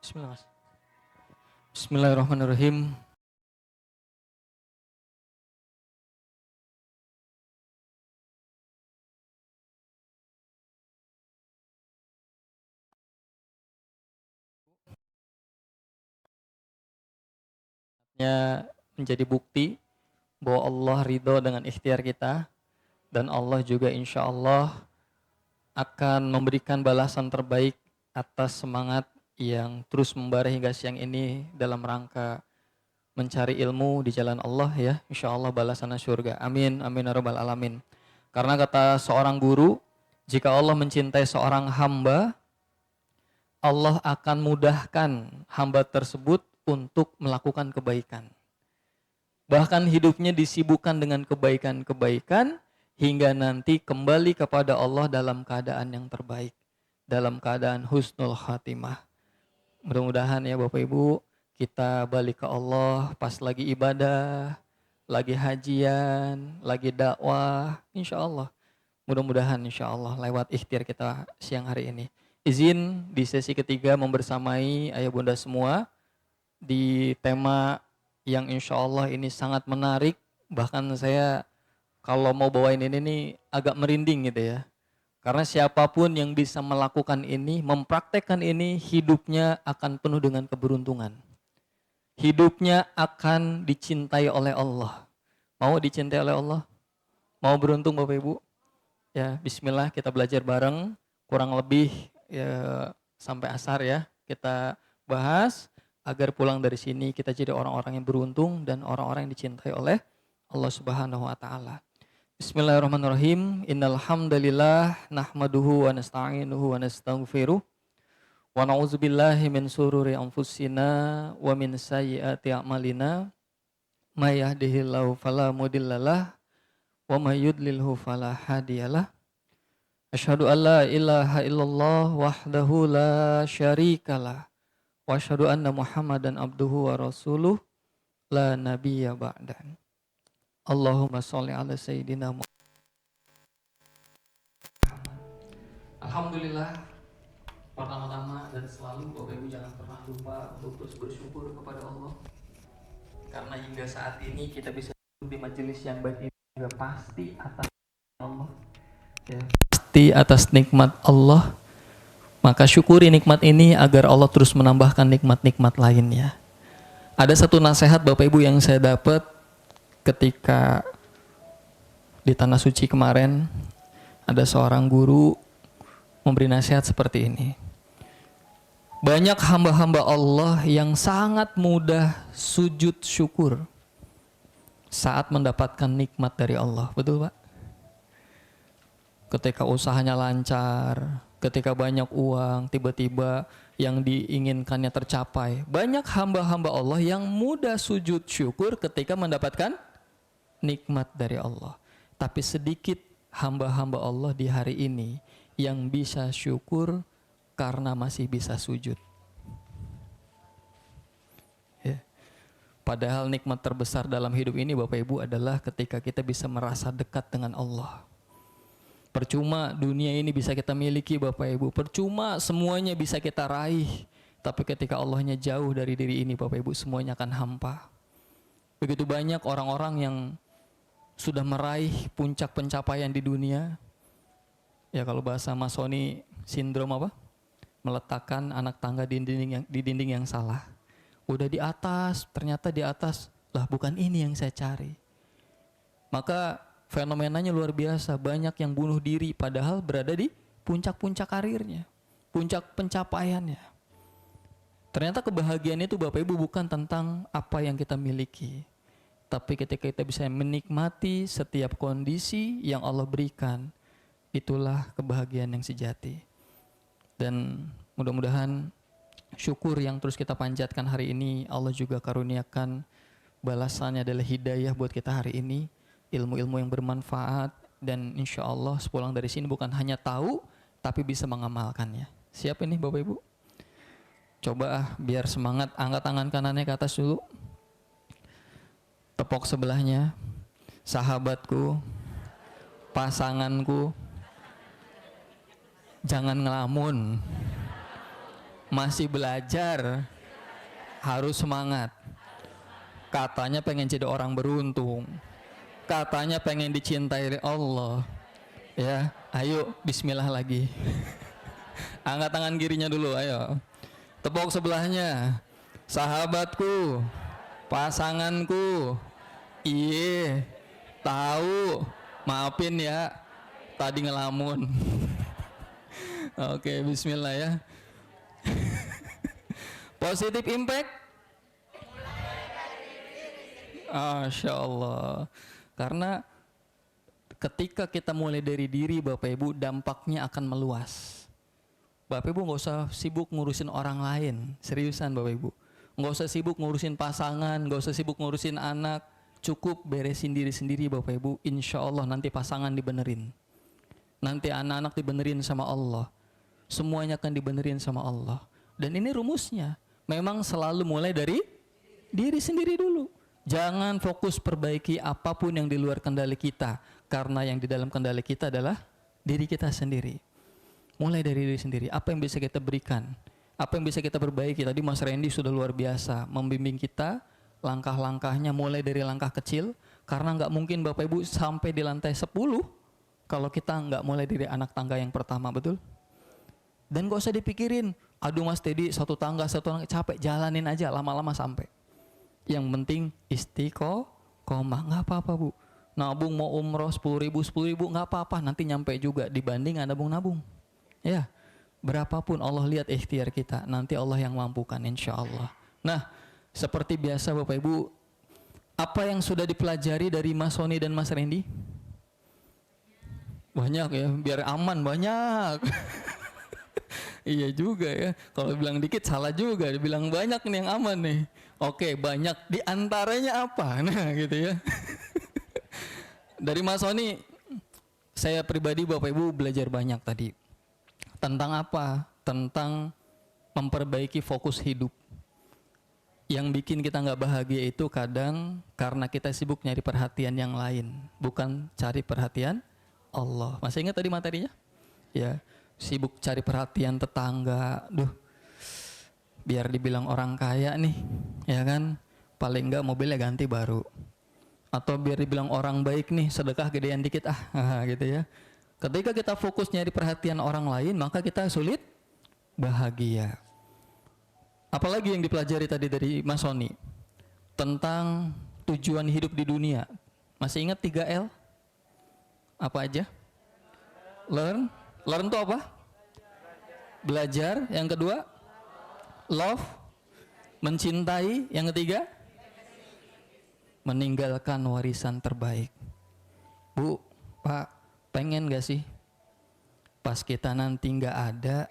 Bismillah. Bismillahirrahmanirrahim. Ya, menjadi bukti bahwa Allah ridho dengan ikhtiar kita dan Allah juga insya Allah akan memberikan balasan terbaik atas semangat yang terus membara hingga siang ini dalam rangka mencari ilmu di jalan Allah ya. Insya Allah balasannya surga. Amin, amin ya rabbal alamin. Karena kata seorang guru, jika Allah mencintai seorang hamba, Allah akan mudahkan hamba tersebut untuk melakukan kebaikan. Bahkan hidupnya disibukkan dengan kebaikan-kebaikan hingga nanti kembali kepada Allah dalam keadaan yang terbaik, dalam keadaan husnul khatimah. Mudah-mudahan ya Bapak Ibu, kita balik ke Allah pas lagi ibadah, lagi hajian, lagi dakwah, insya Allah. Mudah-mudahan insya Allah lewat ikhtiar kita siang hari ini. Izin di sesi ketiga membersamai ayah bunda semua di tema yang insya Allah ini sangat menarik. Bahkan saya kalau mau bawain ini nih agak merinding gitu ya. Karena siapapun yang bisa melakukan ini, mempraktekkan ini, hidupnya akan penuh dengan keberuntungan. Hidupnya akan dicintai oleh Allah. Mau dicintai oleh Allah? Mau beruntung Bapak Ibu? Ya, bismillah kita belajar bareng. Kurang lebih ya, sampai asar ya. Kita bahas agar pulang dari sini kita jadi orang-orang yang beruntung dan orang-orang yang dicintai oleh Allah Subhanahu wa taala. Bismillahirrahmanirrahim. Innal hamdalillah nahmaduhu wa nasta'inuhu wa nastaghfiruh wa na'udzubillahi min sururi anfusina wa min sayyiati a'malina. May yahdihillahu fala mudhillalah wa may yudlilhu fala hadiyalah. Asyhadu an la ilaha illallah wahdahu la syarikalah wa asyhadu anna Muhammadan abduhu wa rasuluh la nabiyya ba'dan. Allahumma sholli ala sayyidina Muhammad. Alhamdulillah, pertama-tama dan selalu Bapak Ibu jangan pernah lupa untuk terus bersyukur kepada Allah. Karena hingga saat ini kita bisa duduk di majelis yang baik ini juga pasti atas Allah. Ya, pasti atas nikmat Allah. Maka syukuri nikmat ini agar Allah terus menambahkan nikmat-nikmat lainnya. Ada satu nasihat Bapak Ibu yang saya dapat ketika di Tanah Suci kemarin. Ada seorang guru memberi nasihat seperti ini. Banyak hamba-hamba Allah yang sangat mudah sujud syukur saat mendapatkan nikmat dari Allah. Betul Pak? Ketika usahanya lancar, ketika banyak uang, tiba-tiba yang diinginkannya tercapai. Banyak hamba-hamba Allah yang mudah sujud syukur ketika mendapatkan nikmat dari Allah. Tapi sedikit hamba-hamba Allah di hari ini yang bisa syukur karena masih bisa sujud. Ya. Padahal nikmat terbesar dalam hidup ini Bapak Ibu adalah ketika kita bisa merasa dekat dengan Allah. Percuma dunia ini bisa kita miliki Bapak Ibu, percuma semuanya bisa kita raih, tapi ketika Allahnya jauh dari diri ini Bapak Ibu, semuanya akan hampa. Begitu banyak orang-orang yang sudah meraih puncak pencapaian di dunia. Ya kalau bahasa Masoni sindrom apa? Meletakkan anak tangga di dinding yang salah. Udah di atas, ternyata di atas, lah bukan ini yang saya cari. Maka fenomenanya luar biasa, banyak yang bunuh diri padahal berada di puncak-puncak karirnya, puncak pencapaiannya. Ternyata kebahagiaan itu Bapak Ibu bukan tentang apa yang kita miliki, tapi ketika kita bisa menikmati setiap kondisi yang Allah berikan, itulah kebahagiaan yang sejati. Dan mudah-mudahan syukur yang terus kita panjatkan hari ini, Allah juga karuniakan balasannya adalah hidayah buat kita hari ini, ilmu-ilmu yang bermanfaat, dan insya Allah sepulang dari sini bukan hanya tahu, tapi bisa mengamalkannya. Siap ini Bapak Ibu? Coba biar semangat, angkat tangan kanannya ke atas dulu. Tepok sebelahnya, sahabatku, pasanganku, jangan ngelamun, Masih belajar, harus semangat. Katanya pengen jadi orang beruntung. Katanya pengen dicintai Allah. Ya, ayo bismillah lagi. Angkat tangan kirinya dulu, ayo. Tepuk sebelahnya. Sahabatku, pasanganku. Iye, tahu. Maafin ya, tadi ngelamun. Oke, bismillah ya. Positive impact. Masya Allah. Karena ketika kita mulai dari diri Bapak Ibu, dampaknya akan meluas. Bapak Ibu nggak usah sibuk ngurusin orang lain. Seriusan Bapak Ibu. Nggak usah sibuk ngurusin pasangan, nggak usah sibuk ngurusin anak. Cukup beresin diri sendiri Bapak Ibu. Insya Allah nanti pasangan dibenerin. Nanti anak-anak dibenerin sama Allah. Semuanya akan dibenerin sama Allah. Dan ini rumusnya. Memang selalu mulai dari diri sendiri dulu. Jangan fokus perbaiki apapun yang di luar kendali kita. Karena yang di dalam kendali kita adalah diri kita sendiri. Mulai dari diri sendiri. Apa yang bisa kita berikan? Apa yang bisa kita perbaiki? Tadi Mas Randy sudah luar biasa membimbing kita. Langkah-langkahnya mulai dari langkah kecil. Karena nggak mungkin Bapak Ibu sampai di lantai 10. Kalau kita nggak mulai dari anak tangga yang pertama, betul? Dan gak usah dipikirin, aduh Mas Teddy satu tangga capek, jalanin aja lama-lama sampai. Yang penting istiqomah, nggak apa-apa Bu. Nabung mau umroh 10.000 nggak apa-apa, nanti nyampe juga dibanding nabung-nabung. Ya, berapapun Allah lihat ikhtiar kita, nanti Allah yang mampukan insya Allah. Nah, seperti biasa Bapak Ibu, apa yang sudah dipelajari dari Mas Sony dan Mas Randy? Banyak ya, biar aman banyak. Iya juga ya, kalau bilang dikit salah juga, dibilang banyak nih yang aman nih. Oke, banyak diantaranya apa? Nah gitu ya. Dari Mas Sony, saya pribadi Bapak Ibu belajar banyak tadi. Tentang apa? Tentang memperbaiki fokus hidup. Yang bikin kita nggak bahagia itu kadang karena kita sibuk nyari perhatian yang lain, bukan cari perhatian Allah. Masih ingat tadi materinya? Ya. Sibuk cari perhatian tetangga, biar dibilang orang kaya nih, ya kan, paling enggak mobilnya ganti baru, atau biar dibilang orang baik nih, sedekah gedean dikit gitu ya. Ketika kita fokus nyari perhatian orang lain, maka kita sulit bahagia. Apalagi yang dipelajari tadi dari Mas Sony tentang tujuan hidup di dunia. Masih ingat 3L? Apa aja? Learn itu apa? Belajar. Yang kedua, love, mencintai. Yang ketiga, meninggalkan warisan terbaik. Bu, Pak, pengen gak sih pas kita nanti gak ada,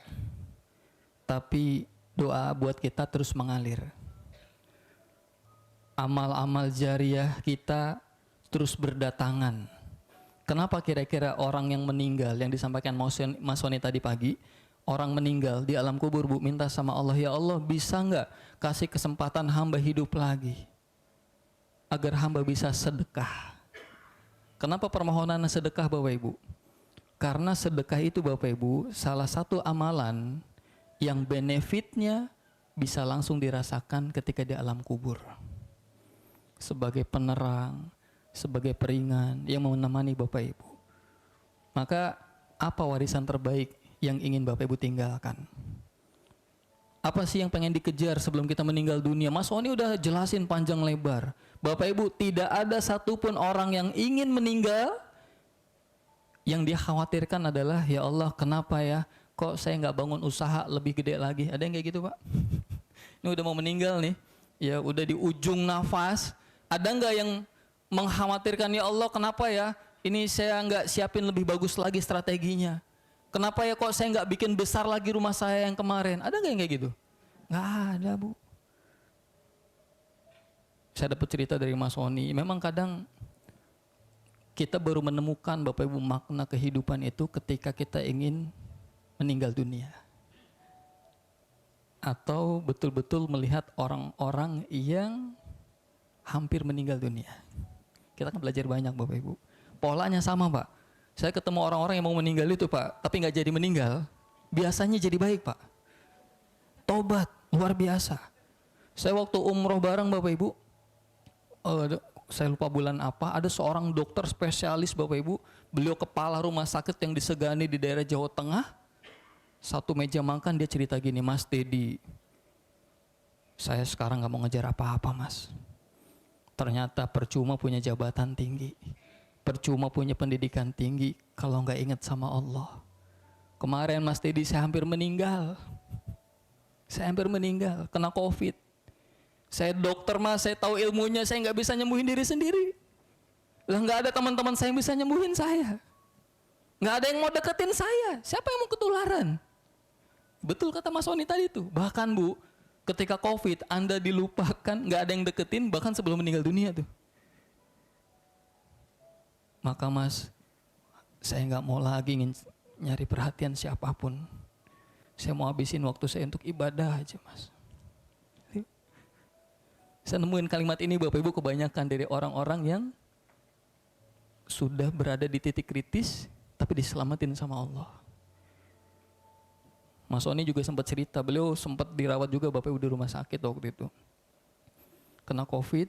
tapi doa buat kita terus mengalir. Amal-amal jariah kita terus berdatangan. Kenapa kira-kira orang yang meninggal yang disampaikan Mas Sony tadi pagi, orang meninggal di alam kubur Bu, minta sama Allah, ya Allah bisa nggak kasih kesempatan hamba hidup lagi agar hamba bisa sedekah. Kenapa permohonan sedekah Bapak Ibu? Karena sedekah itu Bapak Ibu salah satu amalan yang benefitnya bisa langsung dirasakan ketika di alam kubur. Sebagai penerang, sebagai peringan yang menemani Bapak Ibu. Maka apa warisan terbaik yang ingin Bapak Ibu tinggalkan? Apa sih yang pengen dikejar sebelum kita meninggal dunia? Mas Sony udah jelasin panjang lebar. Bapak Ibu, tidak ada satupun orang yang ingin meninggal yang dia khawatirkan adalah, ya Allah kenapa ya kok saya nggak bangun usaha lebih gede lagi? Ada yang kayak gitu Pak? Ini udah mau meninggal nih, ya udah di ujung nafas. Ada nggak yang mengkhawatirkan, ya Allah kenapa ya ini saya nggak siapin lebih bagus lagi strateginya? Kenapa ya kok saya nggak bikin besar lagi rumah saya yang kemarin? Ada nggak yang kayak gitu? Nggak ada Bu. Saya dapat cerita dari Mas Sony. Memang kadang kita baru menemukan Bapak Ibu makna kehidupan itu ketika kita ingin meninggal dunia. Atau betul-betul melihat orang-orang yang hampir meninggal dunia. Kita kan belajar banyak Bapak Ibu. Polanya sama Pak. Saya ketemu orang-orang yang mau meninggal itu Pak, tapi nggak jadi meninggal. Biasanya jadi baik Pak. Tobat, luar biasa. Saya waktu umroh bareng Bapak Ibu, saya lupa bulan apa, ada seorang dokter spesialis Bapak Ibu, beliau kepala rumah sakit yang disegani di daerah Jawa Tengah. Satu meja makan dia cerita gini, Mas Dedi, saya sekarang gak mau ngejar apa-apa Mas. Ternyata percuma punya jabatan tinggi, percuma punya pendidikan tinggi kalau gak ingat sama Allah. Kemarin Mas Dedi saya hampir meninggal. Saya hampir meninggal, kena COVID. Saya dokter Mas, saya tahu ilmunya, saya nggak bisa nyembuhin diri sendiri. Lah nggak ada teman-teman saya yang bisa nyembuhin saya. Nggak ada yang mau deketin saya. Siapa yang mau ketularan? Betul kata Mas Soni tadi tuh. Bahkan Bu, ketika COVID, Anda dilupakan, nggak ada yang deketin, bahkan sebelum meninggal dunia tuh. Maka Mas, saya nggak mau lagi nyari perhatian siapapun. Saya mau habisin waktu saya untuk ibadah aja Mas. Saya nemuin kalimat ini Bapak Ibu kebanyakan dari orang-orang yang sudah berada di titik kritis tapi diselamatin sama Allah. Mas Soni juga sempat cerita, beliau sempat dirawat juga Bapak Ibu di rumah sakit waktu itu. Kena COVID,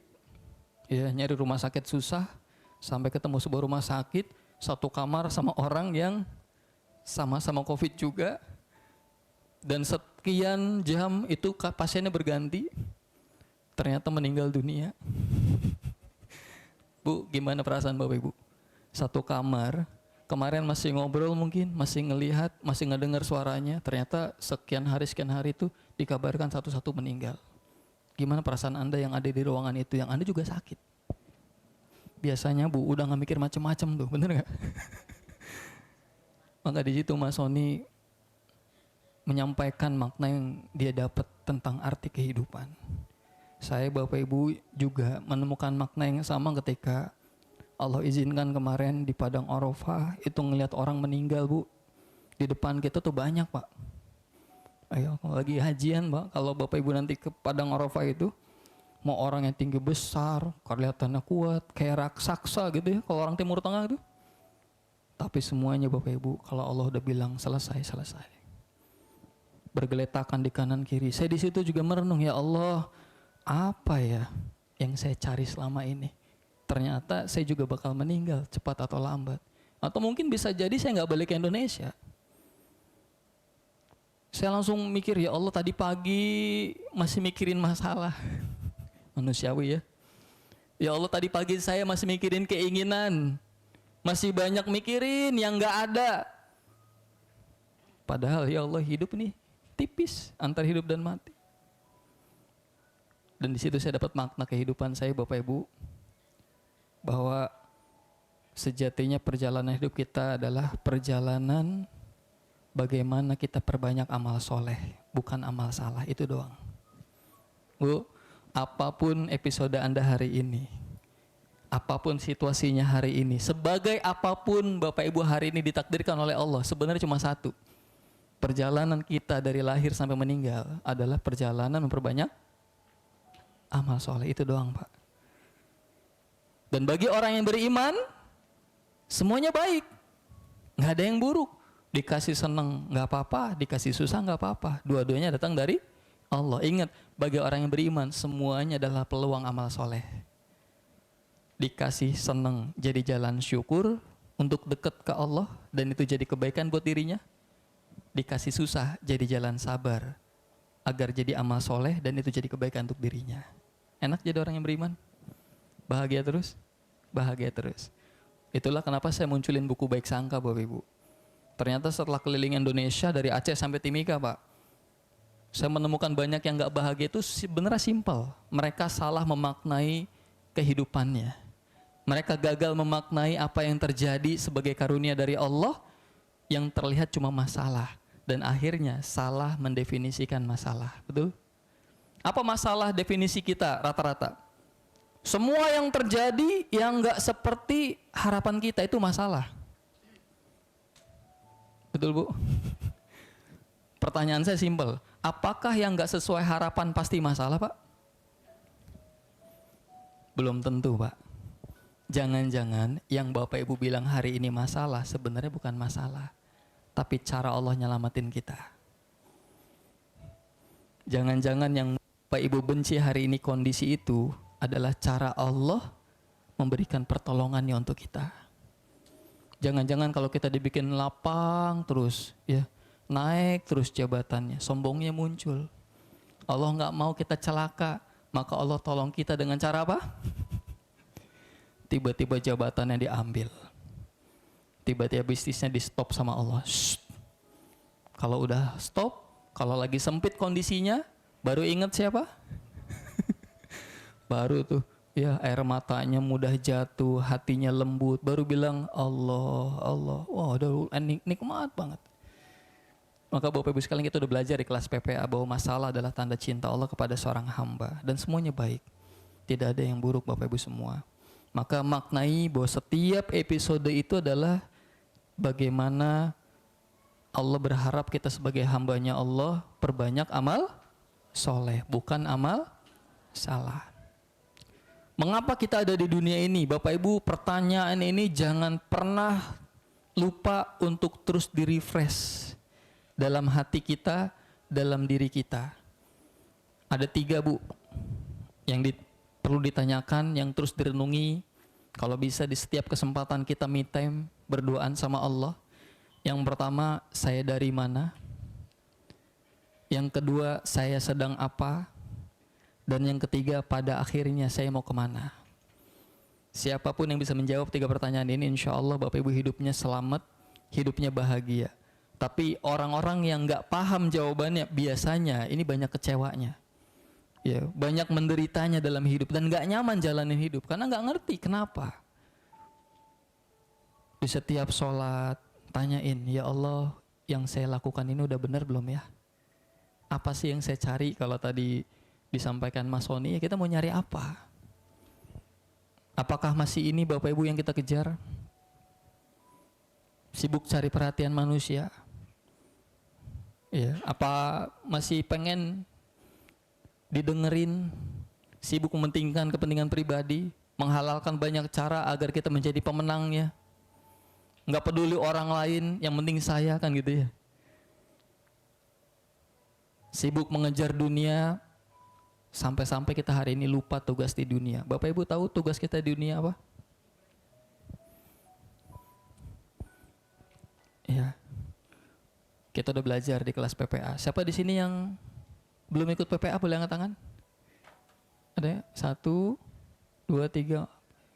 ya nyari rumah sakit susah, sampai ketemu sebuah rumah sakit, satu kamar sama orang yang sama-sama COVID juga. Dan sekian jam itu pasiennya berganti, ternyata meninggal dunia. Bu, gimana perasaan Bapak Ibu? Satu kamar, kemarin masih ngobrol mungkin, masih ngelihat, masih ngedengar suaranya, ternyata sekian hari itu dikabarkan satu-satu meninggal. Gimana perasaan Anda yang ada di ruangan itu, yang Anda juga sakit? Biasanya Bu, udah gak mikir macam-macam tuh, bener gak? Maka di situ Mas Soni menyampaikan makna yang dia dapat tentang arti kehidupan. Saya Bapak Ibu juga menemukan makna yang sama ketika Allah izinkan kemarin di Padang Arafah itu ngelihat orang meninggal Bu. Di depan kita tuh banyak Pak. Ayo lagi hajian Pak, kalau Bapak Ibu nanti ke Padang Arafah itu, mau orang yang tinggi besar, kelihatannya kuat, kayak raksasa gitu ya kalau orang Timur Tengah itu. Tapi semuanya Bapak Ibu, kalau Allah udah bilang selesai, bergeletakan di kanan kiri. Saya di situ juga merenung, ya Allah, apa ya yang saya cari selama ini? Ternyata saya juga bakal meninggal cepat atau lambat. Atau mungkin bisa jadi saya nggak balik ke Indonesia. Saya langsung mikir, ya Allah, tadi pagi masih mikirin masalah. Manusiawi ya. Ya Allah, tadi pagi saya masih mikirin keinginan. Masih banyak mikirin yang nggak ada. Padahal ya Allah, hidup nih tipis antara hidup dan mati. Dan di situ saya dapat makna kehidupan saya Bapak Ibu, bahwa sejatinya perjalanan hidup kita adalah perjalanan bagaimana kita perbanyak amal soleh, bukan amal salah, itu doang. Bu, apapun episode Anda hari ini, apapun situasinya hari ini, sebagai apapun Bapak Ibu hari ini ditakdirkan oleh Allah, sebenarnya cuma satu. Perjalanan kita dari lahir sampai meninggal adalah perjalanan memperbanyak amal soleh, itu doang Pak. Dan bagi orang yang beriman, semuanya baik, nggak ada yang buruk. Dikasih seneng nggak apa-apa, dikasih susah nggak apa-apa. Dua-duanya datang dari Allah. Ingat, bagi orang yang beriman, semuanya adalah peluang amal soleh. Dikasih seneng jadi jalan syukur untuk dekat ke Allah, dan itu jadi kebaikan buat dirinya. Dikasih susah jadi jalan sabar agar jadi amal soleh, dan itu jadi kebaikan untuk dirinya. Enak jadi orang yang beriman, bahagia terus, bahagia terus. Itulah kenapa saya munculin buku Baik Sangka Bapak Ibu. Ternyata setelah keliling Indonesia dari Aceh sampai Timika Pak, saya menemukan banyak yang gak bahagia itu sebenarnya simpel. Mereka salah memaknai kehidupannya. Mereka gagal memaknai apa yang terjadi sebagai karunia dari Allah yang terlihat cuma masalah. Dan akhirnya salah mendefinisikan masalah. Betul? Apa masalah definisi kita rata-rata? Semua yang terjadi yang gak seperti harapan kita itu masalah. Betul Bu? Pertanyaan saya simpel. Apakah yang gak sesuai harapan pasti masalah Pak? Belum tentu Pak. Jangan-jangan yang Bapak Ibu bilang hari ini masalah sebenarnya bukan masalah, tapi cara Allah nyelamatin kita. Jangan-jangan yang Bapak Ibu benci hari ini kondisi itu adalah cara Allah memberikan pertolongannya untuk kita. Jangan-jangan kalau kita dibikin lapang terus, ya naik terus jabatannya, sombongnya muncul. Allah nggak mau kita celaka, maka Allah tolong kita dengan cara apa? Tiba-tiba jabatannya diambil. Tiba-tiba bisnisnya di stop sama Allah. Shh. Kalau udah stop, kalau lagi sempit kondisinya, baru ingat siapa? Baru tuh, ya air matanya mudah jatuh, hatinya lembut, baru bilang Allah, Allah. Wah, udah nikmat banget. Maka Bapak Ibu sekalian, kita udah belajar di kelas PPA bahwa masalah adalah tanda cinta Allah kepada seorang hamba. Dan semuanya baik. Tidak ada yang buruk Bapak Ibu semua. Maka maknai bahwa setiap episode itu adalah bagaimana Allah berharap kita sebagai hambanya Allah perbanyak amal soleh, bukan amal salah. Mengapa kita ada di dunia ini? Bapak Ibu, pertanyaan ini jangan pernah lupa untuk terus di-refresh dalam hati kita, dalam diri kita. Ada 3 Bu yang perlu ditanyakan, yang terus direnungi. Kalau bisa di setiap kesempatan kita me time berdoaan sama Allah. Yang pertama, saya dari mana? Yang kedua, saya sedang apa? Dan yang ketiga, pada akhirnya saya mau kemana? Siapapun yang bisa menjawab 3 pertanyaan ini, insya Allah Bapak Ibu hidupnya selamat, hidupnya bahagia. Tapi orang-orang yang nggak paham jawabannya, biasanya ini banyak kecewanya. Ya, banyak menderitanya dalam hidup dan nggak nyaman jalanin hidup karena nggak ngerti kenapa. Di setiap sholat tanyain, ya Allah, yang saya lakukan ini udah benar belum ya? Apa sih yang saya cari? Kalau tadi disampaikan Mas Sony, ya kita mau nyari apa? Apakah masih ini Bapak Ibu yang kita kejar? Sibuk cari perhatian manusia? Ya, apa masih pengen didengerin? Sibuk mementingkan kepentingan pribadi? Menghalalkan banyak cara agar kita menjadi pemenangnya? Nggak peduli orang lain, yang penting saya, kan gitu ya. Sibuk mengejar dunia, sampai-sampai kita hari ini lupa tugas di dunia. Bapak Ibu tahu tugas kita di dunia apa? Ya, kita udah belajar di kelas PPA. Siapa di sini yang belum ikut PPA boleh angkat tangan? Ada ya? 1, 2, 3.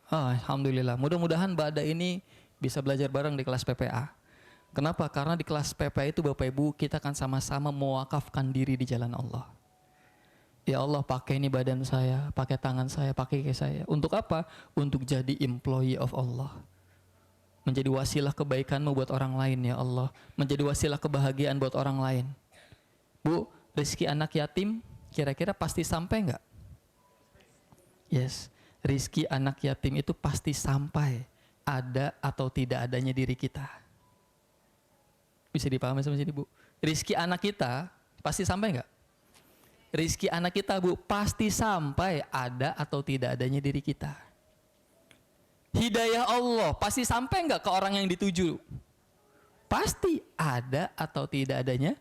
Alhamdulillah. Mudah-mudahan pada ini bisa belajar bareng di kelas PPA. Kenapa? Karena di kelas PPA itu Bapak Ibu kita akan sama-sama mewakafkan diri di jalan Allah. Ya Allah, pakai ini badan saya, pakai tangan saya, pakai kaki saya. Untuk apa? Untuk jadi employee of Allah. Menjadi wasilah kebaikanmu buat orang lain ya Allah. Menjadi wasilah kebahagiaan buat orang lain. Bu, rezeki anak yatim kira-kira pasti sampai enggak? Yes, rezeki anak yatim itu pasti sampai. Ada atau tidak adanya diri kita. Bisa dipahami sama sini Bu? Rizki anak kita pasti sampai enggak? Rizki anak kita Bu pasti sampai, ada atau tidak adanya diri kita. Hidayah Allah pasti sampai enggak ke orang yang dituju? Pasti ada atau tidak adanya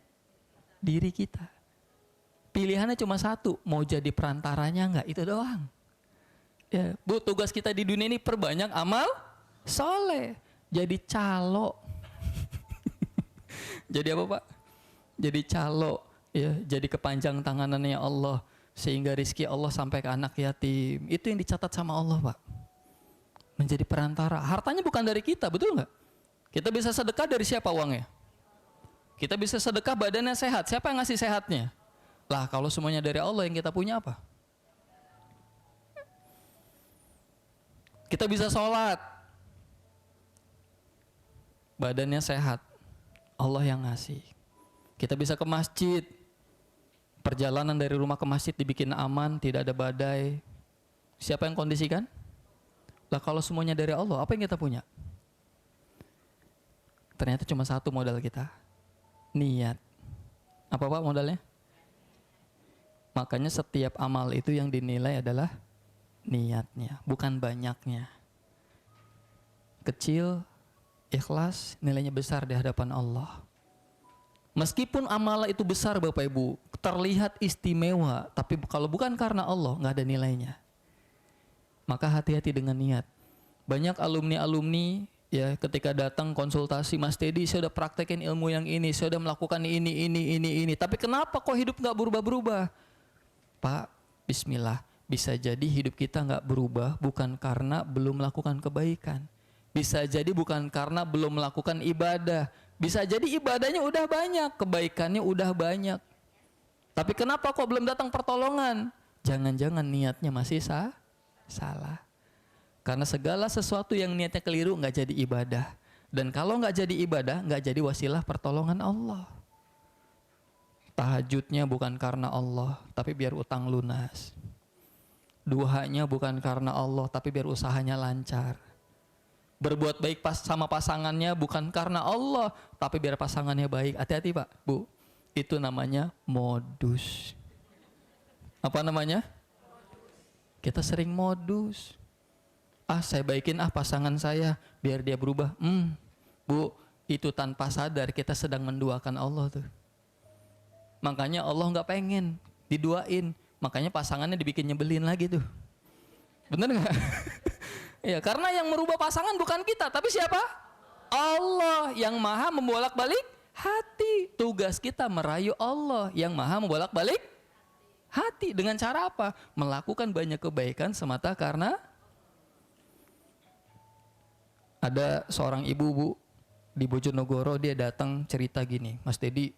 diri kita. Pilihannya cuma satu, mau jadi perantaranya enggak, itu doang. Ya, Bu, tugas kita di dunia ini perbanyak amal soleh, jadi calo. Jadi apa Pak? Jadi calo, ya, jadi kepanjang tanganannya Allah sehingga rizki Allah sampai ke anak yatim. Itu yang dicatat sama Allah Pak. Menjadi perantara. Hartanya bukan dari kita, betul nggak? Kita bisa sedekah dari siapa uangnya? Kita bisa sedekah badannya sehat. Siapa yang ngasih sehatnya? Lah kalau semuanya dari Allah, yang kita punya apa? Kita bisa sholat, badannya sehat, Allah yang ngasih. Kita bisa ke masjid, perjalanan dari rumah ke masjid dibikin aman, tidak ada badai. Siapa yang kondisikan? Lah kalau semuanya dari Allah, apa yang kita punya? Ternyata cuma satu modal kita, niat. Apa Pak modalnya? Makanya setiap amal itu yang dinilai adalah niatnya, bukan banyaknya. Kecil, ikhlas, nilainya besar di hadapan Allah. Meskipun amalan itu besar Bapak Ibu, terlihat istimewa, tapi kalau bukan karena Allah nggak ada nilainya. Maka hati-hati dengan niat. Banyak alumni-alumni ya ketika datang konsultasi, Mas Teddy saya udah praktekin ilmu yang ini, saya udah melakukan ini. Tapi kenapa kok hidup nggak berubah-berubah? Pak, bismillah, bisa jadi hidup kita nggak berubah bukan karena belum melakukan kebaikan. Bisa jadi bukan karena belum melakukan ibadah. Bisa jadi ibadahnya udah banyak, kebaikannya udah banyak. Tapi kenapa kok belum datang pertolongan? Jangan-jangan niatnya masih salah. Karena segala sesuatu yang niatnya keliru nggak jadi ibadah. Dan kalau nggak jadi ibadah, nggak jadi wasilah pertolongan Allah. Tahajudnya bukan karena Allah, tapi biar utang lunas. Duhanya bukan karena Allah, tapi biar usahanya lancar. Berbuat baik sama pasangannya bukan karena Allah, tapi biar pasangannya baik. Hati-hati Pak, Bu. Itu namanya modus. Apa namanya? Kita sering modus. Saya baikin pasangan saya biar dia berubah. Bu, itu tanpa sadar kita sedang menduakan Allah tuh. Makanya Allah nggak pengen diduain. Makanya pasangannya dibikin nyebelin lagi tuh. Bener nggak? Ya, karena yang merubah pasangan bukan kita, tapi siapa? Allah yang maha membolak-balik hati. Tugas kita merayu Allah yang maha membolak-balik hati. Dengan cara apa? Melakukan banyak kebaikan semata karena ada seorang ibu, Bu, di Bojonegoro, dia datang cerita gini, Mas Teddy,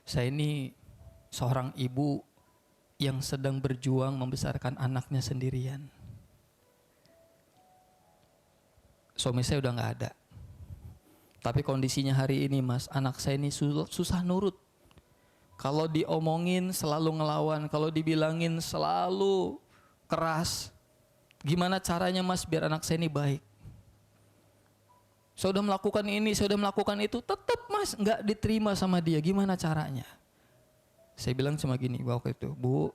saya ini seorang ibu yang sedang berjuang membesarkan anaknya sendirian. Suami saya udah nggak ada. Tapi kondisinya hari ini Mas, anak saya ini susah nurut. Kalau diomongin selalu ngelawan, kalau dibilangin selalu keras. Gimana caranya Mas biar anak saya ini baik? Saya udah melakukan ini, saya udah melakukan itu, tetap Mas nggak diterima sama dia. Gimana caranya? Saya bilang cuma gini waktu itu, Bu,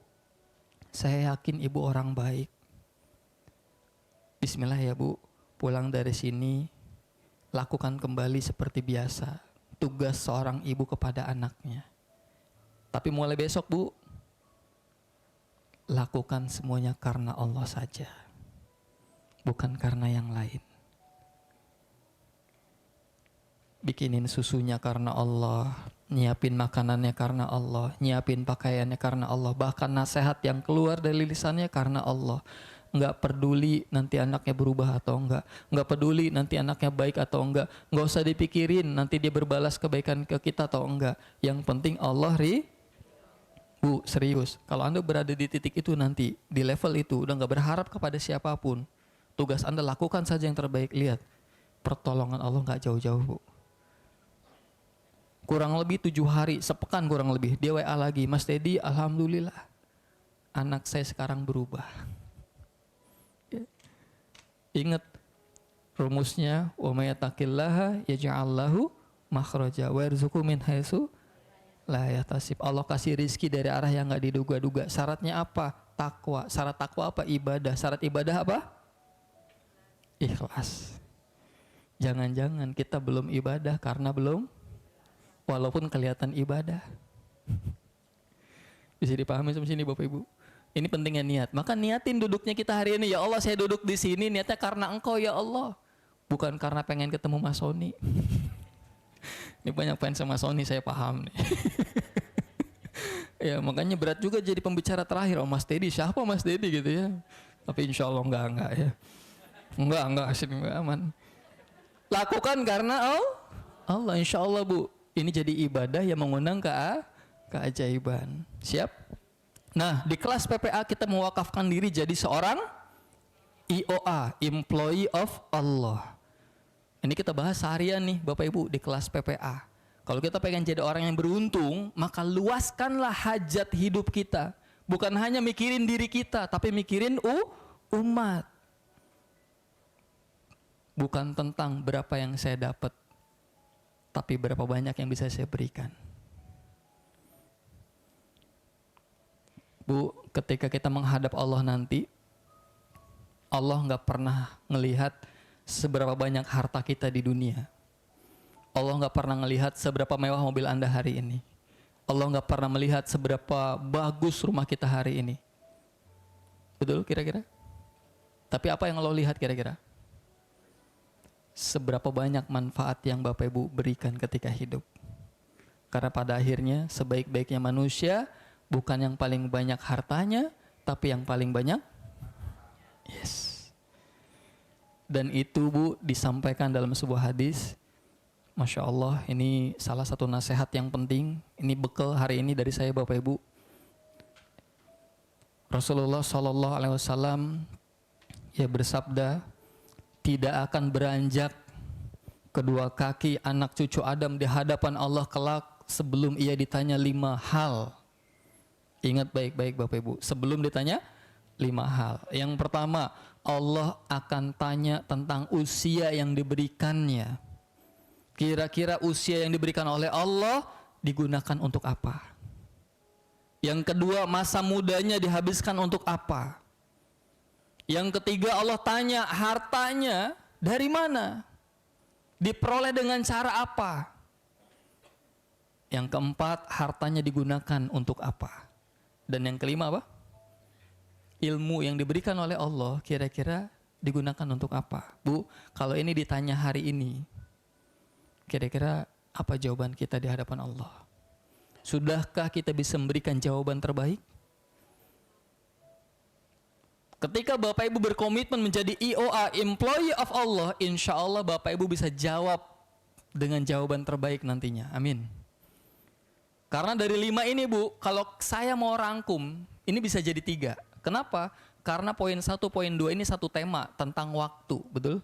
saya yakin ibu orang baik. Bismillah ya Bu, pulang dari sini, lakukan kembali seperti biasa tugas seorang ibu kepada anaknya. Tapi mulai besok Bu, lakukan semuanya karena Allah saja, bukan karena yang lain. Bikinin susunya karena Allah, nyiapin makanannya karena Allah, nyiapin pakaiannya karena Allah, bahkan nasihat yang keluar dari lisannya karena Allah. Nggak peduli nanti anaknya berubah atau nggak peduli nanti anaknya baik atau nggak usah dipikirin nanti dia berbalas kebaikan ke kita atau enggak. Yang penting Allah Bu, serius, kalau Anda berada di titik itu nanti, di level itu, udah nggak berharap kepada siapapun, tugas Anda lakukan saja yang terbaik. Lihat, pertolongan Allah nggak jauh-jauh Bu. Kurang lebih 7 hari, sepekan kurang lebih, dia WA lagi, Mas Teddy, alhamdulillah, anak saya sekarang berubah. Ingat rumusnya, wa may yattaqillaha yaj'al lahu makhraja wa yarzuqhu min haitsu la yahtasib. Allah kasih rizki dari arah yang enggak diduga-duga. Syaratnya apa? Takwa. Syarat takwa apa? Ibadah. Syarat ibadah apa? Ikhlas. Jangan-jangan kita belum ibadah karena belum, walaupun kelihatan ibadah. Bisa dipahami sampai sini Bapak Ibu? Ini pentingnya niat. Maka niatin duduknya kita hari ini. Ya Allah, saya duduk di sini niatnya karena Engkau ya Allah. Bukan karena pengen ketemu Mas Sony. Ini banyak fans sama Sony, saya paham nih. Ya makanya berat juga jadi pembicara terakhir. Oh Mas Teddy, siapa Mas Teddy gitu ya. Tapi insya Allah enggak ya. Enggak sini aman. Lakukan karena Allah, insya Allah Bu. Ini jadi ibadah yang mengundang keajaiban. Siap? Nah, di kelas PPA kita mewakafkan diri jadi seorang IOA, Employee of Allah. Ini kita bahas seharian nih Bapak Ibu di kelas PPA. Kalau kita pengen jadi orang yang beruntung, maka luaskanlah hajat hidup kita. Bukan hanya mikirin diri kita, tapi mikirin umat. Bukan tentang berapa yang saya dapat, tapi berapa banyak yang bisa saya berikan. Bu, ketika kita menghadap Allah nanti, Allah nggak pernah ngelihat seberapa banyak harta kita di dunia. Allah nggak pernah melihat seberapa mewah mobil Anda hari ini. Allah nggak pernah melihat seberapa bagus rumah kita hari ini. Betul kira-kira? Tapi apa yang Allah lihat kira-kira? Seberapa banyak manfaat yang Bapak Ibu berikan ketika hidup. Karena pada akhirnya sebaik-baiknya manusia bukan yang paling banyak hartanya, tapi yang paling banyak. Yes. Dan itu Bu disampaikan dalam sebuah hadis. Masya Allah, ini salah satu nasihat yang penting. Ini bekal hari ini dari saya Bapak Ibu. Rasulullah SAW ya bersabda, tidak akan beranjak kedua kaki anak cucu Adam di hadapan Allah kelak sebelum ia ditanya 5 hal. Ingat baik-baik Bapak Ibu, sebelum ditanya 5 hal. Yang pertama, Allah akan tanya tentang usia yang diberikannya. Kira-kira usia yang diberikan oleh Allah digunakan untuk apa? Yang kedua, masa mudanya dihabiskan untuk apa? Yang ketiga, Allah tanya hartanya dari mana? Diperoleh dengan cara apa? Yang keempat, hartanya digunakan untuk apa? Dan yang kelima apa? Ilmu yang diberikan oleh Allah kira-kira digunakan untuk apa? Bu, kalau ini ditanya hari ini, kira-kira apa jawaban kita di hadapan Allah? Sudahkah kita bisa memberikan jawaban terbaik? Ketika Bapak Ibu berkomitmen menjadi EOA, Employee of Allah, insya Allah Bapak Ibu bisa jawab dengan jawaban terbaik nantinya. Amin. Karena dari 5 ini Bu, kalau saya mau rangkum, ini bisa jadi 3. Kenapa? Karena poin 1, poin 2 ini satu tema tentang waktu, betul?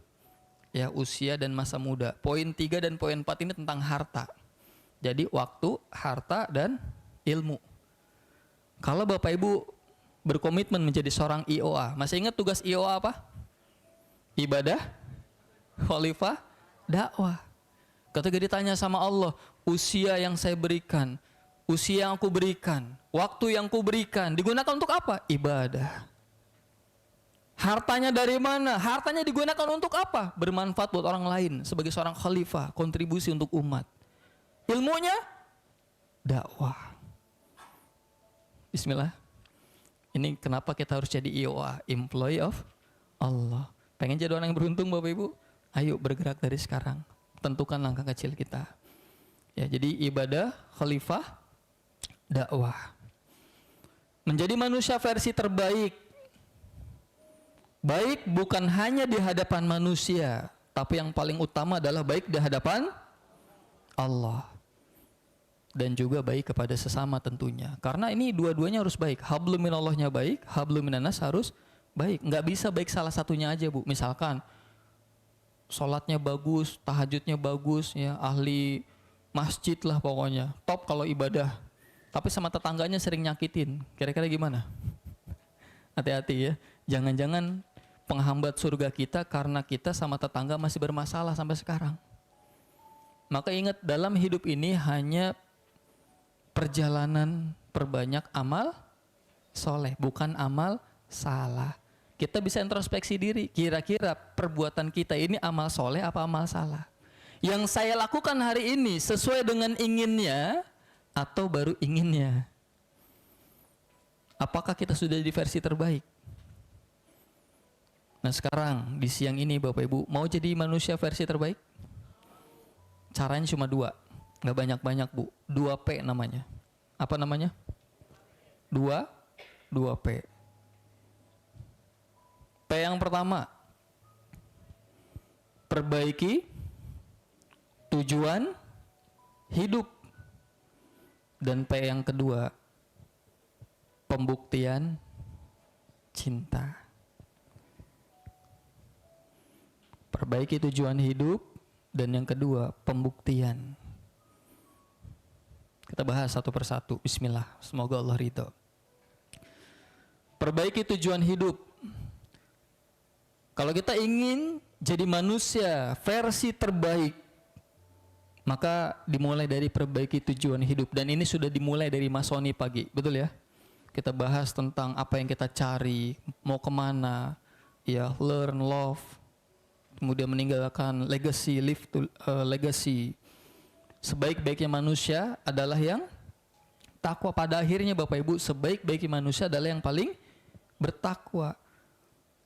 Ya, usia dan masa muda. Poin 3 dan poin 4 ini tentang harta. Jadi waktu, harta, dan ilmu. Kalau Bapak Ibu berkomitmen menjadi seorang IOA, masih ingat tugas IOA apa? Ibadah, khalifah, dakwah. Ketika ditanya sama Allah, usia yang saya berikan, usia yang aku berikan, waktu yang aku berikan, digunakan untuk apa? Ibadah. Hartanya dari mana? Hartanya digunakan untuk apa? Bermanfaat buat orang lain, sebagai seorang khalifah, kontribusi untuk umat. Ilmunya? Dakwah. Bismillah. Ini kenapa kita harus jadi IOA, Employee of Allah. Pengen jadi orang yang beruntung Bapak Ibu? Ayo bergerak dari sekarang. Tentukan langkah kecil kita. Ya, jadi ibadah, khalifah, dakwah. Menjadi manusia versi terbaik. Baik bukan hanya di hadapan manusia, tapi yang paling utama adalah baik di hadapan Allah. Dan juga baik kepada sesama tentunya. Karena ini dua-duanya harus baik. Hablum minallahnya baik, hablum minannas harus baik. Nggak bisa baik salah satunya aja Bu. Misalkan sholatnya bagus, tahajudnya bagus, ya ahli masjid lah pokoknya. Top kalau ibadah. Tapi sama tetangganya sering nyakitin. Kira-kira gimana? Hati-hati ya. Jangan-jangan penghambat surga kita karena kita sama tetangga masih bermasalah sampai sekarang. Maka ingat, dalam hidup ini hanya perjalanan perbanyak amal soleh, bukan amal salah. Kita bisa introspeksi diri, kira-kira perbuatan kita ini amal soleh apa amal salah? Yang saya lakukan hari ini sesuai dengan inginnya atau baru inginnya? Apakah kita sudah di versi terbaik? Nah sekarang di siang ini Bapak Ibu, mau jadi manusia versi terbaik? Caranya cuma 2, nggak banyak-banyak Bu. 2P namanya. Apa namanya? 2P. P yang pertama, perbaiki tujuan hidup. Dan P yang kedua, pembuktian cinta. Perbaiki tujuan hidup, dan yang kedua, pembuktian. Kita bahas satu persatu. Bismillah, semoga Allah ridho. Perbaiki tujuan hidup. Kalau kita ingin jadi manusia versi terbaik, maka dimulai dari perbaiki tujuan hidup. Dan ini sudah dimulai dari Mas Sony pagi, betul ya? Kita bahas tentang apa yang kita cari, mau kemana, ya, learn, love, kemudian meninggalkan legacy, live to legacy. Sebaik-baiknya manusia adalah yang takwa. Pada akhirnya Bapak Ibu, sebaik-baiknya manusia adalah yang paling bertakwa.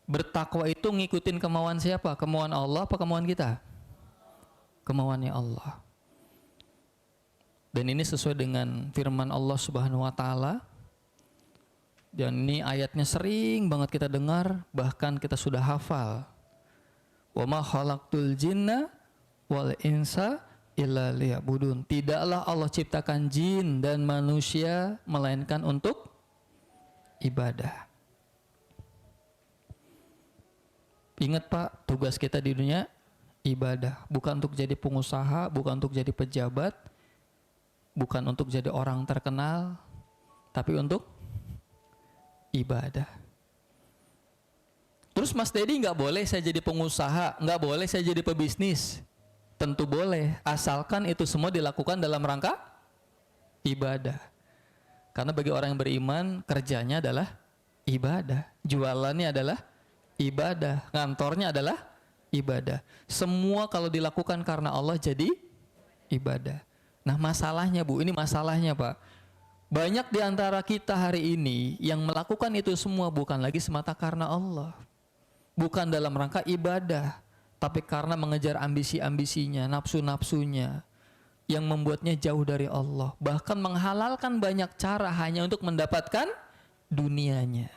Bertakwa itu ngikutin kemauan siapa? Kemauan Allah apa kemauan kita? Kemauannya Allah. Dan ini sesuai dengan firman Allah Subhanahu wa taala. Dan ini ayatnya sering banget kita dengar, bahkan kita sudah hafal. Wa ma khalaqtul jinna wal insa illa liya'budun. Tidaklah Allah ciptakan jin dan manusia melainkan untuk ibadah. Ingat Pak, tugas kita di dunia ibadah, bukan untuk jadi pengusaha, bukan untuk jadi pejabat, bukan untuk jadi orang terkenal, tapi untuk ibadah. Terus Mas Dedi, nggak boleh saya jadi pengusaha, nggak boleh saya jadi pebisnis. Tentu boleh, asalkan itu semua dilakukan dalam rangka ibadah. Karena bagi orang yang beriman, kerjanya adalah ibadah, jualannya adalah ibadah, kantornya adalah ibadah. Semua kalau dilakukan karena Allah jadi ibadah. Nah masalahnya Bu, ini masalahnya Pak. Banyak di antara kita hari ini yang melakukan itu semua bukan lagi semata karena Allah. Bukan dalam rangka ibadah, tapi karena mengejar ambisi-ambisinya, nafsu-nafsunya, yang membuatnya jauh dari Allah. Bahkan menghalalkan banyak cara hanya untuk mendapatkan dunianya.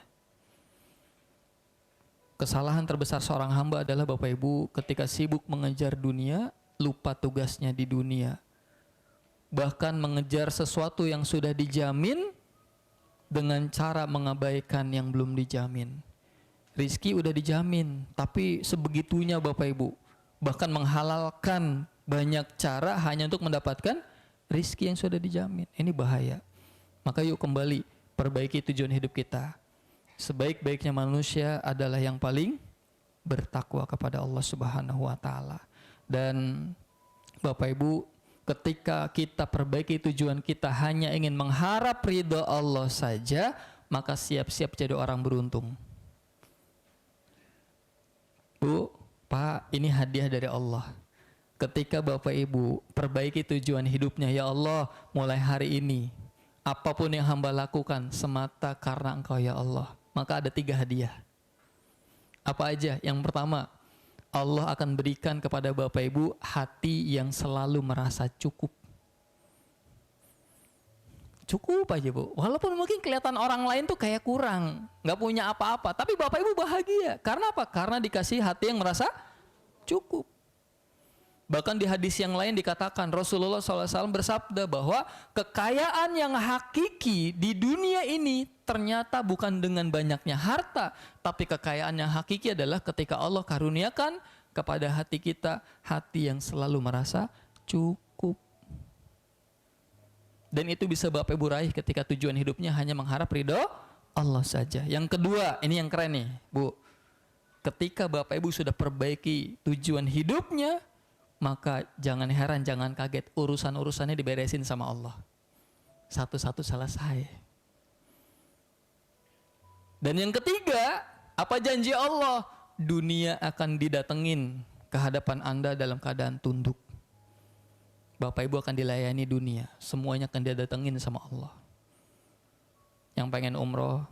Kesalahan terbesar seorang hamba adalah Bapak Ibu ketika sibuk mengejar dunia, lupa tugasnya di dunia. Bahkan mengejar sesuatu yang sudah dijamin dengan cara mengabaikan yang belum dijamin. Rizki udah dijamin, tapi sebegitunya Bapak Ibu. Bahkan menghalalkan banyak cara hanya untuk mendapatkan rizki yang sudah dijamin. Ini bahaya. Maka yuk kembali perbaiki tujuan hidup kita. Sebaik-baiknya manusia adalah yang paling bertakwa kepada Allah Subhanahu wa taala. Dan Bapak Ibu, ketika kita perbaiki tujuan kita hanya ingin mengharap ridha Allah saja, maka siap-siap jadi orang beruntung. Bu, Pak, ini hadiah dari Allah. Ketika Bapak Ibu perbaiki tujuan hidupnya, ya Allah, mulai hari ini apapun yang hamba lakukan semata karena Engkau ya Allah, maka ada 3 hadiah. Apa aja? Yang pertama, Allah akan berikan kepada Bapak Ibu hati yang selalu merasa cukup. Cukup aja Bu, walaupun mungkin kelihatan orang lain tuh kayak kurang, nggak punya apa-apa, tapi Bapak Ibu bahagia. Karena apa? Karena dikasih hati yang merasa cukup. Bahkan di hadis yang lain dikatakan Rasulullah SAW bersabda bahwa kekayaan yang hakiki di dunia ini ternyata bukan dengan banyaknya harta, tapi kekayaan yang hakiki adalah ketika Allah karuniakan kepada hati kita hati yang selalu merasa cukup. Dan itu bisa Bapak Ibu raih ketika tujuan hidupnya hanya mengharap ridho Allah saja. Yang kedua, ini yang keren nih Bu. Ketika Bapak Ibu sudah perbaiki tujuan hidupnya, maka jangan heran, jangan kaget, urusan-urusannya diberesin sama Allah. Satu-satu selesai. Dan yang ketiga, apa janji Allah? Dunia akan didatengin ke hadapan Anda dalam keadaan tunduk. Bapak Ibu akan dilayani dunia, semuanya akan didatengin sama Allah. Yang pengen umroh,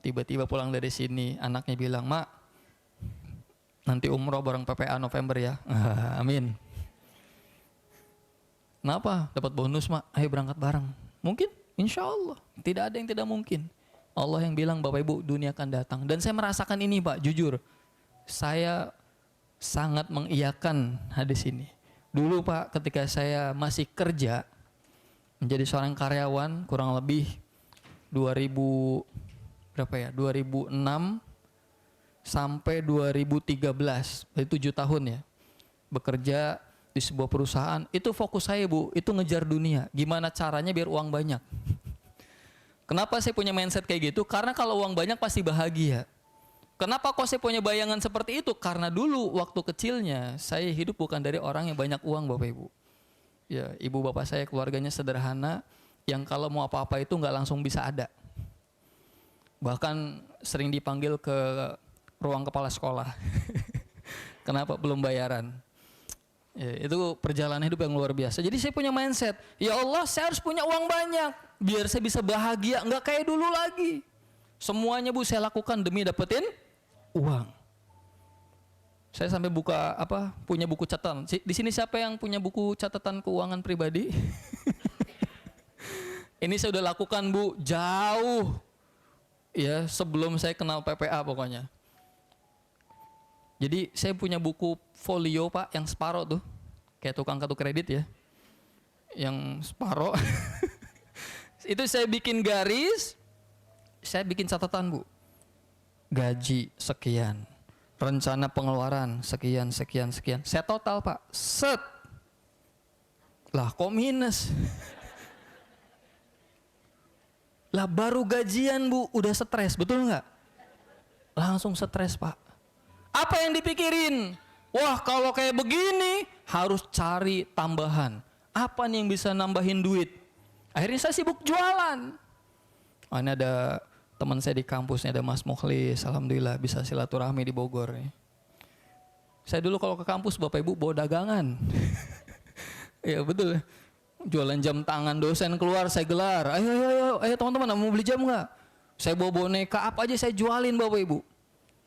tiba-tiba pulang dari sini, anaknya bilang, "Mak, nanti umroh bareng PPA November ya." Amin. Kenapa? Dapat bonus Mak, ayo berangkat bareng. Mungkin? Insya Allah. Tidak ada yang tidak mungkin. Allah yang bilang Bapak Ibu dunia akan datang. Dan saya merasakan ini Pak, jujur. Saya sangat mengiyakan hadis ini. Dulu Pak ketika saya masih kerja menjadi seorang karyawan kurang lebih 2006 sampai 2013, berarti 7 tahun ya, bekerja di sebuah perusahaan. Itu fokus saya Bu, itu ngejar dunia. Gimana caranya biar uang banyak. Kenapa saya punya mindset kayak gitu? Karena kalau uang banyak pasti bahagia. Kenapa kok saya punya bayangan seperti itu? Karena dulu waktu kecilnya saya hidup bukan dari orang yang banyak uang Bapak Ibu. Ya, ibu bapak saya keluarganya sederhana, yang kalau mau apa-apa itu nggak langsung bisa ada. Bahkan sering dipanggil ke ruang kepala sekolah. Kenapa belum bayaran? Ya, itu perjalanan hidup yang luar biasa. Jadi saya punya mindset, ya Allah saya harus punya uang banyak biar saya bisa bahagia, nggak kayak dulu lagi. Semuanya Bu saya lakukan demi dapetin uang. Saya sampai punya buku catatan. Di sini siapa yang punya buku catatan keuangan pribadi? Ini saya udah lakukan Bu jauh ya sebelum saya kenal PPA pokoknya. Jadi saya punya buku folio Pak yang separoh tuh, kayak tukang kartu kredit ya, yang separoh. Itu saya bikin garis, saya bikin catatan Bu. Gaji sekian, rencana pengeluaran sekian. Saya total Pak, set. Lah kok minus? Lah baru gajian Bu, udah stres, betul nggak? Langsung stres Pak. Apa yang dipikirin? Wah kalau kayak begini harus cari tambahan. Apa nih yang bisa nambahin duit? Akhirnya saya sibuk jualan. Oh, ini ada teman saya di kampus, ini ada Mas Mukhlis. Alhamdulillah bisa silaturahmi di Bogor nih. Saya dulu kalau ke kampus Bapak Ibu bawa dagangan. Ya betul. Jualan jam tangan dosen keluar saya gelar. Ayo teman-teman mau beli jam nggak? Saya bawa boneka apa aja saya jualin Bapak Ibu.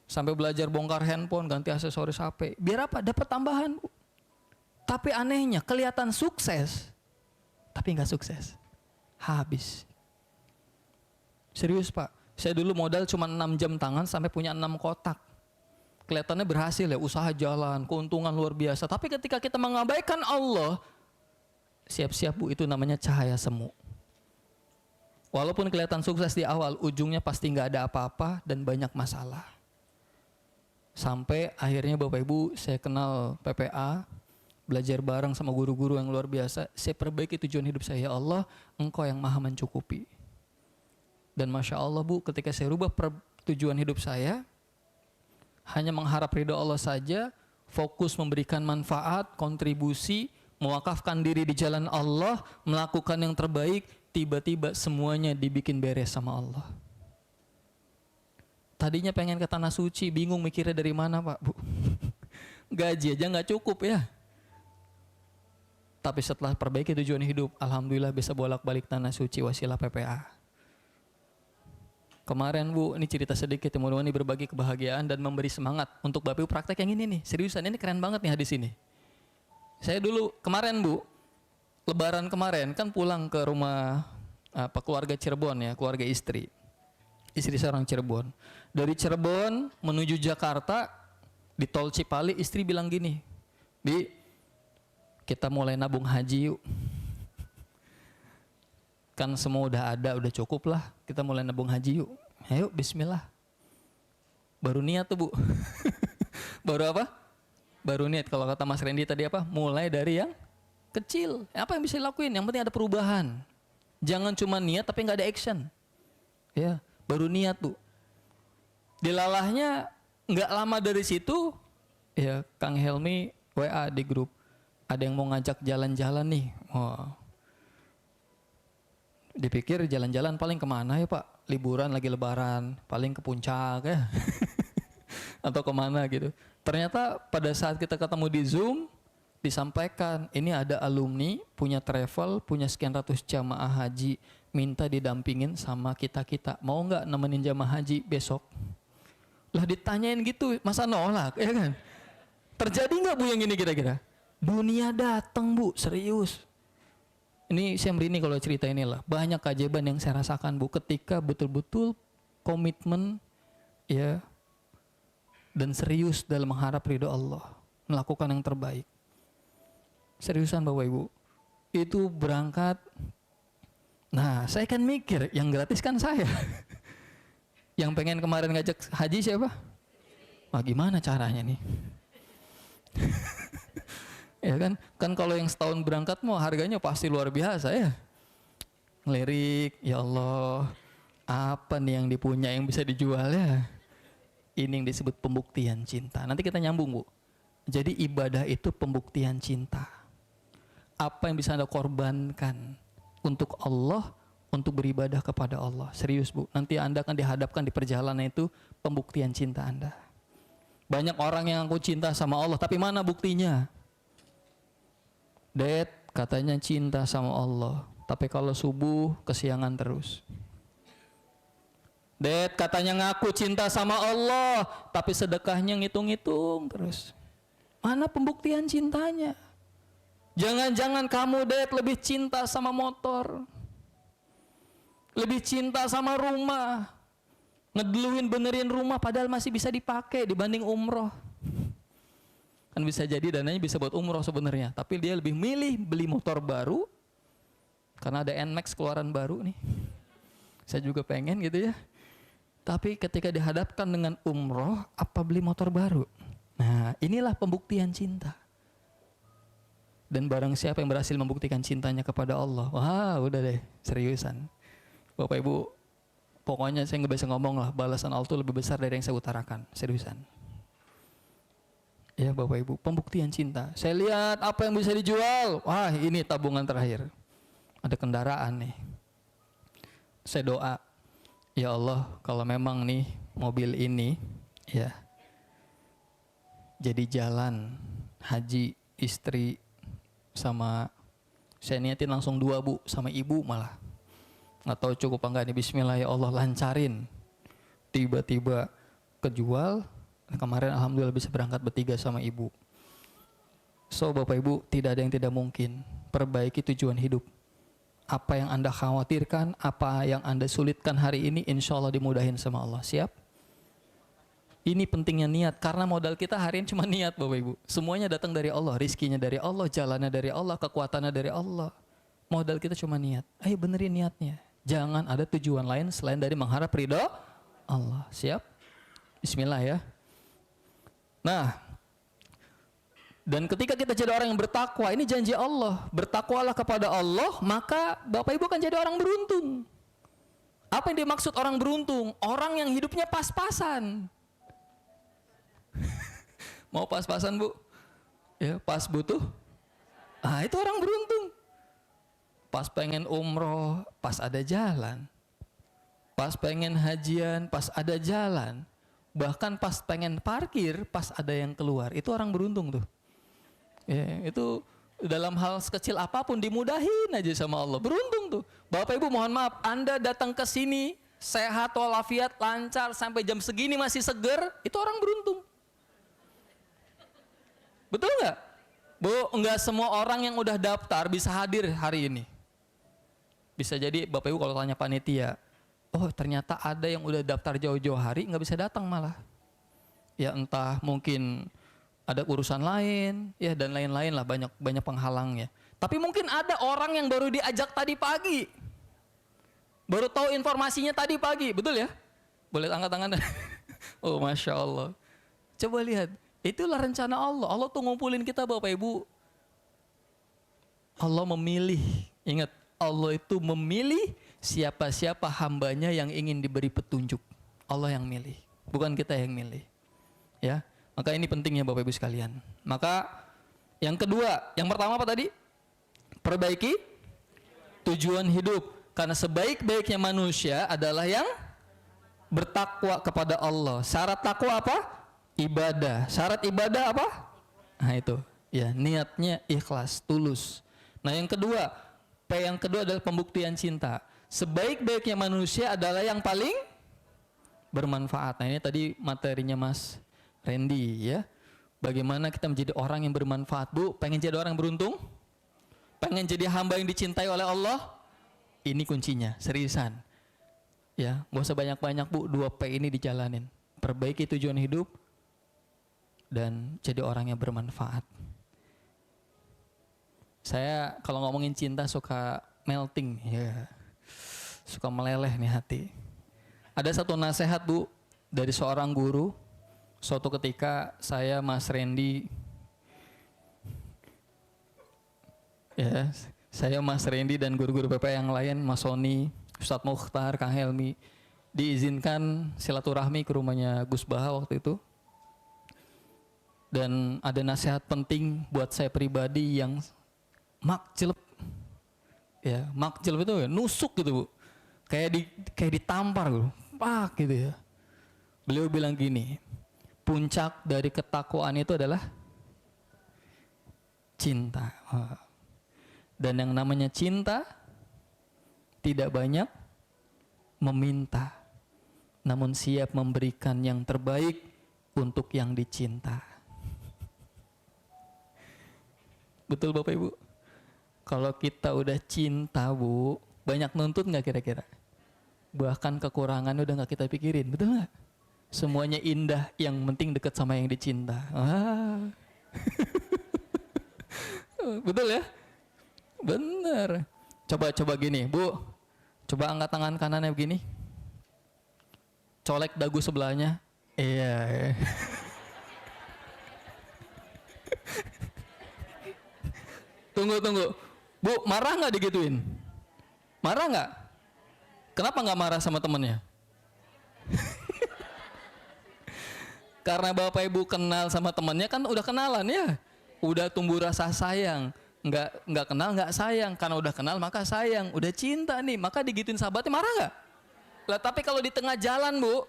Sampai belajar bongkar handphone, ganti aksesoris HP. Biar apa? Dapat tambahan Bu. Tapi anehnya kelihatan sukses, tapi nggak sukses. Habis. Serius Pak. Saya dulu modal cuma 6 jam tangan sampai punya 6 kotak. Kelihatannya berhasil ya, usaha jalan, keuntungan luar biasa. Tapi ketika kita mengabaikan Allah, siap-siap Bu, itu namanya cahaya semu. Walaupun kelihatan sukses di awal, ujungnya pasti nggak ada apa-apa dan banyak masalah. Sampai akhirnya Bapak Ibu saya kenal PPA, belajar bareng sama guru-guru yang luar biasa. Saya perbaiki tujuan hidup saya, ya Allah Engkau yang maha mencukupi. Dan Masya Allah Bu, ketika saya rubah tujuan hidup saya, hanya mengharap ridho Allah saja, fokus memberikan manfaat, kontribusi, mewakafkan diri di jalan Allah, melakukan yang terbaik, tiba-tiba semuanya dibikin beres sama Allah. Tadinya pengen ke Tanah Suci, bingung mikirnya dari mana Pak Bu. Gaji aja nggak cukup ya. Tapi setelah perbaiki tujuan hidup, Alhamdulillah bisa bolak-balik Tanah Suci wasilah PPA. Kemarin Bu, ini cerita sedikit, teman-teman, ini berbagi kebahagiaan dan memberi semangat untuk Bapak Ibu praktek yang ini nih. Seriusan, ini keren banget nih hadis ini. Saya dulu kemarin Bu, Lebaran kemarin kan pulang ke rumah keluarga Cirebon ya, keluarga istri. Istri seorang Cirebon. Dari Cirebon menuju Jakarta di tol Cipali, istri bilang gini, Bi, kita mulai nabung haji yuk. Kan semua udah ada, udah cukup lah. Kita mulai nabung haji yuk. Ayo bismillah. Baru niat tuh Bu. Baru apa? Baru niat. Kalau kata Mas Randy tadi apa? Mulai dari yang kecil. Apa yang bisa dilakuin? Yang penting ada perubahan. Jangan cuma niat tapi nggak ada action. Ya. Baru niat Bu. Dilalahnya nggak lama dari situ, ya Kang Helmi WA di grup. Ada yang mau ngajak jalan-jalan nih. Oh. Dipikir jalan-jalan paling kemana ya Pak? Liburan lagi lebaran, paling ke puncak ya. Atau kemana gitu. Ternyata pada saat kita ketemu di Zoom, disampaikan ini ada alumni punya travel, punya sekian ratus jamaah haji, minta didampingin sama kita-kita. Mau nggak nemenin jamaah haji besok? Lah ditanyain gitu, masa nolak ya kan? Terjadi nggak Bu yang ini kira-kira? Dunia datang Bu, serius. Ini saya merinding kalau cerita inilah. Banyak keajaiban yang saya rasakan Bu ketika betul-betul komitmen ya dan serius dalam mengharap ridho Allah, melakukan yang terbaik. Seriusan Bapak Ibu, itu berangkat. Nah, saya kan mikir yang gratis kan saya. Yang pengen kemarin ngajak haji siapa? Wah, gimana caranya nih? Ya kan? Kan kalau yang setahun berangkat mau harganya pasti luar biasa ya. Ngelirik, ya Allah, apa nih yang dipunya yang bisa dijual ya? Ini yang disebut pembuktian cinta. Nanti kita nyambung Bu. Jadi ibadah itu pembuktian cinta. Apa yang bisa Anda korbankan untuk Allah, untuk beribadah kepada Allah. Serius Bu, nanti Anda akan dihadapkan di perjalanan itu pembuktian cinta Anda. Banyak orang yang aku cinta sama Allah, tapi mana buktinya? Dad katanya cinta sama Allah, tapi kalau subuh kesiangan terus. Dad katanya ngaku cinta sama Allah, tapi sedekahnya ngitung-ngitung terus. Mana pembuktian cintanya? Jangan-jangan kamu, Dad, lebih cinta sama motor, lebih cinta sama rumah, ngedeluin benerin rumah padahal masih bisa dipakai dibanding umroh. Kan bisa jadi dananya bisa buat umroh sebenarnya, tapi dia lebih milih beli motor baru karena ada NMAX keluaran baru nih. Saya juga pengen gitu ya. Tapi ketika dihadapkan dengan umroh, apa beli motor baru? Nah, inilah pembuktian cinta. Dan barang siapa yang berhasil membuktikan cintanya kepada Allah, wah udah deh, seriusan. Bapak Ibu, pokoknya saya nggak bisa ngomong lah, balasan Allah itu lebih besar dari yang saya utarakan, seriusan. Ya Bapak Ibu, pembuktian cinta. Saya lihat apa yang bisa dijual, wah ini tabungan terakhir. Ada kendaraan nih. Saya doa, ya Allah, kalau memang nih mobil ini ya jadi jalan haji istri sama saya niatin langsung 2 Bu sama ibu malah. Nggak tahu cukup apa enggak nih, bismillah ya Allah lancarin. Tiba-tiba kejual, kemarin alhamdulillah bisa berangkat bertiga sama ibu. So Bapak Ibu, tidak ada yang tidak mungkin. Perbaiki tujuan hidup. Apa yang Anda khawatirkan, apa yang Anda sulitkan hari ini, insya Allah dimudahin sama Allah. Siap? Ini pentingnya niat, karena modal kita hari ini cuma niat Bapak Ibu. Semuanya datang dari Allah, rizkinya dari Allah, jalannya dari Allah, kekuatannya dari Allah. Modal kita cuma niat. Ayo benerin niatnya. Jangan ada tujuan lain selain dari mengharap ridho Allah. Siap? Bismillah ya. Nah, dan ketika kita jadi orang yang bertakwa, ini janji Allah. Bertakwalah kepada Allah, maka Bapak Ibu akan jadi orang beruntung. Apa yang dimaksud orang beruntung? Orang yang hidupnya pas-pasan. Mau pas-pasan Bu? Ya, pas butuh. Ah, itu orang beruntung. Pas pengen umroh, pas ada jalan. Pas pengen hajian, pas ada jalan. Bahkan pas pengen parkir, pas ada yang keluar. Itu orang beruntung tuh. Ya, itu dalam hal sekecil apapun dimudahin aja sama Allah. Beruntung tuh. Bapak Ibu mohon maaf, Anda datang ke sini sehat walafiat, lancar sampai jam segini masih seger, itu orang beruntung. Betul nggak? Bu, nggak semua orang yang udah daftar bisa hadir hari ini. Bisa jadi Bapak Ibu kalau tanya panitia, oh ternyata ada yang udah daftar jauh-jauh hari nggak bisa datang malah. Ya entah mungkin ada urusan lain, ya dan lain-lain lah, banyak penghalangnya. Tapi mungkin ada orang yang baru diajak tadi pagi, baru tahu informasinya tadi pagi, betul ya? Boleh angkat tangan? Oh masya Allah. Coba lihat, itulah rencana Allah. Allah tuh ngumpulin kita Bapak Ibu. Allah memilih, ingat Allah itu memilih siapa-siapa hambanya yang ingin diberi petunjuk. Allah yang milih, bukan kita yang milih. Ya. Maka ini pentingnya Bapak Ibu sekalian. Maka yang kedua, yang pertama apa tadi? Perbaiki tujuan hidup. Karena sebaik-baiknya manusia adalah yang bertakwa kepada Allah. Syarat takwa apa? Ibadah. Syarat ibadah apa? Nah itu, ya niatnya ikhlas, tulus. Nah yang kedua, P yang kedua adalah pembuktian cinta. Sebaik-baiknya manusia adalah yang paling bermanfaat. Nah ini tadi materinya Mas Randy ya. Bagaimana kita menjadi orang yang bermanfaat Bu? Pengen jadi orang yang beruntung? Pengen jadi hamba yang dicintai oleh Allah? Ini kuncinya, seriusan. Ya, gak usah banyak-banyak Bu, 2P ini dijalanin. Perbaiki tujuan hidup dan jadi orang yang bermanfaat. Saya kalau ngomongin cinta suka melting ya. Suka meleleh nih hati. Ada satu nasihat Bu dari seorang guru. Suatu ketika saya, Mas Randy, ya, saya, Mas Randy dan guru-guru PP yang lain, Mas Sony, Ustadz Mukhtar, Kang Helmi, diizinkan silaturahmi ke rumahnya Gus Baha waktu itu. Dan ada nasihat penting buat saya pribadi yang makjelep. Ya, makjelep itu ya, nusuk gitu Bu. Kayak ditampar gitu. Pak gitu ya. Beliau bilang gini, puncak dari ketakwaan itu adalah cinta. Dan yang namanya cinta tidak banyak meminta, namun siap memberikan yang terbaik untuk yang dicinta. Betul Bapak Ibu? Kalau kita udah cinta Bu, banyak nuntut nggak kira-kira? Bahkan kekurangan udah nggak kita pikirin, betul nggak? Semuanya indah, yang penting deket sama yang dicinta. Betul ya? Bener. Coba gini, Bu. Coba angkat tangan kanannya begini. Colek dagu sebelahnya. Iya. Tunggu. Bu, marah nggak digituin? Marah nggak? Kenapa nggak marah sama temennya? Karena Bapak Ibu kenal sama temennya kan udah kenalan ya. Udah tumbuh rasa sayang. Nggak kenal nggak sayang. Karena udah kenal maka sayang. Udah cinta nih, maka digituin sahabatnya marah nggak? Lah tapi kalau di tengah jalan Bu,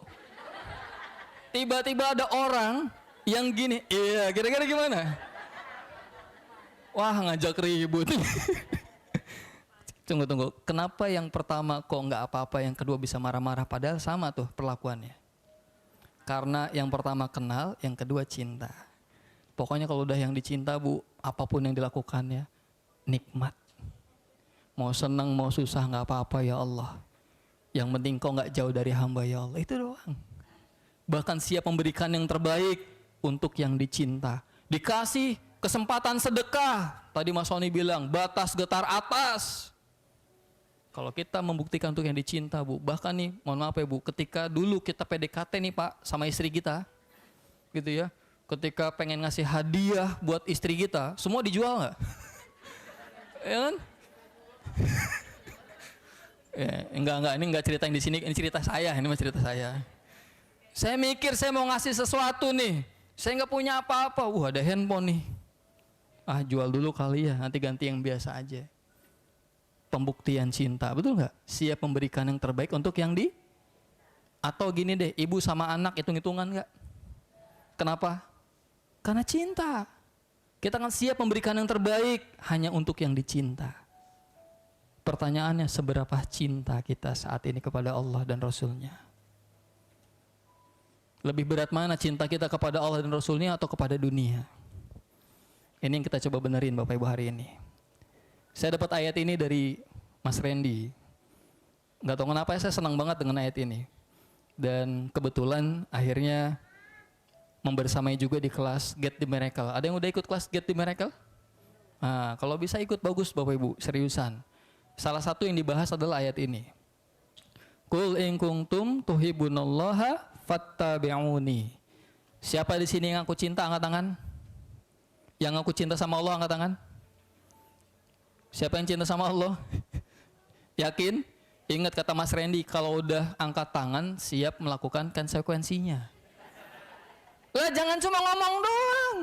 tiba-tiba ada orang yang gini, iya kira-kira gimana? Wah ngajak ribut. Tunggu. Kenapa yang pertama kok nggak apa-apa, yang kedua bisa marah-marah, padahal sama tuh perlakuannya? Karena yang pertama kenal, yang kedua cinta. Pokoknya kalau udah yang dicinta Bu, apapun yang dilakukannya nikmat. Mau senang mau susah nggak apa-apa ya Allah. Yang penting kok nggak jauh dari hamba ya Allah, itu doang. Bahkan siap memberikan yang terbaik untuk yang dicinta. Dikasih kesempatan sedekah. Tadi Mas Sony bilang batas getar atas. Kalau kita membuktikan untuk yang dicinta Bu, bahkan nih mohon maaf ya Bu, ketika dulu kita PDKT nih Pak sama istri kita, gitu ya, ketika pengen ngasih hadiah buat istri kita, semua dijual nggak? Ya kan? Enggak, ini enggak cerita yang di sini, ini cerita saya, ini mah cerita saya. Saya mikir saya mau ngasih sesuatu nih, saya nggak punya apa-apa, ada handphone nih. Jual dulu kali ya, nanti ganti yang biasa aja. Pembuktian cinta, betul nggak? Siap memberikan yang terbaik untuk yang di. Atau gini deh, ibu sama anak hitung-hitungan nggak? Kenapa? Karena cinta. Kita kan siap memberikan yang terbaik hanya untuk yang dicinta. Pertanyaannya, seberapa cinta kita saat ini kepada Allah dan Rasulnya? Lebih berat mana cinta kita kepada Allah dan Rasulnya atau kepada dunia? Ini yang kita coba benerin Bapak Ibu hari ini. Saya dapat ayat ini dari Mas Randy. Gak tahu kenapa saya senang banget dengan ayat ini. Dan kebetulan akhirnya membersamai juga di kelas Get the Miracle. Ada yang udah ikut kelas Get the Miracle? Nah, kalau bisa ikut bagus Bapak Ibu, seriusan. Salah satu yang dibahas adalah ayat ini. Qul in kuntum tuhibbunallaha fattabi'uni. Siapa di sini yang aku cinta angkat tangan? Yang aku cinta sama Allah angkat tangan? Siapa yang cinta sama Allah? Yakin? Ingat kata Mas Randy, kalau udah angkat tangan siap melakukan konsekuensinya. Lah jangan cuma ngomong doang.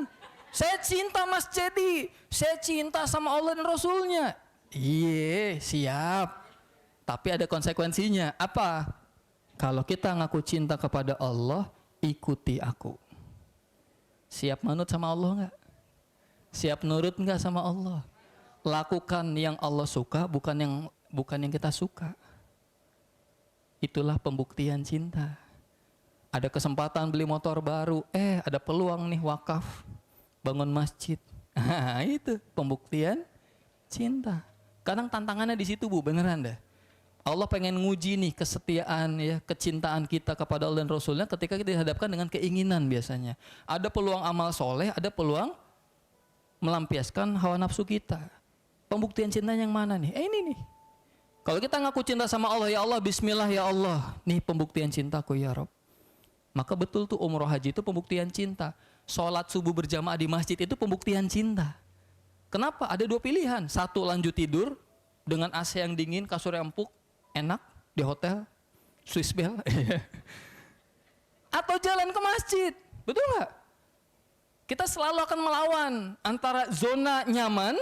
Saya cinta Mas Cedi, saya cinta sama Allah dan Rasulnya. Iya, siap. Tapi ada konsekuensinya. Apa? Kalau kita ngaku cinta kepada Allah, ikuti aku. Siap manut sama Allah enggak? Siap nurut enggak sama Allah? Lakukan yang Allah suka, bukan yang kita suka. Itulah pembuktian cinta. Ada kesempatan beli motor baru, ada peluang nih wakaf, bangun masjid. Itu pembuktian cinta. Kadang tantangannya di situ Bu, beneran dah. Allah pengen nguji nih kesetiaan ya, kecintaan kita kepada Allah dan Rasulnya ketika kita dihadapkan dengan keinginan biasanya. Ada peluang amal soleh, ada peluang melampiaskan hawa nafsu kita. Pembuktian cintanya yang mana nih? Ini nih. Kalau kita ngaku cinta sama Allah, ya Allah, bismillah ya Allah. Nih pembuktian cintaku ya Rob. Maka betul tuh umroh haji itu pembuktian cinta. Sholat subuh berjamaah di masjid itu pembuktian cinta. Kenapa? Ada dua pilihan. Satu, lanjut tidur dengan AC yang dingin, kasur yang empuk, enak di hotel, Swiss Bell. Atau jalan ke masjid. Betul nggak? Kita selalu akan melawan antara zona nyaman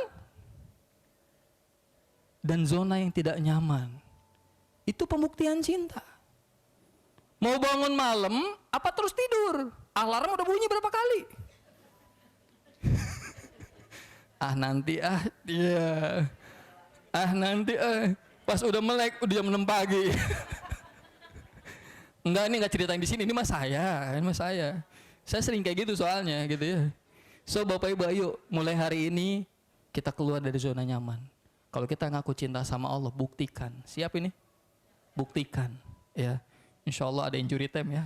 dan zona yang tidak nyaman. Itu pembuktian cinta. Mau bangun malam, apa terus tidur? Alarm udah bunyi berapa kali? Nanti ya. Ah nanti pas udah melek udah jam 6 pagi. Enggak, ini enggak ceritain di sini, ini mas saya, ini mas saya. Saya sering kayak gitu soalnya gitu ya. So Bapak Ibu ayo mulai hari ini kita keluar dari zona nyaman. Kalau kita ngaku cinta sama Allah, buktikan. Siap ini? Buktikan ya. Insya Allah ada injury time ya.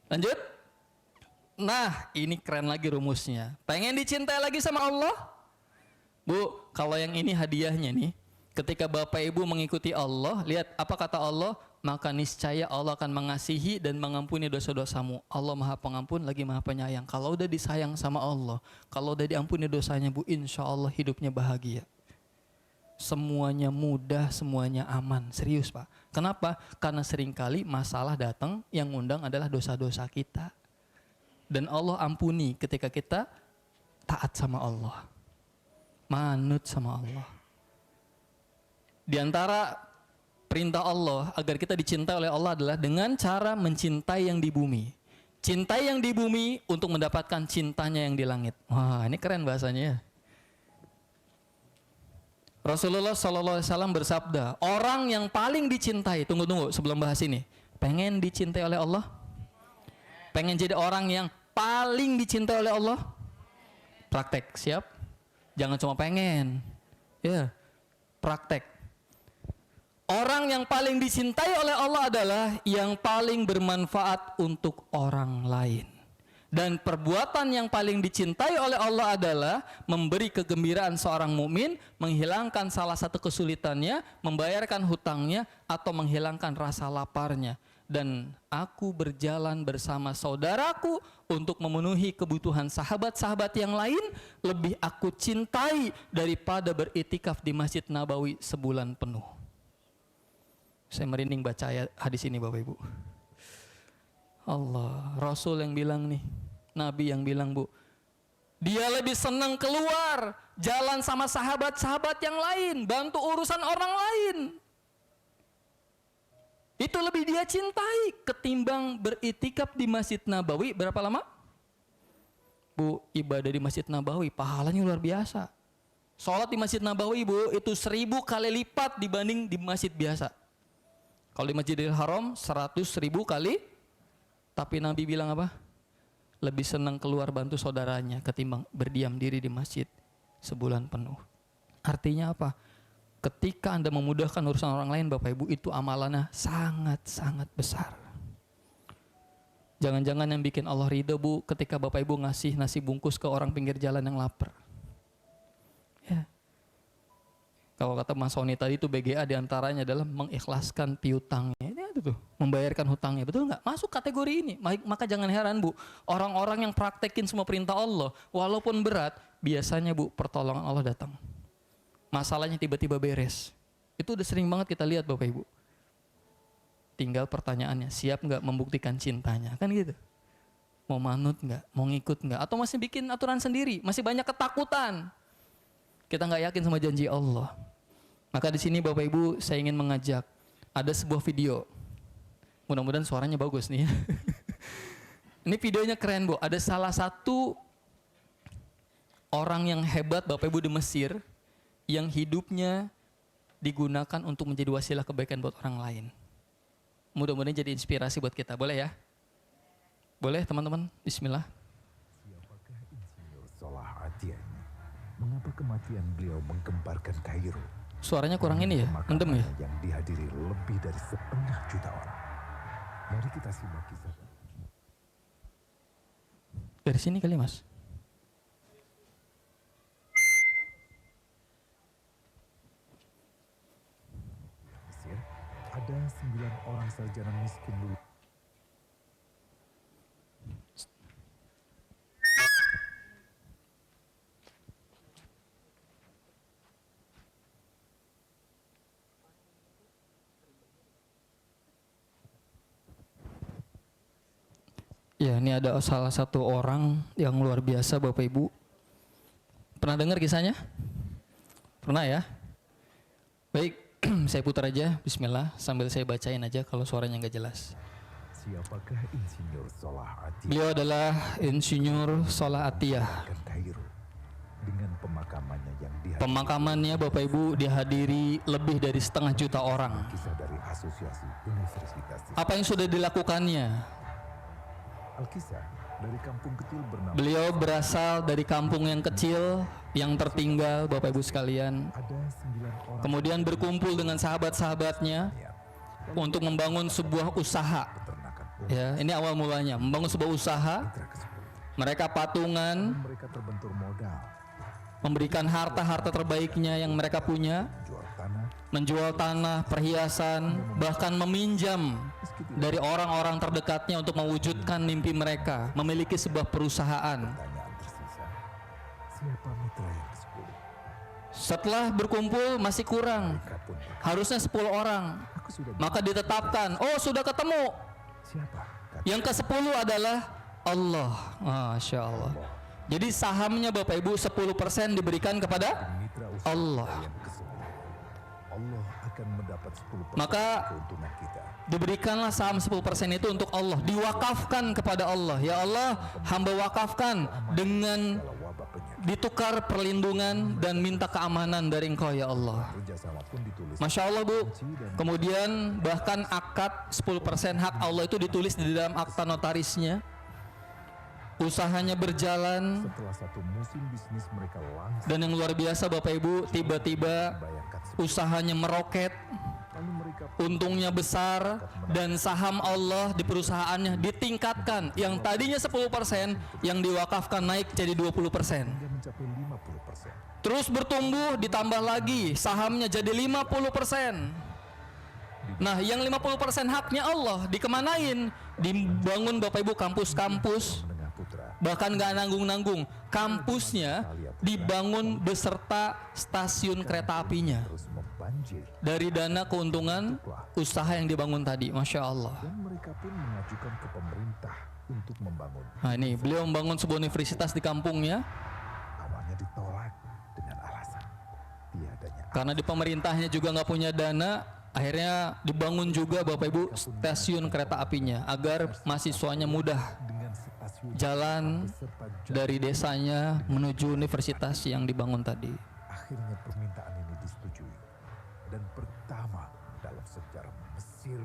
Lanjut. Nah ini keren lagi rumusnya. Pengen dicintai lagi sama Allah? Bu, kalau yang ini hadiahnya nih. Ketika Bapak Ibu mengikuti Allah, lihat apa kata Allah, maka niscaya Allah akan mengasihi dan mengampuni dosa-dosamu. Allah Maha Pengampun lagi Maha Penyayang. Kalau udah disayang sama Allah, kalau udah diampuni dosanya Bu, insya Allah hidupnya bahagia. Semuanya mudah, semuanya aman. Serius Pak. Kenapa? Karena seringkali masalah datang yang undang adalah dosa-dosa kita. Dan Allah ampuni ketika kita taat sama Allah. Manut sama Allah. Di antara perintah Allah agar kita dicintai oleh Allah adalah dengan cara mencintai yang di bumi. Cintai yang di bumi untuk mendapatkan cintanya yang di langit. Wah, ini keren bahasanya ya. Rasulullah SAW bersabda, orang yang paling dicintai, tunggu sebelum bahas ini, pengen dicintai oleh Allah? Pengen jadi orang yang paling dicintai oleh Allah? Praktek, siap? Jangan cuma pengen, ya, praktek. Orang yang paling dicintai oleh Allah adalah yang paling bermanfaat untuk orang lain. Dan perbuatan yang paling dicintai oleh Allah adalah memberi kegembiraan seorang mukmin, menghilangkan salah satu kesulitannya, membayarkan hutangnya, atau menghilangkan rasa laparnya. Dan aku berjalan bersama saudaraku untuk memenuhi kebutuhan sahabat-sahabat yang lain, lebih aku cintai daripada beriktikaf di Masjid Nabawi sebulan penuh. Saya merinding baca hadis ini Bapak Ibu. Allah, Rasul yang bilang nih, Nabi yang bilang Bu, dia lebih senang keluar jalan sama sahabat-sahabat yang lain, bantu urusan orang lain. Itu lebih dia cintai ketimbang beriktikaf di Masjid Nabawi. Berapa lama? Bu, ibadah di Masjid Nabawi pahalanya luar biasa. Sholat di Masjid Nabawi Bu, itu 1000 kali lipat dibanding di masjid biasa. Kalau di Masjidil Haram 100.000 kali, tapi Nabi bilang apa? Lebih senang keluar bantu saudaranya ketimbang berdiam diri di masjid sebulan penuh. Artinya apa? Ketika Anda memudahkan urusan orang lain Bapak Ibu, itu amalannya sangat-sangat besar. Jangan-jangan yang bikin Allah ridho Bu, ketika Bapak Ibu ngasih nasi bungkus ke orang pinggir jalan yang lapar. Ya. Kalau kata Mas Sony tadi itu BGA diantaranya adalah mengikhlaskan piutangnya. Ini ada tuh, membayarkan hutangnya. Betul nggak? Masuk kategori ini. Maka jangan heran Bu, orang-orang yang praktekin semua perintah Allah, walaupun berat, biasanya Bu pertolongan Allah datang. Masalahnya tiba-tiba beres. Itu udah sering banget kita lihat Bapak Ibu. Tinggal pertanyaannya, siap nggak membuktikan cintanya? Kan gitu. Mau manut nggak? Mau ngikut nggak? Atau masih bikin aturan sendiri? Masih banyak ketakutan. Kita nggak yakin sama janji Allah. Maka di sini Bapak Ibu saya ingin mengajak, ada sebuah video. Mudah-mudahan suaranya bagus nih. Ini videonya keren Bu. Ada salah satu orang yang hebat Bapak Ibu di Mesir yang hidupnya digunakan untuk menjadi wasilah kebaikan buat orang lain. Mudah-mudahan jadi inspirasi buat kita. Boleh ya? Boleh teman-teman? Bismillah. Siapakah Insinyur Salah Atiyah ini? Mengapa kematian beliau menggemparkan Kairo? Suaranya kurang ini ya? Mendem ya? Yang dihadiri lebih dari 1,5 juta orang. Mari kita simak kisah. Dari sini kali Mas. Mesir, ada 9 orang sarjana miskin dulu. Ya, ini ada salah satu orang yang luar biasa Bapak Ibu. Pernah dengar kisahnya? Pernah ya? Baik, saya putar aja, bismillah, sambil saya bacain aja kalau suaranya nggak jelas. Siapakah Insinyur Salah Atiyah? Beliau adalah Insinyur Salah Atiyah. Kairo. dengan pemakamannya yang dihadiri. Pemakamannya Bapak Ibu dihadiri lebih dari 1,5 juta orang. Kisah dari Asosiasi Universitas. Apa yang sudah dilakukannya? Alkisah dari kampung kecil bernama. Beliau berasal dari kampung yang kecil, yang tertinggal Bapak Ibu sekalian. Ada 9 orang. Kemudian berkumpul dengan sahabat-sahabatnya untuk membangun sebuah usaha. Peternakan Ya, ini awal mulanya, membangun sebuah usaha. Mitra ke-10. Mereka patungan, Mereka terbentur modal, memberikan harta-harta terbaiknya yang mereka punya, jual tanah, menjual tanah, perhiasan, bahkan meminjam dari orang-orang terdekatnya untuk mewujudkan mimpi mereka, memiliki sebuah perusahaan. pertanyaan tersisa. Siapa mitra yang ke-10? Setelah berkumpul masih kurang, Mereka pun berkata, harusnya 10 orang. aku sudah. Maka ditetapkan, oh sudah ketemu. Siapa? Kata Yang ke-10 adalah Allah. Masya Allah. Jadi sahamnya Bapak Ibu 10% diberikan kepada mitra usaha Allah. yang ke-10. Allah akan mendapat 10% Maka keuntungan kita. diberikanlah saham 10% itu untuk Allah, diwakafkan kepada Allah. Ya Allah, hamba wakafkan dengan Kalau wabah penyakit, ditukar perlindungan dan minta keamanan dari Engkau ya Allah. kerjasama pun ditulis. Masya Allah Bu. Kemudian bahkan akad 10% hak Allah itu ditulis di dalam akta notarisnya. Usahanya berjalan, Setelah satu musim bisnis mereka langsung dan yang luar biasa Bapak Ibu, tiba-tiba bayangkan usahanya meroket, lalu mereka untungnya besar, dan saham Allah di perusahaannya ditingkatkan. Yang tadinya 10% yang diwakafkan naik jadi 20%. hingga mencapai 50%. Terus bertumbuh, ditambah lagi sahamnya jadi 50%. Nah, yang 50% haknya Allah dikemanain? Dibangun Bapak Ibu kampus-kampus. Menengah putra, Bahkan nggak nanggung-nanggung, kampusnya dibangun beserta stasiun kereta apinya terus membanjir dari dana keuntungan usaha yang dibangun tadi. Masya Allah. dan mereka pun mengajukan ke pemerintah untuk membangun. Nah ini beliau membangun sebuah universitas di kampungnya Awalnya ditolak dengan alasan tiadanya karena di pemerintahnya juga nggak punya dana. Akhirnya dibangun juga Bapak Ibu stasiun kereta apinya agar mahasiswanya mudah dengan stasiun jalan beserta dari desanya menuju universitas yang dibangun tadi. Akhirnya permintaan ini disetujui dan pertama dalam sejarah Mesir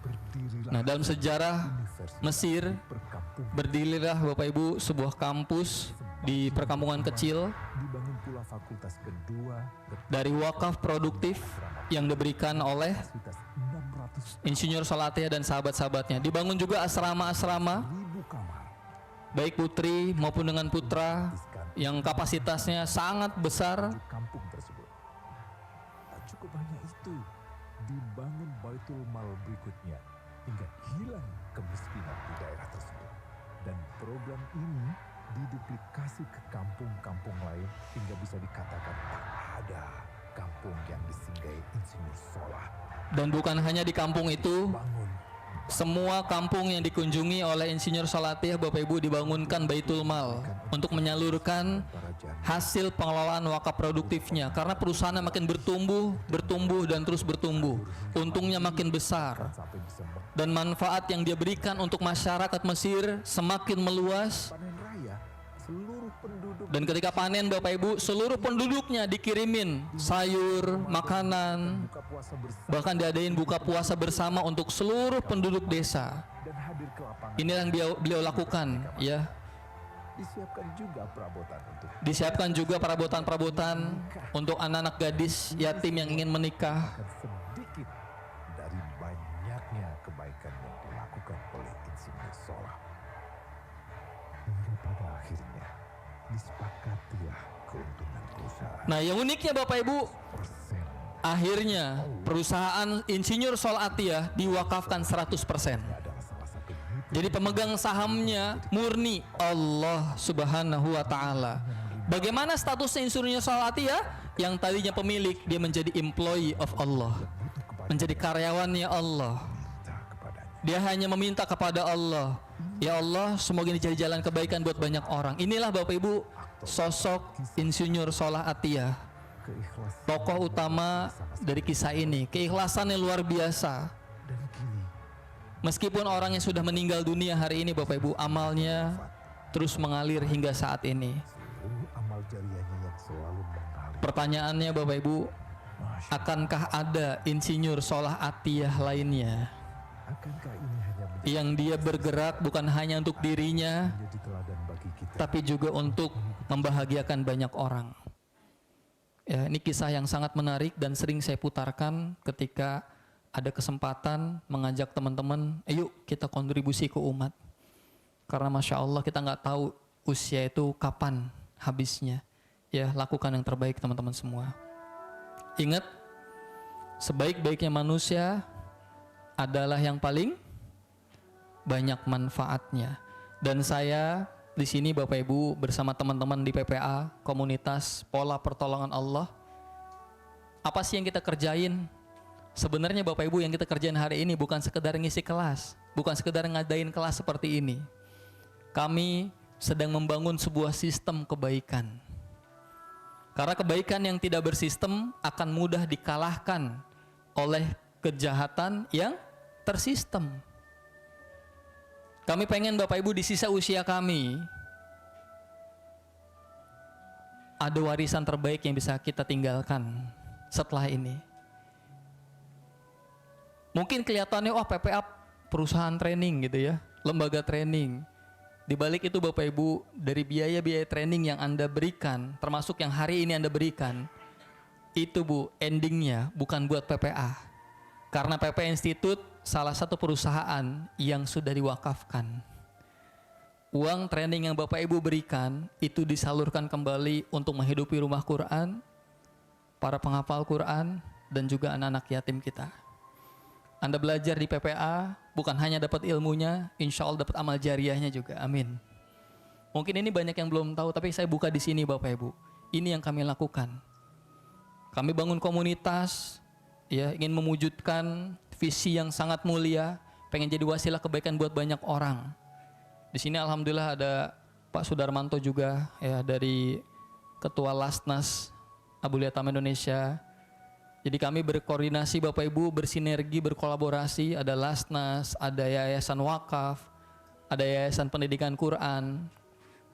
berdirilah Nah dalam sejarah Universitas Mesir perkampungan. berdirilah Bapak Ibu sebuah kampus di perkampungan kecil Dibangun pula fakultas kedua dari wakaf produktif yang diberikan oleh berkapasitas 600.000 Insinyur Salatiyah dan sahabat-sahabatnya. Dibangun juga asrama-asrama kamar. baik putri maupun dengan putra yang kapasitasnya sangat besar. Di kampung tersebut. Tak cukup hanya itu, dibangun Baitul Mal berikutnya hingga hilang kemiskinan di daerah tersebut. Dan program ini diduplikasi ke kampung-kampung lain hingga bisa dikatakan tak ada kampung yang disinggahi Insinyur Solah. Dan bukan hanya di kampung itu, Bangun semua kampung yang dikunjungi oleh Insinyur Salatiyah Bapak Ibu dibangunkan Baitul Mal untuk menyalurkan para janda hasil pengelolaan wakaf produktifnya karena perusahaannya makin bertumbuh dan terus bertumbuh. Untungnya makin besar sampai bisa dan manfaat yang dia berikan untuk masyarakat Mesir semakin meluas. panen raya seluruh penduduk Dan ketika panen Bapak Ibu, seluruh penduduknya dikirimin sayur, makanan, buka puasa bersama bahkan diadain buka puasa bersama untuk seluruh penduduk desa. dan hadir ke lapangan. Inilah yang beliau lakukan, ya. Disiapkan juga perabotan untuk Disiapkan juga perabotan-perabotan untuk anak-anak gadis yatim yang ingin menikah. sedikit dari banyaknya kebaikan yang dilakukan oleh Insinyur Solah. Hingga pada akhirnya disepakatilah keuntungan perusahaan Nah, yang uniknya Bapak Ibu, persen. akhirnya perusahaan Insinyur Salatiyah diwakafkan 100%. Adalah salah satu mitra Jadi pemegang sahamnya murni Allah Subhanahu wa taala. Bagaimana statusnya Insinyur Salatiyah? Yang tadinya pemilik, dia menjadi employee of Allah. butuh kepada Menjadi karyawannya Allah. kita kepadanya. Dia hanya meminta kepada Allah, ya Allah, semoga ini jadi jalan kebaikan buat banyak orang. Inilah Bapak Ibu sosok Insinyur Solah Atiyah, Keikhlasan tokoh utama dari kisah ini. Keikhlasannya luar biasa. dan kini Meskipun orang yang sudah meninggal dunia hari ini Bapak Ibu, amalnya terus mengalir hingga saat ini. seluruh amal jariahnya yang selalu mengalir. Pertanyaannya Bapak Ibu, Masya akankah ada insinyur Solah Atiyah lainnya akankah ini hanya yang dia bergerak bukan hanya untuk dirinya, menjadi teladan bagi kita? tapi juga untuk membahagiakan banyak orang? Ya, ini kisah yang sangat menarik dan sering saya putarkan ketika ada kesempatan mengajak teman-teman, ayo kita kontribusi ke umat. Karena Masya Allah kita nggak tahu usia itu kapan habisnya. Ya, lakukan yang terbaik teman-teman semua. Ingat, sebaik-baiknya manusia adalah yang paling banyak manfaatnya. Dan saya di sini Bapak Ibu bersama teman-teman di PPA, komunitas Pola Pertolongan Allah. Apa sih yang kita kerjain? Sebenarnya Bapak Ibu yang kita kerjain hari ini bukan sekedar ngisi kelas, bukan sekedar ngadain kelas seperti ini. Kami sedang membangun sebuah sistem kebaikan. Karena kebaikan yang tidak bersistem akan mudah dikalahkan oleh kejahatan yang tersistem. Kami pengen Bapak Ibu di sisa usia kami ada warisan terbaik yang bisa kita tinggalkan setelah ini. Mungkin kelihatannya wah PPA perusahaan training gitu ya, lembaga training. Di balik itu Bapak Ibu, dari biaya-biaya training yang Anda berikan, termasuk yang hari ini Anda berikan, itu Bu, endingnya bukan buat PPA. Karena PPA Institute salah satu perusahaan yang sudah diwakafkan. Uang training yang Bapak Ibu berikan itu disalurkan kembali untuk menghidupi rumah Quran, para penghafal Quran, dan juga anak-anak yatim kita. Anda belajar di PPA bukan hanya dapat ilmunya, insya Allah dapat amal jariahnya juga. Amin. Mungkin ini banyak yang belum tahu, tapi saya buka di sini Bapak Ibu. Ini yang kami lakukan. Kami bangun komunitas, ya, ingin mewujudkan visi yang sangat mulia, pengen jadi wasilah kebaikan buat banyak orang. Di sini alhamdulillah ada Pak Sudarmanto juga, ya, dari Ketua Lasnas Abu Liatam Indonesia. Jadi kami berkoordinasi Bapak Ibu, bersinergi, berkolaborasi, ada Lasnas, ada Yayasan Wakaf, ada Yayasan Pendidikan Quran.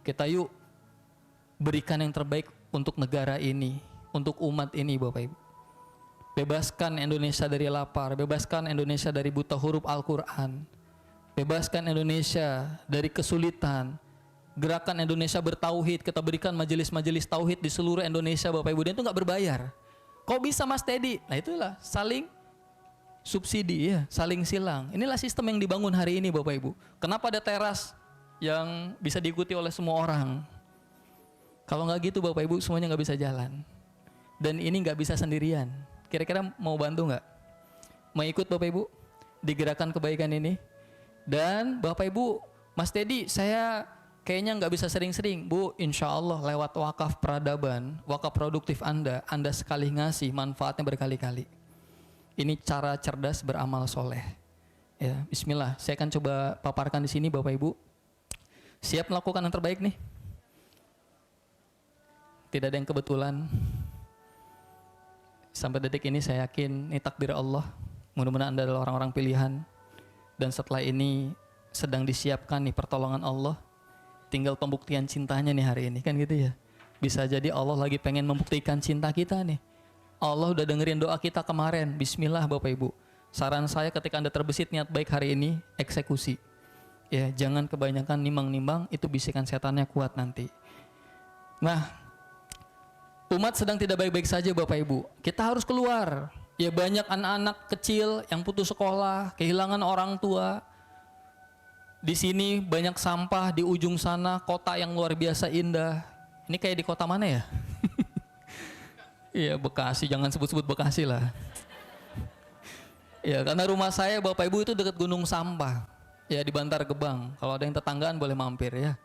Kita yuk berikan yang terbaik untuk negara ini, untuk umat ini Bapak Ibu. Bebaskan Indonesia dari lapar, bebaskan Indonesia dari buta huruf Al-Quran, bebaskan Indonesia dari kesulitan. Gerakan Indonesia bertauhid, kita berikan majelis-majelis tauhid di seluruh Indonesia Bapak Ibu, dan itu nggak berbayar. Kok bisa Mas Teddy? Nah itulah saling subsidi ya, saling silang. Inilah sistem yang dibangun hari ini Bapak Ibu. Kenapa ada teras yang bisa diikuti oleh semua orang? Kalau nggak gitu Bapak Ibu semuanya nggak bisa jalan. Dan ini nggak bisa sendirian. Kira-kira mau bantu nggak? Mau ikut Bapak Ibu di gerakan kebaikan ini? Dan Bapak Ibu, Mas Teddy, saya kayaknya nggak bisa sering-sering. Bu, insya Allah lewat wakaf peradaban, wakaf produktif Anda sekali ngasih manfaatnya berkali-kali. Ini cara cerdas beramal soleh. Ya, Bismillah. Saya akan coba paparkan di sini Bapak Ibu. Siap melakukan yang terbaik nih? Tidak ada yang kebetulan. Sampai detik ini saya yakin ini takdir Allah. Mudah-mudahan Anda adalah orang-orang pilihan. Dan setelah ini sedang disiapkan nih pertolongan Allah. Tinggal pembuktian cintanya nih hari ini, kan gitu ya. Bisa jadi Allah lagi pengen membuktikan cinta kita nih. Allah udah dengerin doa kita kemarin. Bismillah Bapak Ibu. Saran saya ketika Anda terbesit niat baik hari ini, eksekusi. Ya, jangan kebanyakan nimbang-nimbang, itu bisikan setannya kuat nanti. Nah, umat sedang tidak baik-baik saja Bapak Ibu. Kita harus keluar. Ya, banyak anak-anak kecil yang putus sekolah, kehilangan orang tua. Di sini banyak sampah, di ujung sana kota yang luar biasa indah. Ini kayak di kota mana ya? Iya, Bekasi, jangan sebut-sebut Bekasi lah. Ya, karena rumah saya Bapak Ibu itu dekat Gunung Sampah. Ya, di Bantar Gebang. Kalau ada yang tetanggaan boleh mampir ya.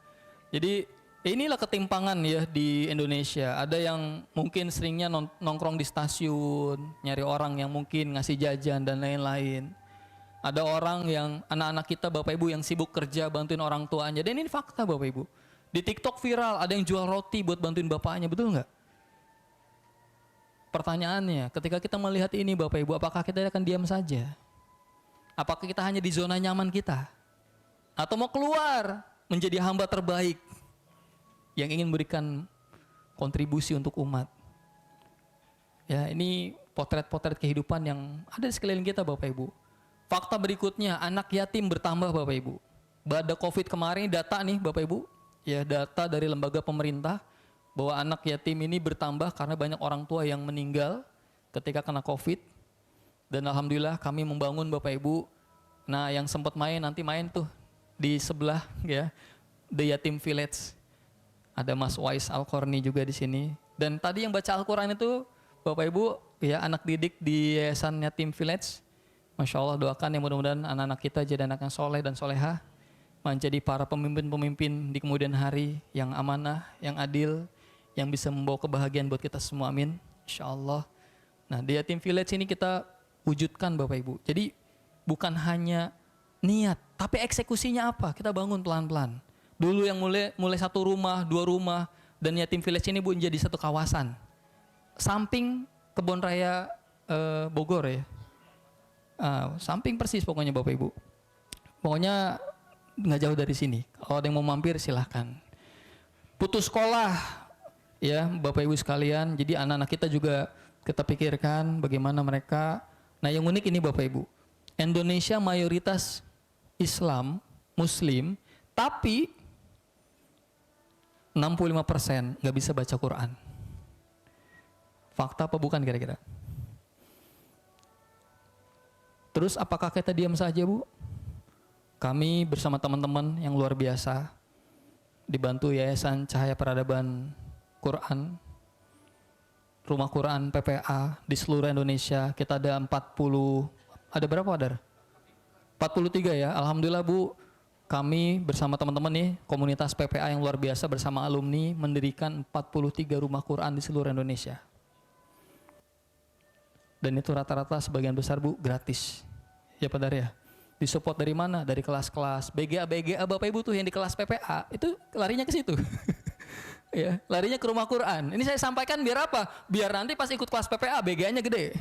Jadi inilah ketimpangan ya di Indonesia. Ada yang mungkin seringnya nongkrong di stasiun, nyari orang yang mungkin ngasih jajan dan lain-lain. Ada orang yang anak-anak kita Bapak Ibu yang sibuk kerja bantuin orang tuanya. Dan ini fakta Bapak Ibu. Di TikTok viral ada yang jual roti buat bantuin bapaknya, betul nggak? Pertanyaannya, ketika kita melihat ini Bapak Ibu, apakah kita akan diam saja? Apakah kita hanya di zona nyaman kita? Atau mau keluar menjadi hamba terbaik yang ingin memberikan kontribusi untuk umat. Ya, ini potret-potret kehidupan yang ada di sekeliling kita Bapak Ibu. Fakta berikutnya, anak yatim bertambah Bapak Ibu. Pada COVID kemarin data nih Bapak Ibu, ya data dari lembaga pemerintah bahwa anak yatim ini bertambah karena banyak orang tua yang meninggal ketika kena COVID. Dan alhamdulillah kami membangun Bapak Ibu. Nah, yang sempat nanti main tuh di sebelah ya, The Yatim Village. Ada Mas Wais Al-Qarni juga di sini. Dan tadi yang baca Al-Quran itu Bapak Ibu, ya anak didik di Yayasan Yatim Village. Masya Allah, doakan ya mudah-mudahan anak-anak kita jadi anak yang soleh dan soleha, menjadi para pemimpin-pemimpin di kemudian hari yang amanah, yang adil, yang bisa membawa kebahagiaan buat kita semua, amin. Insya Allah. Nah, di Yatim Village ini kita wujudkan Bapak Ibu. Jadi bukan hanya niat, tapi eksekusinya apa? Kita bangun pelan-pelan. Dulu yang mulai 1 rumah, 2 rumah, dan Yatim Village ini Bu menjadi satu kawasan. Samping Kebun Raya Bogor ya. Samping persis pokoknya Bapak Ibu. Pokoknya nggak jauh dari sini. Kalau ada yang mau mampir silahkan. Putus sekolah ya Bapak Ibu sekalian. Jadi anak-anak kita juga kita pikirkan bagaimana mereka. Nah yang unik ini Bapak Ibu. Indonesia mayoritas Islam, Muslim, tapi 65% nggak bisa baca Quran. Fakta apa bukan kira-kira? Terus apakah kita diam saja Bu? Kami bersama teman-teman yang luar biasa, dibantu Yayasan Cahaya Peradaban Quran, Rumah Quran PPA di seluruh Indonesia. Kita ada 40, ada berapa Adar? 43 ya, alhamdulillah Bu. Kami bersama teman-teman nih, komunitas PPA yang luar biasa bersama alumni mendirikan 43 rumah Quran di seluruh Indonesia. Dan itu rata-rata sebagian besar Bu gratis. Ya Pak Dar ya. Disupport dari mana? Dari kelas-kelas BGA Bapak Ibu tuh yang di kelas PPA itu larinya ke situ. Ya, larinya ke rumah Quran. Ini saya sampaikan biar apa? Biar nanti pas ikut kelas PPA BGA-nya gede.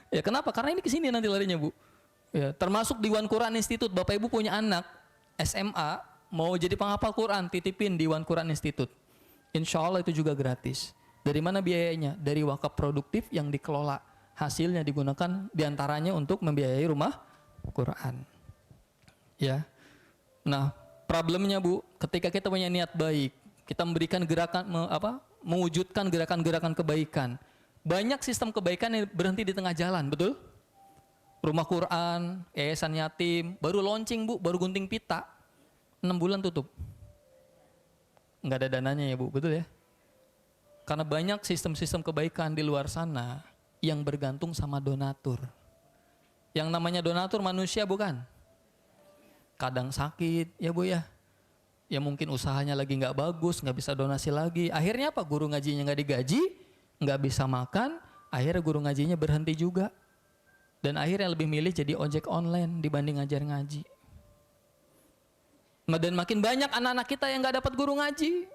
Ya kenapa? Karena ini ke sini nanti larinya Bu. Ya, termasuk di One Quran Institute. Bapak Ibu punya anak SMA mau jadi penghafal Quran, titipin di One Quran Institute. Insya Allah itu juga gratis. Dari mana biayanya? Dari wakaf produktif yang dikelola. Hasilnya digunakan diantaranya untuk membiayai rumah Quran. Ya. Nah, problemnya Bu, ketika kita punya niat baik, kita memberikan gerakan mewujudkan gerakan-gerakan kebaikan. Banyak sistem kebaikan yang berhenti di tengah jalan, betul? Rumah Quran, Yayasan Yatim, baru launching Bu, baru gunting pita. 6 bulan tutup. Enggak ada dananya ya Bu, betul ya? Karena banyak sistem-sistem kebaikan di luar sana yang bergantung sama donatur. Yang namanya donatur manusia bukan? Kadang sakit ya Bu ya. Ya mungkin usahanya lagi nggak bagus, nggak bisa donasi lagi. Akhirnya apa? Guru ngajinya nggak digaji, nggak bisa makan. Akhirnya guru ngajinya berhenti juga. Dan akhirnya lebih milih jadi ojek online dibanding ngajar ngaji. Dan makin banyak anak-anak kita yang nggak dapat guru ngaji.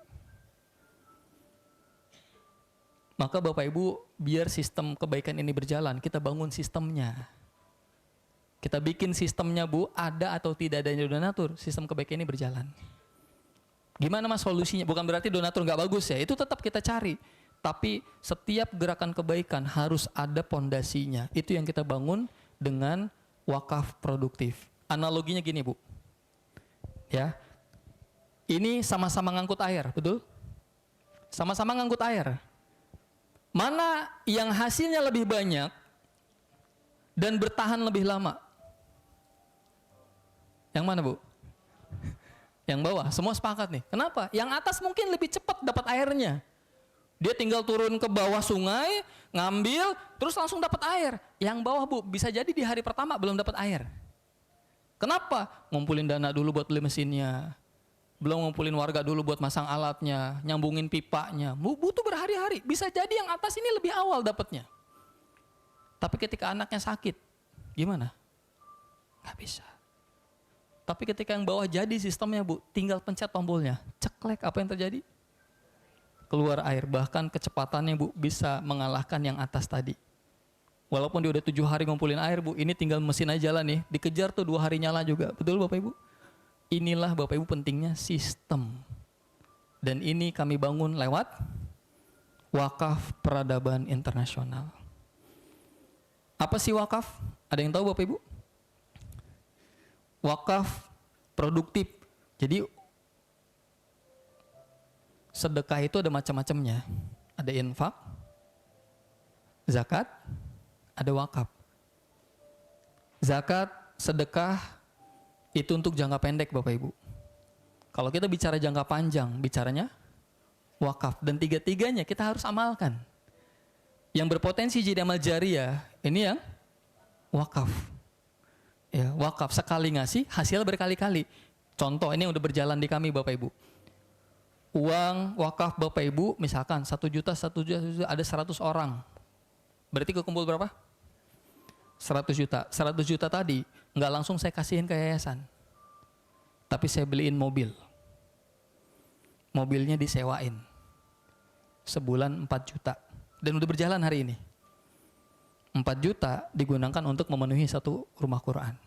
Maka Bapak Ibu, biar sistem kebaikan ini berjalan, kita bangun sistemnya. Kita bikin sistemnya Bu, ada atau tidak adanya donatur, sistem kebaikan ini berjalan. Gimana Mas solusinya? Bukan berarti donatur nggak bagus ya, itu tetap kita cari. Tapi setiap gerakan kebaikan harus ada pondasinya. Itu yang kita bangun dengan wakaf produktif. Analoginya gini Bu, ya, ini sama-sama ngangkut air, betul? Sama-sama ngangkut air. Mana yang hasilnya lebih banyak dan bertahan lebih lama? Yang mana Bu? Yang bawah, semua sepakat nih. Kenapa? Yang atas mungkin lebih cepat dapat airnya. Dia tinggal turun ke bawah sungai, ngambil, terus langsung dapat air. Yang bawah Bu, bisa jadi di hari pertama belum dapat air. Kenapa? Ngumpulin dana dulu buat beli mesinnya. Belum ngumpulin warga dulu buat masang alatnya, nyambungin pipanya. Butuh berhari-hari. Bisa jadi yang atas ini lebih awal dapatnya. Tapi ketika anaknya sakit, gimana? Gak bisa. Tapi ketika yang bawah jadi sistemnya Bu, tinggal pencet tombolnya. Ceklek, apa yang terjadi? Keluar air. Bahkan kecepatannya Bu bisa mengalahkan yang atas tadi. Walaupun dia udah 7 hari ngumpulin air Bu, ini tinggal mesin aja jalan nih. Dikejar tuh 2 hari nyala juga. Betul Bapak Ibu? Inilah Bapak Ibu pentingnya sistem. Dan ini kami bangun lewat wakaf peradaban internasional. Apa sih wakaf? Ada yang tahu Bapak Ibu? Wakaf produktif. Jadi sedekah itu ada macam-macamnya. Ada infak, zakat, ada wakaf. Zakat, sedekah itu untuk jangka pendek Bapak Ibu. Kalau kita bicara jangka panjang, bicaranya wakaf. Dan tiga-tiganya kita harus amalkan. Yang berpotensi jadi amal jariah, ini yang wakaf. Ya, wakaf sekali ngasih, hasil berkali-kali. Contoh ini yang udah berjalan di kami Bapak Ibu. Uang wakaf Bapak Ibu, misalkan 1 juta, ada 100 orang. Berarti kekumpul berapa? 100 juta. 100 juta tadi, nggak langsung saya kasihin ke yayasan. Tapi saya beliin mobil. Mobilnya disewain. Sebulan 4 juta. Dan udah berjalan hari ini. 4 juta digunakan untuk memenuhi 1 rumah Quran.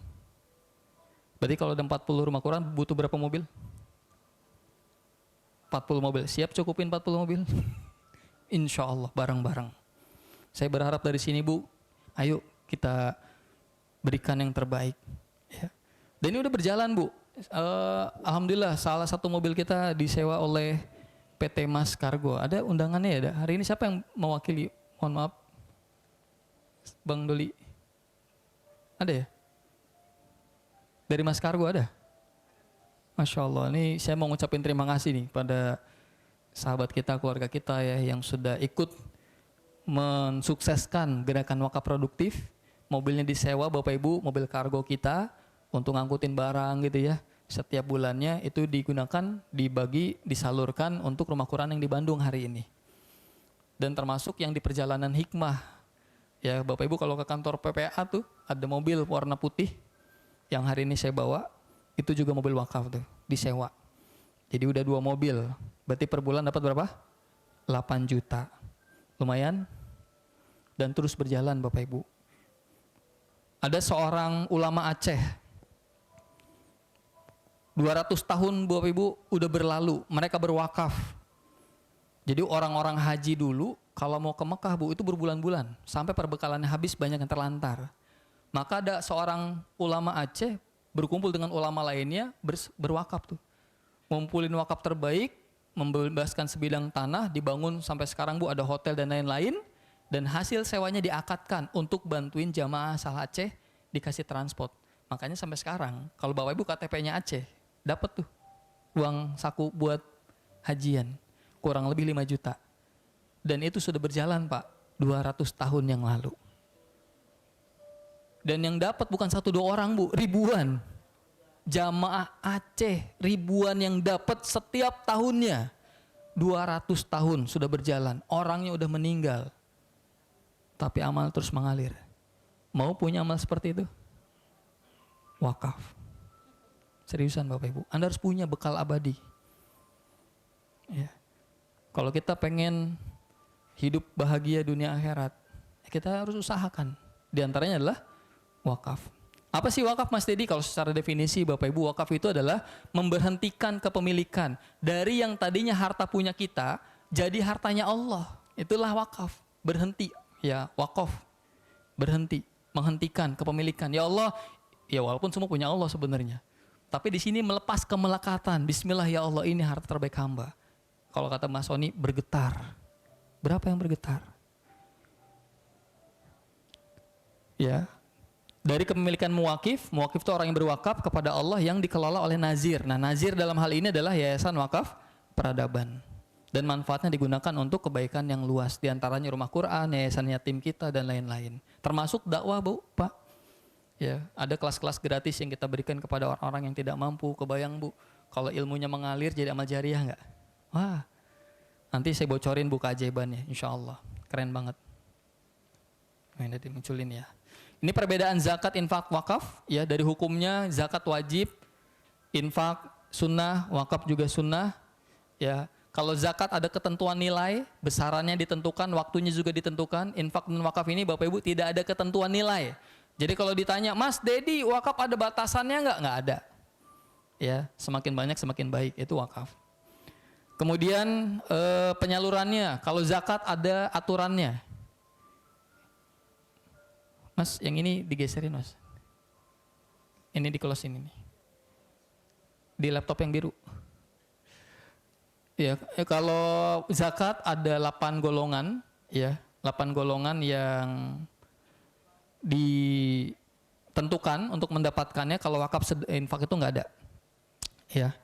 Berarti kalau ada 40 rumah Quran butuh berapa mobil? 40 mobil. Siap cukupin 40 mobil? Insya Allah bareng-bareng. Saya berharap dari sini Bu, ayo kita berikan yang terbaik. Ya. Dan ini udah berjalan Bu. Alhamdulillah salah satu mobil kita disewa oleh PT Mas Kargo. Ada undangannya ya? Hari ini siapa yang mewakili? Mohon maaf. Bang Doli. Ada ya? Dari Mas Kargo ada? Masya Allah, ini saya mau ngucapin terima kasih nih pada sahabat kita, keluarga kita ya yang sudah ikut mensukseskan gerakan wakaf produktif. Mobilnya disewa Bapak Ibu, mobil kargo kita untuk ngangkutin barang gitu ya. Setiap bulannya itu digunakan, dibagi, disalurkan untuk rumah Quran yang di Bandung hari ini. Dan termasuk yang di perjalanan hikmah. Ya Bapak Ibu kalau ke kantor PPA tuh ada mobil warna putih yang hari ini saya bawa. Itu juga mobil wakaf tuh, disewa. Jadi udah 2 mobil. Berarti per bulan dapat berapa? 8 juta. Lumayan. Dan terus berjalan Bapak Ibu. Ada seorang ulama Aceh. 200 tahun Bapak Ibu udah berlalu, mereka berwakaf. Jadi orang-orang haji dulu kalau mau ke Mekah Bu itu berbulan-bulan. Sampai perbekalannya habis banyak yang terlantar. Maka ada seorang ulama Aceh berkumpul dengan ulama lainnya berwakaf tuh. Ngumpulin wakaf terbaik, membebaskan sebidang tanah, dibangun sampai sekarang Bu ada hotel dan lain-lain. Dan hasil sewanya diakadkan untuk bantuin jamaah asal Aceh dikasih transport. Makanya sampai sekarang kalau Bapak Ibu KTP-nya Aceh, dapat tuh uang saku buat hajian. Kurang lebih 5 juta. Dan itu sudah berjalan Pak, 200 tahun yang lalu. Dan yang dapat bukan 1-2 orang Bu, ribuan. Jamaah Aceh, ribuan yang dapat setiap tahunnya. 200 tahun sudah berjalan, orangnya udah meninggal. Tapi amal terus mengalir. Mau punya amal seperti itu? Wakaf. Seriusan Bapak Ibu, Anda harus punya bekal abadi. Ya. Kalau kita pengen hidup bahagia dunia akhirat, kita harus usahakan. Di antaranya adalah wakaf. Apa sih wakaf Mas Dedi? Kalau secara definisi Bapak Ibu, wakaf itu adalah memberhentikan kepemilikan. Dari yang tadinya harta punya kita, jadi hartanya Allah. Itulah wakaf. Berhenti. Ya wakaf. Berhenti. Menghentikan kepemilikan. Ya Allah, ya walaupun semua punya Allah sebenarnya. Tapi di sini melepas kemelekatan. Bismillah ya Allah, ini harta terbaik hamba. Kalau kata Mas Soni, bergetar. Berapa yang bergetar? Ya. Dari kepemilikan muwakif itu orang yang berwakaf kepada Allah yang dikelola oleh nazir. Nah, nazir dalam hal ini adalah yayasan wakaf peradaban. Dan manfaatnya digunakan untuk kebaikan yang luas. Di antaranya rumah Quran, yayasan yatim kita, dan lain-lain. Termasuk dakwah, Bu, Pak. Ya, ada kelas-kelas gratis yang kita berikan kepada orang-orang yang tidak mampu. Kebayang, Bu, kalau ilmunya mengalir jadi amal jariah enggak? Wah, nanti saya bocorin buku keajaibannya, insya Allah. Keren banget. Nah, ini dimunculin ya. Ini perbedaan zakat, infak, wakaf. Ya, dari hukumnya zakat wajib, infak sunnah, wakaf juga sunnah. Ya, kalau zakat ada ketentuan nilai, besarannya ditentukan, waktunya juga ditentukan. Infak dan wakaf ini Bapak Ibu tidak ada ketentuan nilai. Jadi kalau ditanya, Mas Dedi, wakaf ada batasannya enggak? Enggak ada. Ya, semakin banyak semakin baik, itu wakaf. Kemudian penyalurannya, kalau zakat ada aturannya. Mas, yang ini digeserin mas. Ini di close ini. Di laptop yang biru. Ya, kalau zakat ada 8 golongan, ya, 8 golongan yang ditentukan untuk mendapatkannya. Kalau wakaf infak itu nggak ada, ya.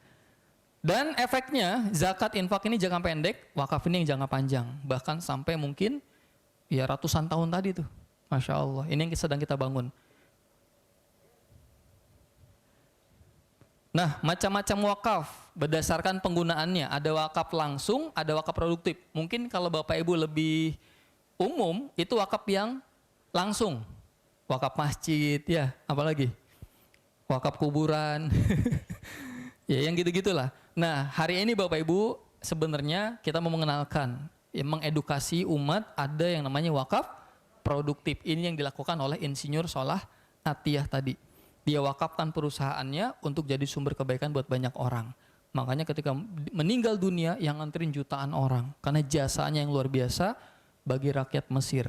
Dan efeknya zakat infak ini jangka pendek, wakaf ini yang jangka panjang, bahkan sampai mungkin ya ratusan tahun tadi tuh, masya Allah. Ini yang sedang kita bangun. Nah, macam-macam wakaf berdasarkan penggunaannya. Ada wakaf langsung, ada wakaf produktif. Mungkin kalau Bapak Ibu lebih umum, itu wakaf yang langsung. Wakaf masjid, ya, apalagi? Wakaf kuburan. Ya, yang gitu-gitulah. Nah, hari ini Bapak Ibu sebenarnya kita mau mengenalkan, ya, mengedukasi umat ada yang namanya wakaf produktif. Ini yang dilakukan oleh Insinyur Solah Atiyah tadi. Dia wakafkan perusahaannya untuk jadi sumber kebaikan buat banyak orang. Makanya ketika meninggal dunia yang nganterin jutaan orang. Karena jasanya yang luar biasa bagi rakyat Mesir.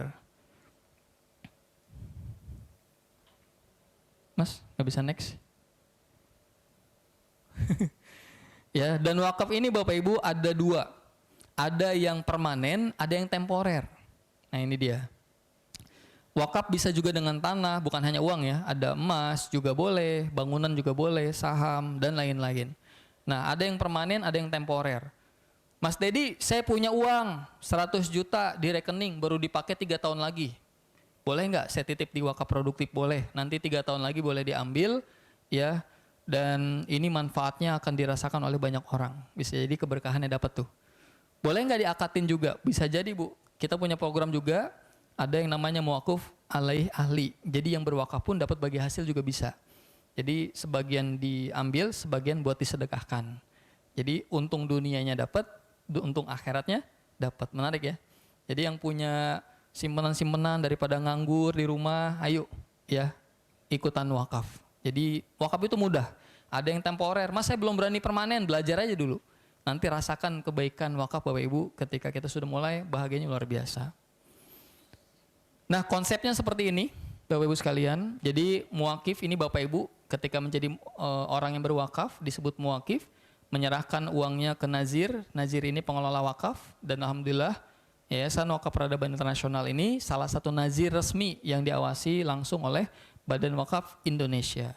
Mas, nggak bisa next? Ya, dan wakaf ini Bapak Ibu ada 2. Ada yang permanen, ada yang temporer. Nah ini dia. Wakaf bisa juga dengan tanah, bukan hanya uang ya. Ada emas juga boleh, bangunan juga boleh, saham, dan lain-lain. Nah, ada yang permanen, ada yang temporer. Mas Dedi, saya punya uang 100 juta di rekening, baru dipakai 3 tahun lagi. Boleh nggak saya titip di wakaf produktif? Boleh. Nanti 3 tahun lagi boleh diambil, ya. Dan ini manfaatnya akan dirasakan oleh banyak orang. Bisa jadi keberkahannya dapat tuh. Boleh nggak diakatin juga? Bisa jadi Bu. Kita punya program juga. Ada yang namanya muwakuf alaih ahli. Jadi yang berwakaf pun dapat bagi hasil juga bisa. Jadi sebagian diambil, sebagian buat disedekahkan. Jadi untung dunianya dapat, untung akhiratnya dapat. Menarik ya. Jadi yang punya simpenan-simpenan daripada nganggur di rumah, ayo ya ikutan wakaf. Jadi wakaf itu mudah. Ada yang temporer. Mas saya belum berani permanen, belajar aja dulu. Nanti rasakan kebaikan wakaf Bapak Ibu ketika kita sudah mulai, bahagianya luar biasa. Nah konsepnya seperti ini Bapak Ibu sekalian. Jadi muwakif ini Bapak Ibu ketika menjadi orang yang berwakaf disebut muwakif. Menyerahkan uangnya ke nazir. Nazir ini pengelola wakaf. Dan alhamdulillah Yayasan Wakaf Peradaban Internasional ini salah satu nazir resmi yang diawasi langsung oleh Badan Wakaf Indonesia.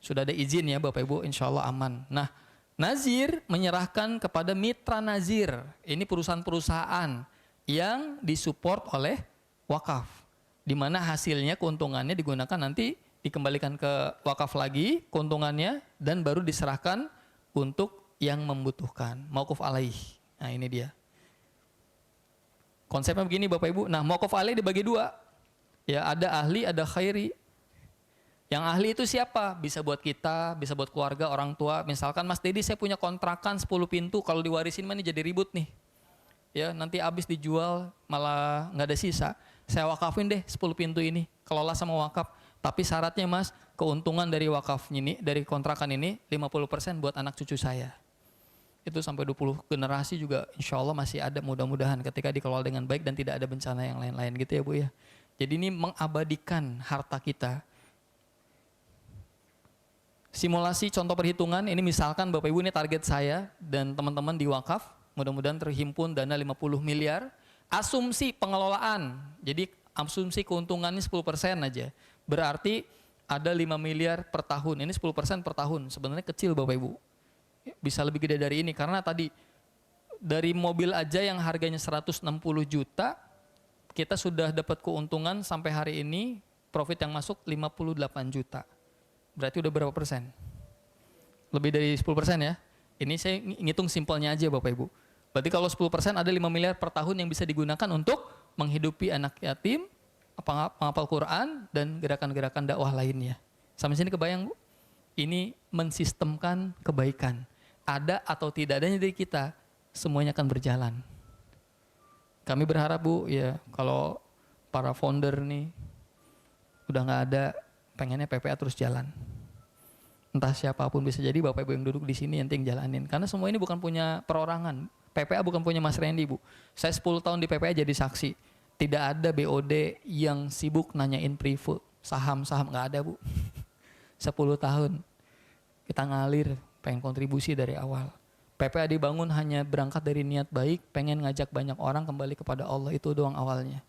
Sudah ada izin ya Bapak Ibu, insya Allah aman. Nah nazir menyerahkan kepada mitra nazir. Ini perusahaan-perusahaan yang disupport oleh wakaf. Di mana hasilnya, keuntungannya digunakan nanti dikembalikan ke wakaf lagi, keuntungannya, dan baru diserahkan untuk yang membutuhkan. Mauquf alaih. Nah ini dia. Konsepnya begini Bapak Ibu. Nah mauquf alaih dibagi 2. Ya ada ahli, ada khairi. Yang ahli itu siapa? Bisa buat kita, bisa buat keluarga, orang tua. Misalkan Mas Dedi saya punya kontrakan 10 pintu, kalau diwarisin mah ini jadi ribut nih. Ya nanti habis dijual malah nggak ada sisa. Saya wakafin deh 10 pintu ini, kelola sama wakaf. Tapi syaratnya Mas, keuntungan dari wakaf ini, dari kontrakan ini 50% buat anak cucu saya. Itu sampai 20 generasi juga insya Allah masih ada, mudah-mudahan ketika dikelola dengan baik dan tidak ada bencana yang lain-lain gitu ya Bu ya. Jadi ini mengabadikan harta kita. Simulasi contoh perhitungan, ini misalkan Bapak Ibu ini target saya dan teman-teman di wakaf, mudah-mudahan terhimpun dana 50 miliar. Asumsi pengelolaan, jadi asumsi keuntungannya 10% aja. Berarti ada 5 miliar per tahun, ini 10% per tahun. Sebenarnya kecil Bapak Ibu. Bisa lebih gede dari ini, karena tadi dari mobil aja yang harganya 160 juta, kita sudah dapat keuntungan sampai hari ini, profit yang masuk 58 juta. Berarti udah berapa persen? Lebih dari 10% ya. Ini saya ngitung simpelnya aja Bapak Ibu. Berarti kalau 10% ada 5 miliar per tahun yang bisa digunakan untuk menghidupi anak yatim, penghafal Quran, dan gerakan-gerakan dakwah lainnya. Sampai sini kebayang Bu? Ini mensistemkan kebaikan. Ada atau tidak adanya dari kita, semuanya akan berjalan. Kami berharap Bu, ya kalau para founder nih udah nggak ada, pengennya PPA terus jalan. Entah siapapun bisa jadi Bapak Ibu yang duduk di sini yang jalanin. Karena semua ini bukan punya perorangan, PPA bukan punya Mas Randy, Bu. Saya 10 tahun di PPA jadi saksi. Tidak ada BOD yang sibuk nanyain private, saham-saham, nggak ada, Bu. 10 tahun kita ngalir, pengen kontribusi dari awal. PPA dibangun hanya berangkat dari niat baik, pengen ngajak banyak orang kembali kepada Allah, itu doang awalnya.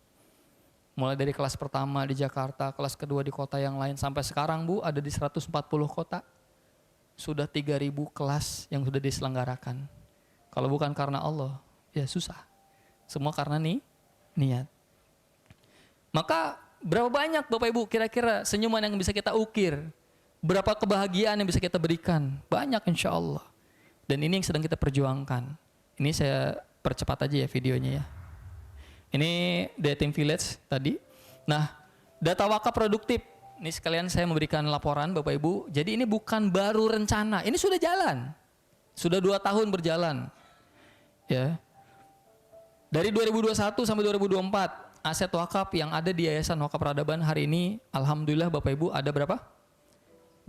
Mulai dari kelas pertama di Jakarta, kelas kedua di kota yang lain, sampai sekarang, Bu, ada di 140 kota. Sudah 3.000 kelas yang sudah diselenggarakan. Kalau bukan karena Allah, ya susah. Semua karena niat. Maka berapa banyak Bapak Ibu kira-kira senyuman yang bisa kita ukir? Berapa kebahagiaan yang bisa kita berikan? Banyak insya Allah. Dan ini yang sedang kita perjuangkan. Ini saya percepat aja ya videonya ya. Ini dari tim Village tadi. Nah, data wakaf produktif. Ini sekalian saya memberikan laporan Bapak Ibu. Jadi ini bukan baru rencana. Ini sudah jalan. Sudah 2 tahun berjalan. Ya. Dari 2021 sampai 2024, aset wakaf yang ada di Yayasan Wakaf Peradaban hari ini, alhamdulillah Bapak Ibu ada berapa?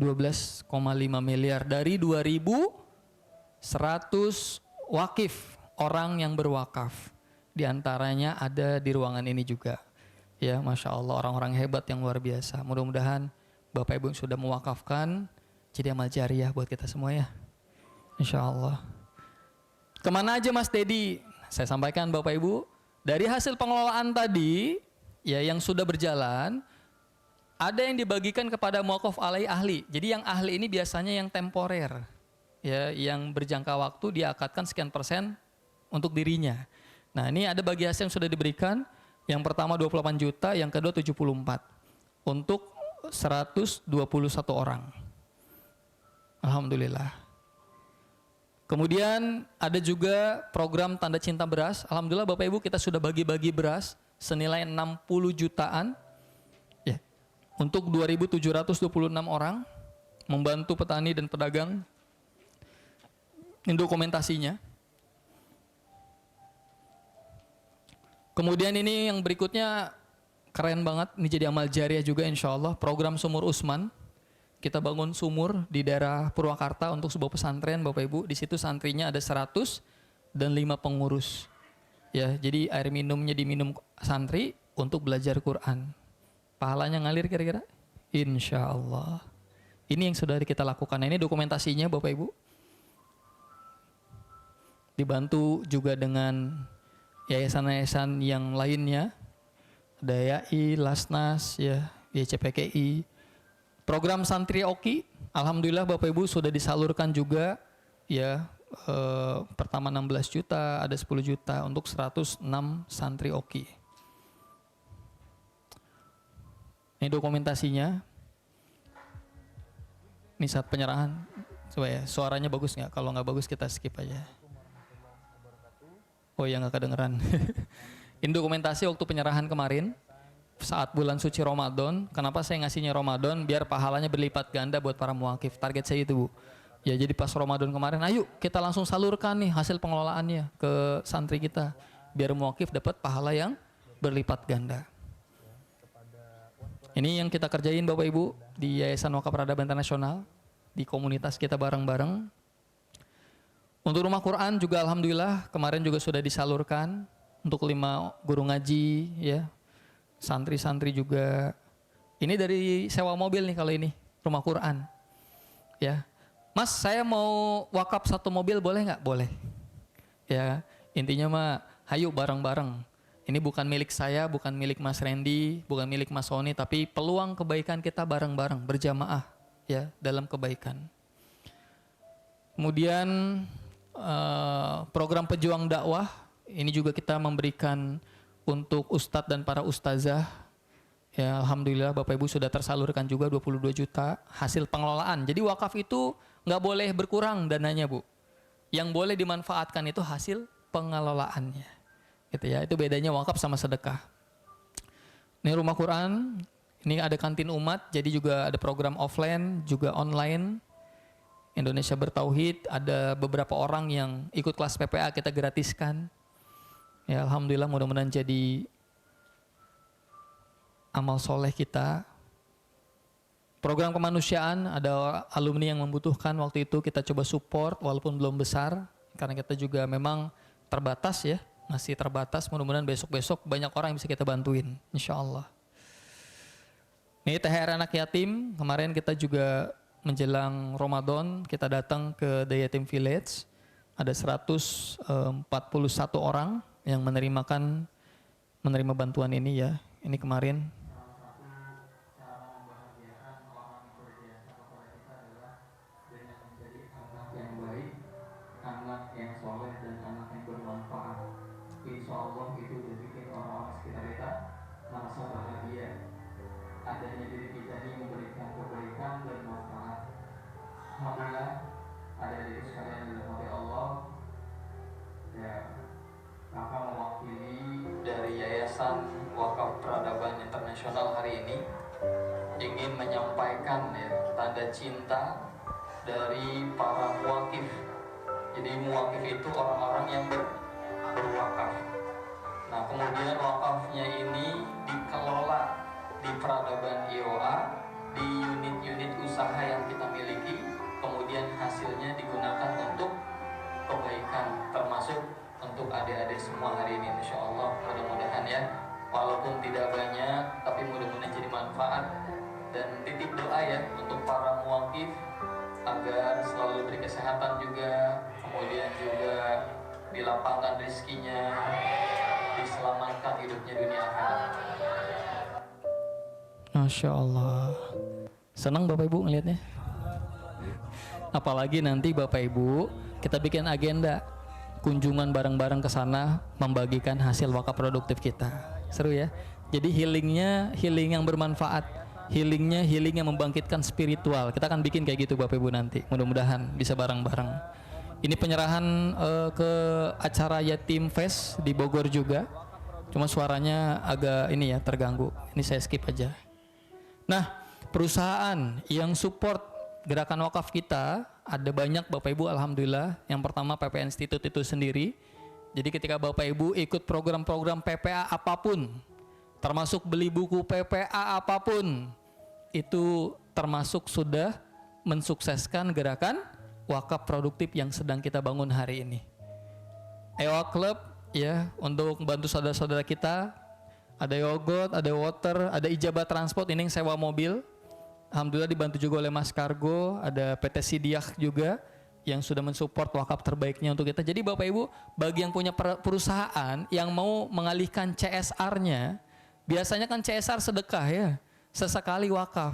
12,5 miliar dari 2.100 wakif orang yang berwakaf. Di antaranya ada di ruangan ini juga. Ya, Masya Allah, orang-orang hebat yang luar biasa. Mudah-mudahan Bapak Ibu yang sudah mewakafkan jadi amal jariah buat kita semua ya. Insya Allah. Kemana aja Mas Dedi? Saya sampaikan Bapak Ibu, dari hasil pengelolaan tadi ya yang sudah berjalan, ada yang dibagikan kepada muwakaf alai ahli. Jadi yang ahli ini biasanya yang temporer, ya, yang berjangka waktu dia akadkan sekian persen untuk dirinya. Nah ini ada bagi hasil yang sudah diberikan. Yang pertama 28 juta, yang kedua 74 untuk 121 orang. Alhamdulillah. Kemudian ada juga program tanda cinta beras. Alhamdulillah Bapak Ibu kita sudah bagi-bagi beras senilai 60 jutaan ya, untuk 2.726 orang, membantu petani dan pedagang. Ini dokumentasinya. Kemudian ini yang berikutnya keren banget, ini jadi amal jariah juga insya Allah. Program Sumur Usman, kita bangun sumur di daerah Purwakarta untuk sebuah pesantren Bapak Ibu. Di situ santrinya ada 100 dan 5 pengurus. Ya, jadi air minumnya diminum santri untuk belajar Quran. Pahalanya ngalir kira-kira? Insya Allah. Ini yang sudah kita lakukan. Nah, ini dokumentasinya Bapak Ibu. Dibantu juga dengan yayasan-yayasan yang lainnya, ada YAI, Lasnas, ya, YCPKI. Program Santri Oki, alhamdulillah Bapak Ibu sudah disalurkan juga, ya, pertama 16 juta, ada 10 juta untuk 106 santri Oki. Ini dokumentasinya. Ini saat penyerahan. Coba ya, suaranya bagus nggak? Kalau nggak bagus kita skip aja. Oh ya nggak kedengeran. Ini dokumentasi waktu penyerahan kemarin saat bulan suci Ramadan. Kenapa saya ngasihnya Ramadan? Biar pahalanya berlipat ganda buat para muwakif. Target saya itu Bu. Ya jadi pas Ramadan kemarin, ayo kita langsung salurkan nih hasil pengelolaannya ke santri kita. Biar muwakif dapat pahala yang berlipat ganda. Ini yang kita kerjain Bapak Ibu di Yayasan Wakaf Peradaban Internasional, di komunitas kita bareng-bareng. Untuk rumah Quran juga alhamdulillah kemarin juga sudah disalurkan untuk 5 guru ngaji ya. Santri-santri juga. Ini dari sewa mobil nih kalau ini rumah Quran. Ya. Mas, saya mau wakaf 1 mobil boleh nggak? Boleh. Ya, intinya mah hayu bareng-bareng. Ini bukan milik saya, bukan milik Mas Randy, bukan milik Mas Sony, tapi peluang kebaikan kita bareng-bareng berjamaah ya dalam kebaikan. Kemudian program pejuang dakwah ini juga kita memberikan untuk ustadz dan para ustazah. Ya alhamdulillah Bapak Ibu sudah tersalurkan juga 22 juta hasil pengelolaan. Jadi wakaf itu nggak boleh berkurang dananya Bu. Yang boleh dimanfaatkan itu hasil pengelolaannya. Gitu ya. Itu bedanya wakaf sama sedekah. Ini rumah Quran, ini ada kantin umat, jadi juga ada program offline juga online. Indonesia Bertauhid, ada beberapa orang yang ikut kelas PPA kita gratiskan. Ya alhamdulillah mudah-mudahan jadi amal soleh kita. Program kemanusiaan, ada alumni yang membutuhkan waktu itu kita coba support walaupun belum besar. Karena kita juga memang terbatas ya, masih terbatas. Mudah-mudahan besok-besok banyak orang yang bisa kita bantuin, insya Allah. Ini THR anak yatim, kemarin kita juga menjelang Ramadan kita datang ke The Yatim Village, ada 141 orang yang menerima bantuan ini ya. Ini kemarin. Anak yang soleh dan anak yang bermanfaat, insya Allah itu udah bikin orang-orang sekitar kita merasa bahagia. Adanya diri kita ini memberikan kebaikan dan manfaat. Alhamdulillah, ada diri sekalian yang dirahmati Allah. Ya, kakak mewakili dari Yayasan Wakaf Peradaban Internasional hari ini ingin menyampaikan ya tanda cinta dari para muwakif. Jadi muwakif itu orang-orang yang berwakaf. Nah, kemudian wakafnya ini dikelola di peradaban IOA, di unit-unit usaha yang kita miliki, kemudian hasilnya digunakan untuk kebaikan, termasuk untuk adik-adik semua hari ini, insya Allah. Mudah-mudahan ya, walaupun tidak banyak, tapi mudah-mudahan jadi manfaat. Dan titip doa ya untuk para muwakif agar selalu diberi kesehatan juga, kemudian juga dilapangkan rezekinya, diselamatkan hidupnya dunia akhirat. Masya Allah, senang Bapak Ibu ngelihatnya. Apalagi nanti Bapak Ibu kita bikin agenda kunjungan bareng-bareng ke sana membagikan hasil wakaf produktif kita. Seru ya. Jadi healing yang bermanfaat. Healing yang membangkitkan spiritual. Kita akan bikin kayak gitu Bapak Ibu nanti. Mudah-mudahan bisa bareng-bareng. Ini penyerahan ke acara Yatim Fest di Bogor juga. Cuma suaranya agak ini ya terganggu. Ini saya skip aja. Nah, perusahaan yang support gerakan wakaf kita ada banyak Bapak Ibu, alhamdulillah. Yang pertama PP Institute itu sendiri. Jadi ketika Bapak Ibu ikut program-program PPA apapun, termasuk beli buku PPA apapun, itu termasuk sudah mensukseskan gerakan wakaf produktif yang sedang kita bangun hari ini. EWA Club ya, untuk membantu saudara-saudara kita, ada yogurt, ada water, ada ijabah transport, ini yang sewa mobil. Alhamdulillah dibantu juga oleh Mas Kargo, ada PT Sidiak juga yang sudah mensupport wakaf terbaiknya untuk kita. Jadi Bapak Ibu, bagi yang punya perusahaan yang mau mengalihkan CSR-nya, biasanya kan CSR sedekah ya, sesekali wakaf.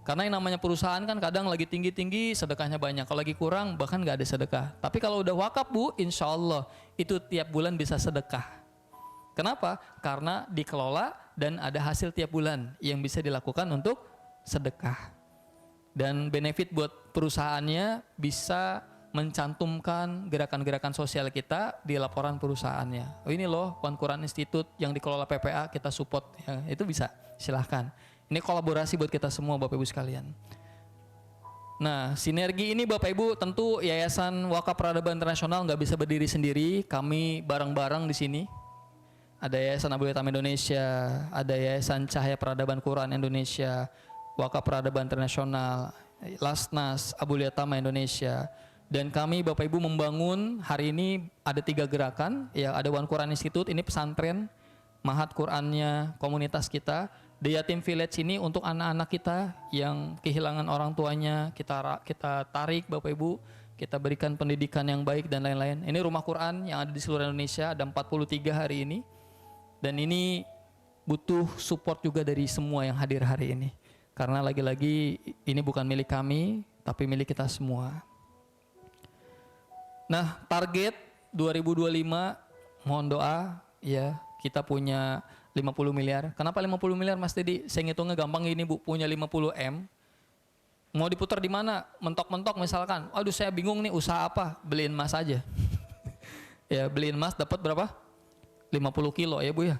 Karena yang namanya perusahaan kan kadang lagi tinggi-tinggi sedekahnya banyak, kalau lagi kurang bahkan nggak ada sedekah. Tapi kalau udah wakaf Bu, insya Allah itu tiap bulan bisa sedekah. Kenapa? Karena dikelola dan ada hasil tiap bulan yang bisa dilakukan untuk sedekah. Dan benefit buat perusahaannya bisa mencantumkan gerakan-gerakan sosial kita di laporan perusahaannya. Oh ini loh One Quran Institute yang dikelola PPA kita support ya, itu bisa silahkan. Ini kolaborasi buat kita semua Bapak Ibu sekalian. Nah sinergi ini Bapak Ibu tentu Yayasan Wakaf Peradaban Internasional nggak bisa berdiri sendiri. Kami bareng-bareng di sini. Ada Yayasan Abu Yatam Indonesia, ada Yayasan Cahaya Peradaban Quran Indonesia, Wakaf Peradaban Internasional, Lasnas, Abu Yatam Indonesia. Dan kami Bapak Ibu membangun hari ini ada 3 gerakan, ya ada One Quran Institute, ini pesantren, Mahat Qurannya, komunitas kita. The Yatim Village ini untuk anak-anak kita yang kehilangan orang tuanya, kita tarik Bapak Ibu, kita berikan pendidikan yang baik dan lain-lain. Ini rumah Quran yang ada di seluruh Indonesia, ada 43 hari ini. Dan ini butuh support juga dari semua yang hadir hari ini. Karena lagi-lagi ini bukan milik kami, tapi milik kita semua. Nah, target 2025 mohon doa ya, kita punya 50 miliar. Kenapa 50 miliar Mas Dedi? Saya ngitungnya gampang gini Bu, punya 50 M. Mau diputar di mana? Mentok-mentok misalkan. Aduh saya bingung nih usaha apa? Beliin emas aja. Ya, beliin emas dapat berapa? 50 kilo ya Bu ya.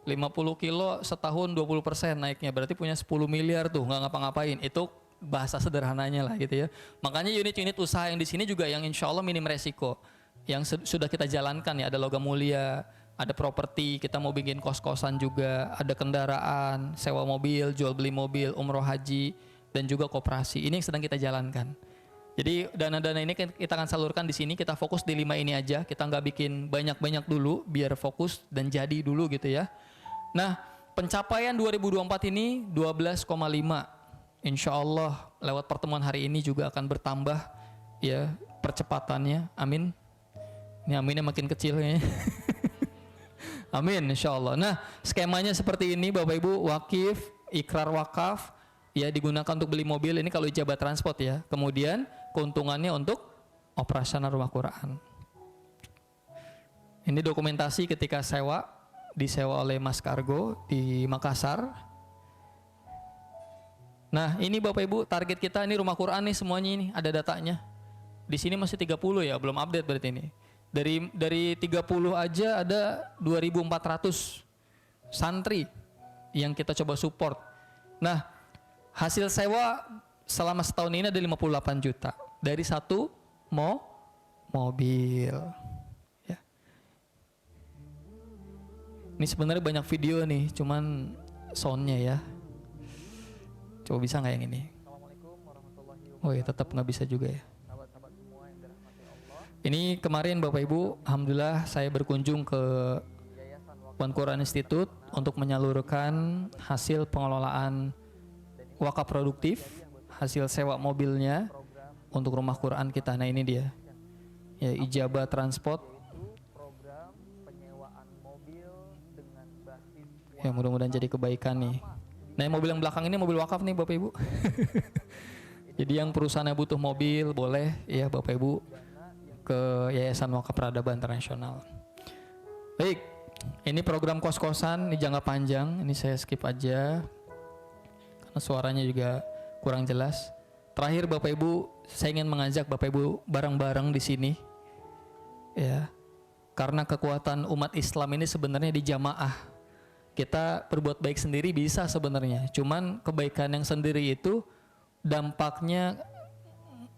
50 kilo setahun 20% naiknya, berarti punya 10 miliar tuh, nggak ngapa-ngapain. Itu bahasa sederhananya lah gitu ya. Makanya unit-unit usaha yang di sini juga yang insya Allah minim resiko. Yang sudah kita jalankan ya, ada logam mulia, ada properti, kita mau bikin kos-kosan juga, ada kendaraan, sewa mobil, jual beli mobil, umroh haji, dan juga koperasi. Ini yang sedang kita jalankan. Jadi dana-dana ini kita akan salurkan di sini, kita fokus di 5 ini aja, kita nggak bikin banyak-banyak dulu, biar fokus dan jadi dulu gitu ya. Nah, pencapaian 2024 ini 12,5. Insya Allah lewat pertemuan hari ini juga akan bertambah ya percepatannya, amin. Ini aminnya makin kecil ya. Amin insya Allah. Nah, skemanya seperti ini Bapak Ibu, wakif, ikrar wakaf, ya digunakan untuk beli mobil, ini kalau ijabah transport ya. Kemudian keuntungannya untuk operasional rumah Quran. Ini dokumentasi ketika disewa oleh Mas Kargo di Makassar. Nah ini Bapak Ibu target kita ini rumah Quran nih semuanya ini ada datanya. Di sini masih 30 ya, belum update berarti ini. Dari 30 aja ada 2.400 santri yang kita coba support. Nah hasil sewa selama setahun ini ada 58 juta dari satu mobil. Ya. Ini sebenarnya banyak video nih, cuman soundnya ya. Coba bisa nggak yang ini? Assalamualaikum warahmatullahi wabarakatuh. Oh ya tetap nggak bisa juga ya. Sahabat-sahabat semua yang dirahmati Allah. Ini kemarin Bapak Ibu, alhamdulillah saya berkunjung ke One Quran Institute untuk menyalurkan hasil pengelolaan wakaf produktif, hasil sewa mobilnya untuk rumah Quran kita. Nah ini dia, ya ijabah transport. Ya mudah-mudahan jadi kebaikan nih. Nah mobil yang belakang ini mobil wakaf nih Bapak Ibu. Jadi yang perusahaannya butuh mobil boleh ya Bapak Ibu ke Yayasan Wakaf Peradaban Internasional. Baik, ini program kos-kosan ini jangka panjang, ini saya skip aja karena suaranya juga kurang jelas. Terakhir Bapak Ibu, saya ingin mengajak Bapak Ibu bareng-bareng di sini, ya, karena kekuatan umat Islam ini sebenarnya di jamaah. Kita berbuat baik sendiri bisa sebenarnya, cuman kebaikan yang sendiri itu dampaknya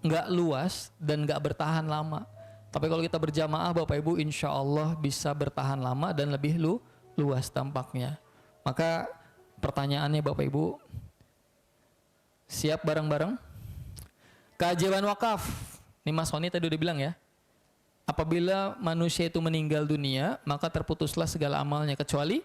nggak luas dan nggak bertahan lama. Tapi kalau kita berjamaah Bapak Ibu insya Allah bisa bertahan lama dan lebih luas dampaknya. Maka pertanyaannya Bapak Ibu, siap bareng-bareng? Keajaiban wakaf, ini Mas Soni tadi udah bilang ya, apabila manusia itu meninggal dunia maka terputuslah segala amalnya kecuali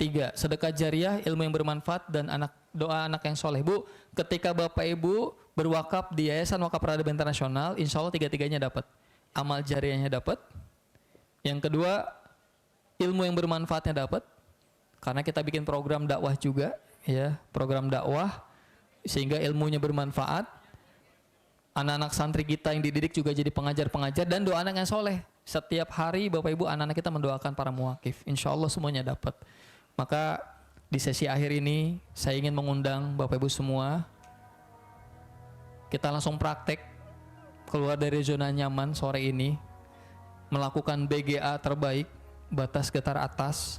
3, sedekah jariah, ilmu yang bermanfaat, dan doa anak yang soleh. Bu, ketika Bapak Ibu berwakaf di Yayasan Wakaf Peradaban Internasional, insya Allah 3-3-nya dapat. Amal jariahnya dapat. Yang kedua, ilmu yang bermanfaatnya dapat. Karena kita bikin program dakwah juga, ya, program dakwah, sehingga ilmunya bermanfaat. Anak-anak santri kita yang dididik juga jadi pengajar-pengajar, dan doa anak yang soleh. Setiap hari Bapak Ibu anak-anak kita mendoakan para muwakif. Insya Allah semuanya dapat. Maka di sesi akhir ini saya ingin mengundang Bapak Ibu semua, kita langsung praktek keluar dari zona nyaman sore ini, melakukan BGA terbaik, batas getar atas,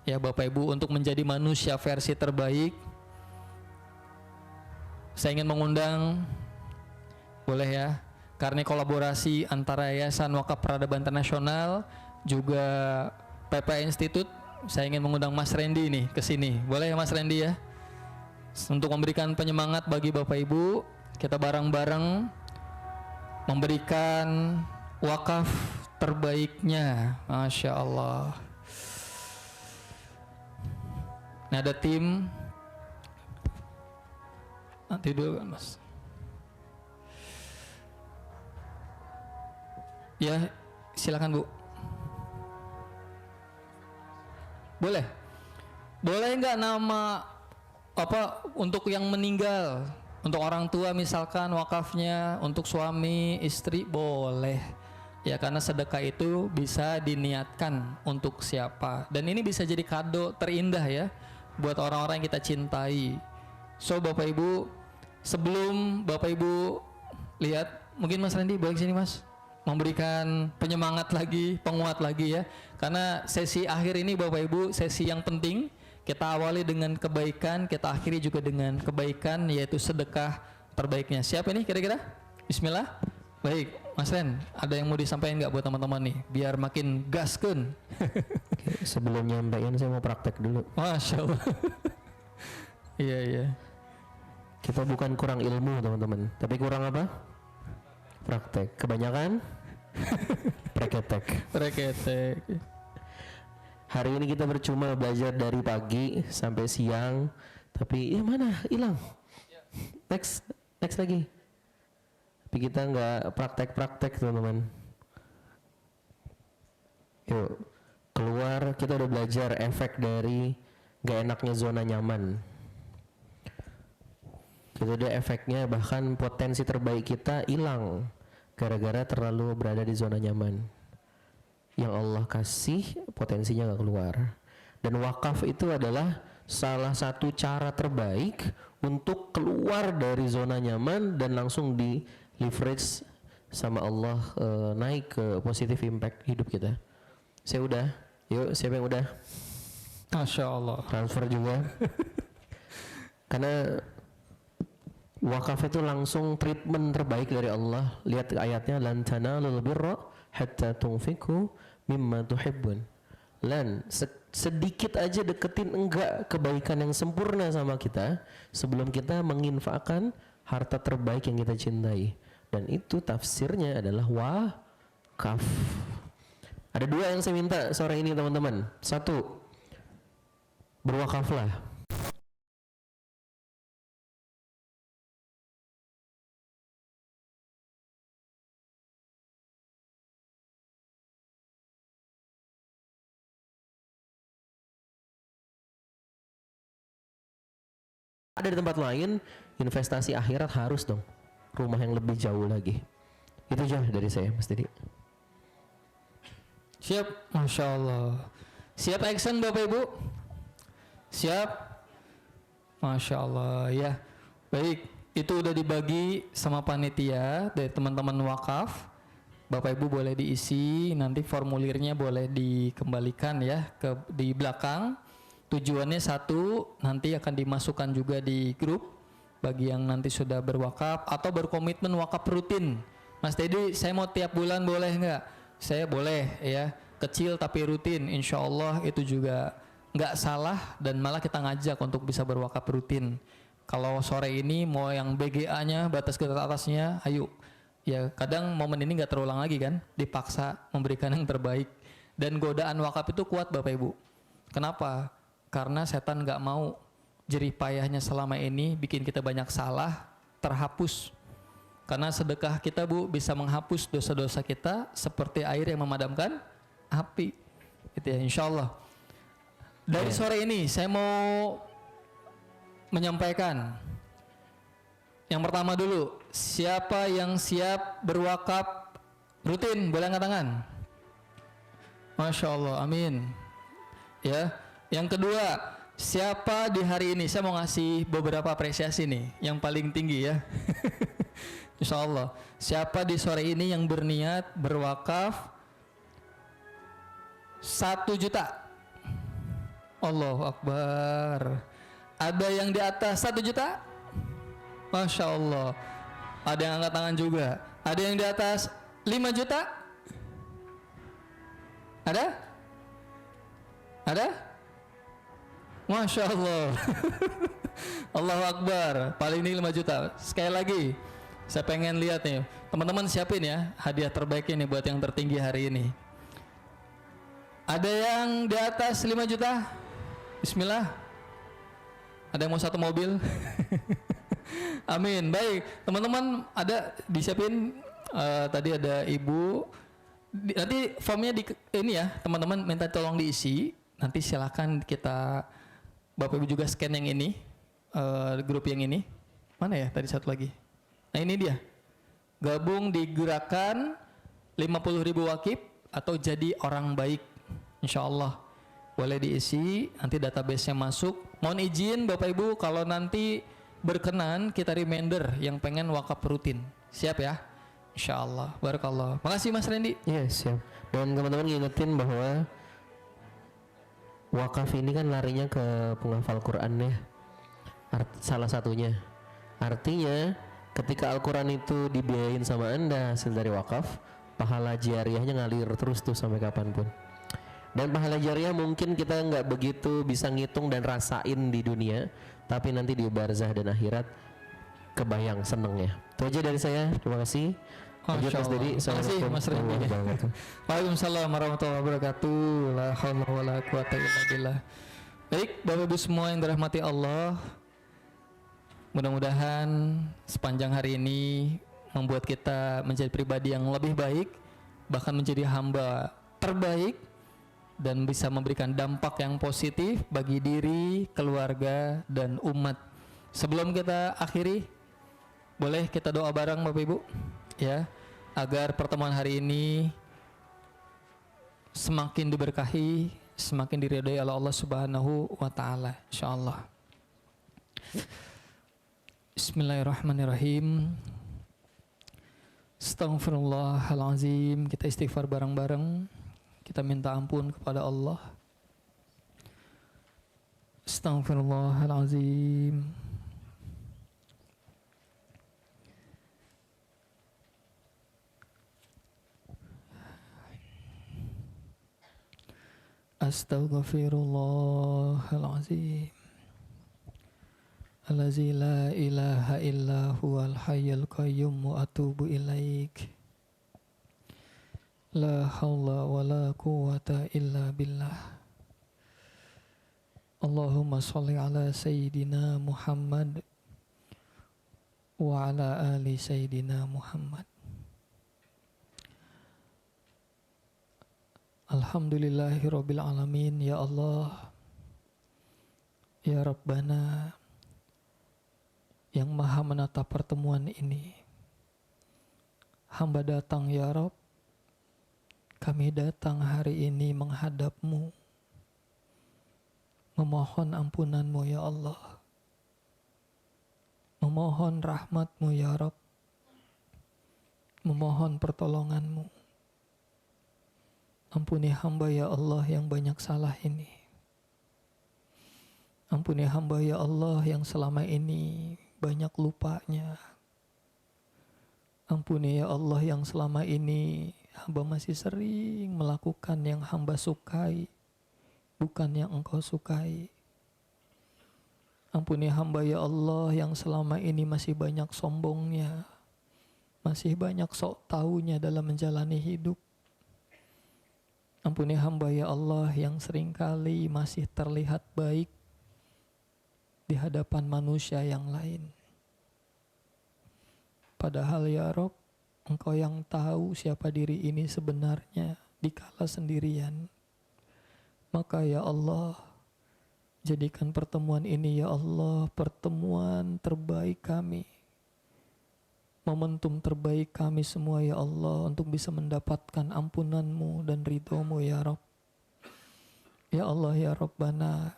ya Bapak Ibu, untuk menjadi manusia versi terbaik. Saya ingin mengundang, boleh ya, karena kolaborasi antara Yayasan Wakaf Peradaban Internasional juga PP Institute. Saya ingin mengundang Mas Randy nih ke sini. Boleh ya Mas Randy ya? Untuk memberikan penyemangat bagi Bapak Ibu, kita bareng-bareng memberikan wakaf terbaiknya. Masya Allah. Nah ada tim. Nanti dulu kan Mas. Ya silakan Bu. Boleh? Boleh nggak nama apa untuk yang meninggal, untuk orang tua misalkan wakafnya, untuk suami, istri, boleh. Ya karena sedekah itu bisa diniatkan untuk siapa. Dan ini bisa jadi kado terindah ya buat orang-orang yang kita cintai. So Bapak Ibu, sebelum Bapak Ibu lihat, mungkin Mas Randy boleh sini Mas, memberikan penyemangat lagi, penguat lagi ya. Karena sesi akhir ini Bapak Ibu sesi yang penting. Kita awali dengan kebaikan, kita akhiri juga dengan kebaikan, yaitu sedekah terbaiknya. Siap ini kira-kira? Bismillah. Baik, Mas Ren, ada yang mau disampaikan nggak buat teman-teman nih, biar makin gaskeun? Sebelum nyampaikan saya mau praktek dulu. Masya Allah. Iya. Kita bukan kurang ilmu teman-teman, tapi kurang apa? Praktek. Kebanyakan preketek. Reketek. Hari ini kita percuma belajar dari pagi sampai siang, tapi mana hilang. Next lagi. Tapi kita nggak praktek teman-teman. Yuk keluar, kita udah belajar efek dari gak enaknya zona nyaman. Itu dia efeknya, bahkan potensi terbaik kita hilang gara-gara terlalu berada di zona nyaman. Yang Allah kasih potensinya gak keluar. Dan wakaf itu adalah salah satu cara terbaik untuk keluar dari zona nyaman dan langsung di leverage sama Allah, naik ke positive impact hidup kita. Saya udah, yuk siapa yang udah? Masya Allah. Transfer juga. Karena wakaf itu langsung treatment terbaik dari Allah. Lihat ayatnya, lan tanalul birra hatta tunfiku mimma tuhibbun. Lan sedikit aja deketin enggak kebaikan yang sempurna sama kita sebelum kita menginfakkan harta terbaik yang kita cintai. Dan itu tafsirnya adalah wakaf. Ada dua yang saya minta sore ini teman-teman. Satu, berwakaflah. Ada di tempat lain, investasi akhirat harus dong. Rumah yang lebih jauh lagi. Itu aja dari saya Mas Didi. Siap, Masya Allah. Siap action Bapak Ibu? Siap? Masya Allah ya. Baik, itu udah dibagi sama panitia dari teman-teman wakaf. Bapak Ibu boleh diisi, nanti formulirnya boleh dikembalikan ya di belakang. Tujuannya satu, nanti akan dimasukkan juga di grup bagi yang nanti sudah berwakaf atau berkomitmen wakaf rutin. Mas Teddy, saya mau tiap bulan boleh nggak? Saya boleh ya, kecil tapi rutin. Insya Allah itu juga nggak salah dan malah kita ngajak untuk bisa berwakaf rutin. Kalau sore ini mau yang BGA-nya, batas ke atasnya, ayo. Ya kadang momen ini nggak terulang lagi kan, dipaksa memberikan yang terbaik. Dan godaan wakaf itu kuat Bapak Ibu. Kenapa? Karena setan nggak mau jerih payahnya selama ini bikin kita banyak salah terhapus. Karena sedekah kita Bu bisa menghapus dosa-dosa kita seperti air yang memadamkan api. Itu ya insya Allah. Dari sore ini saya mau menyampaikan yang pertama dulu, siapa yang siap berwakaf rutin? Boleh angkat tangan. Masya Allah, amin. Ya. Yang kedua, siapa di hari ini, saya mau ngasih beberapa apresiasi nih, yang paling tinggi ya. Insya Allah. Siapa di sore ini yang berniat berwakaf 1 juta? Allahu Akbar. Ada yang di atas 1 juta? Masya Allah. Ada yang angkat tangan juga. Ada yang di atas 5 juta? Ada? Ada? Masya Allah. Allahu Akbar. Paling ini 5 juta. Sekali lagi, saya pengen lihat nih. Teman-teman siapin ya hadiah terbaiknya nih buat yang tertinggi hari ini. Ada yang di atas 5 juta? Bismillah. Ada yang mau 1 mobil? Amin. Baik, teman-teman ada disiapin tadi ada ibu. Nanti formnya di ini ya, teman-teman minta tolong diisi. Nanti silakan kita Bapak Ibu juga scan yang ini, grup yang ini. Mana ya tadi satu lagi? Nah ini dia. Gabung di gerakan 50.000 wakif atau jadi orang baik. Insya Allah. Boleh diisi, nanti database-nya masuk. Mohon izin Bapak Ibu kalau nanti berkenan kita reminder yang pengen wakaf rutin. Siap ya? Insya Allah. Barakallah. Makasih Mas Randy. Yes, siap. Dan teman-teman ingetin bahwa wakaf ini kan larinya ke penghafal Quran ya. Salah satunya. Artinya ketika Al-Quran itu dibiayain sama Anda hasil dari wakaf, pahala jariahnya ngalir terus tuh sampai kapanpun. Dan pahala jariah mungkin kita nggak begitu bisa ngitung dan rasain di dunia, tapi nanti di barzah dan akhirat kebayang senengnya. Itu aja dari saya. Terima kasih. Lanjut Masya Mas Allah. Dedi. Terima kasih Mas Randy. warahmatullahi wabarakatuh. Waalaikumsalam warahmatullahi wabarakatuh. La haula wala quwata illa billah. Baik, Bapak Ibu semua yang dirahmati Allah, mudah-mudahan sepanjang hari ini membuat kita menjadi pribadi yang lebih baik, bahkan menjadi hamba terbaik dan bisa memberikan dampak yang positif bagi diri, keluarga, dan umat. Sebelum kita akhiri, boleh kita doa bareng Bapak Ibu, ya, agar pertemuan hari ini semakin diberkahi, semakin diridhai oleh Allah Subhanahu wa taala, insyaallah. Bismillahirrahmanirrahim. Astaghfirullahalazim. Kita istighfar bareng-bareng. Kita minta ampun kepada Allah. Astaghfirullahalazim. Astaghfirullahalazim. Allazi la ilaha illa huwal hayyul qayyum wa atubu ilaik. La haula wa la quwwata illa billah. Allahumma sholli ala sayyidina Muhammad wa ala ali sayyidina Muhammad. Alhamdulillahirabbil alamin. Ya Allah, ya Rabbana, yang maha menatap pertemuan ini, hamba datang ya Rabb. Kami datang hari ini menghadap-Mu, memohon ampunan-Mu ya Allah, memohon rahmat-Mu ya Rabb, memohon pertolongan-Mu. Ampuni hamba ya Allah yang banyak salah ini. Ampuni hamba ya Allah yang selama ini banyak lupanya. Ampuni ya Allah yang selama ini hamba masih sering melakukan yang hamba sukai, bukan yang Engkau sukai. Ampuni hamba ya Allah yang selama ini masih banyak sombongnya, masih banyak sok taunya dalam menjalani hidup. Ampuni hamba ya Allah yang seringkali masih terlihat baik di hadapan manusia yang lain. Padahal ya Rob, Engkau yang tahu siapa diri ini sebenarnya dikala sendirian. Maka ya Allah, jadikan pertemuan ini ya Allah pertemuan terbaik kami, momentum terbaik kami semua ya Allah untuk bisa mendapatkan ampunan-Mu dan ridho-Mu ya Rob. Ya Allah ya Rabbana,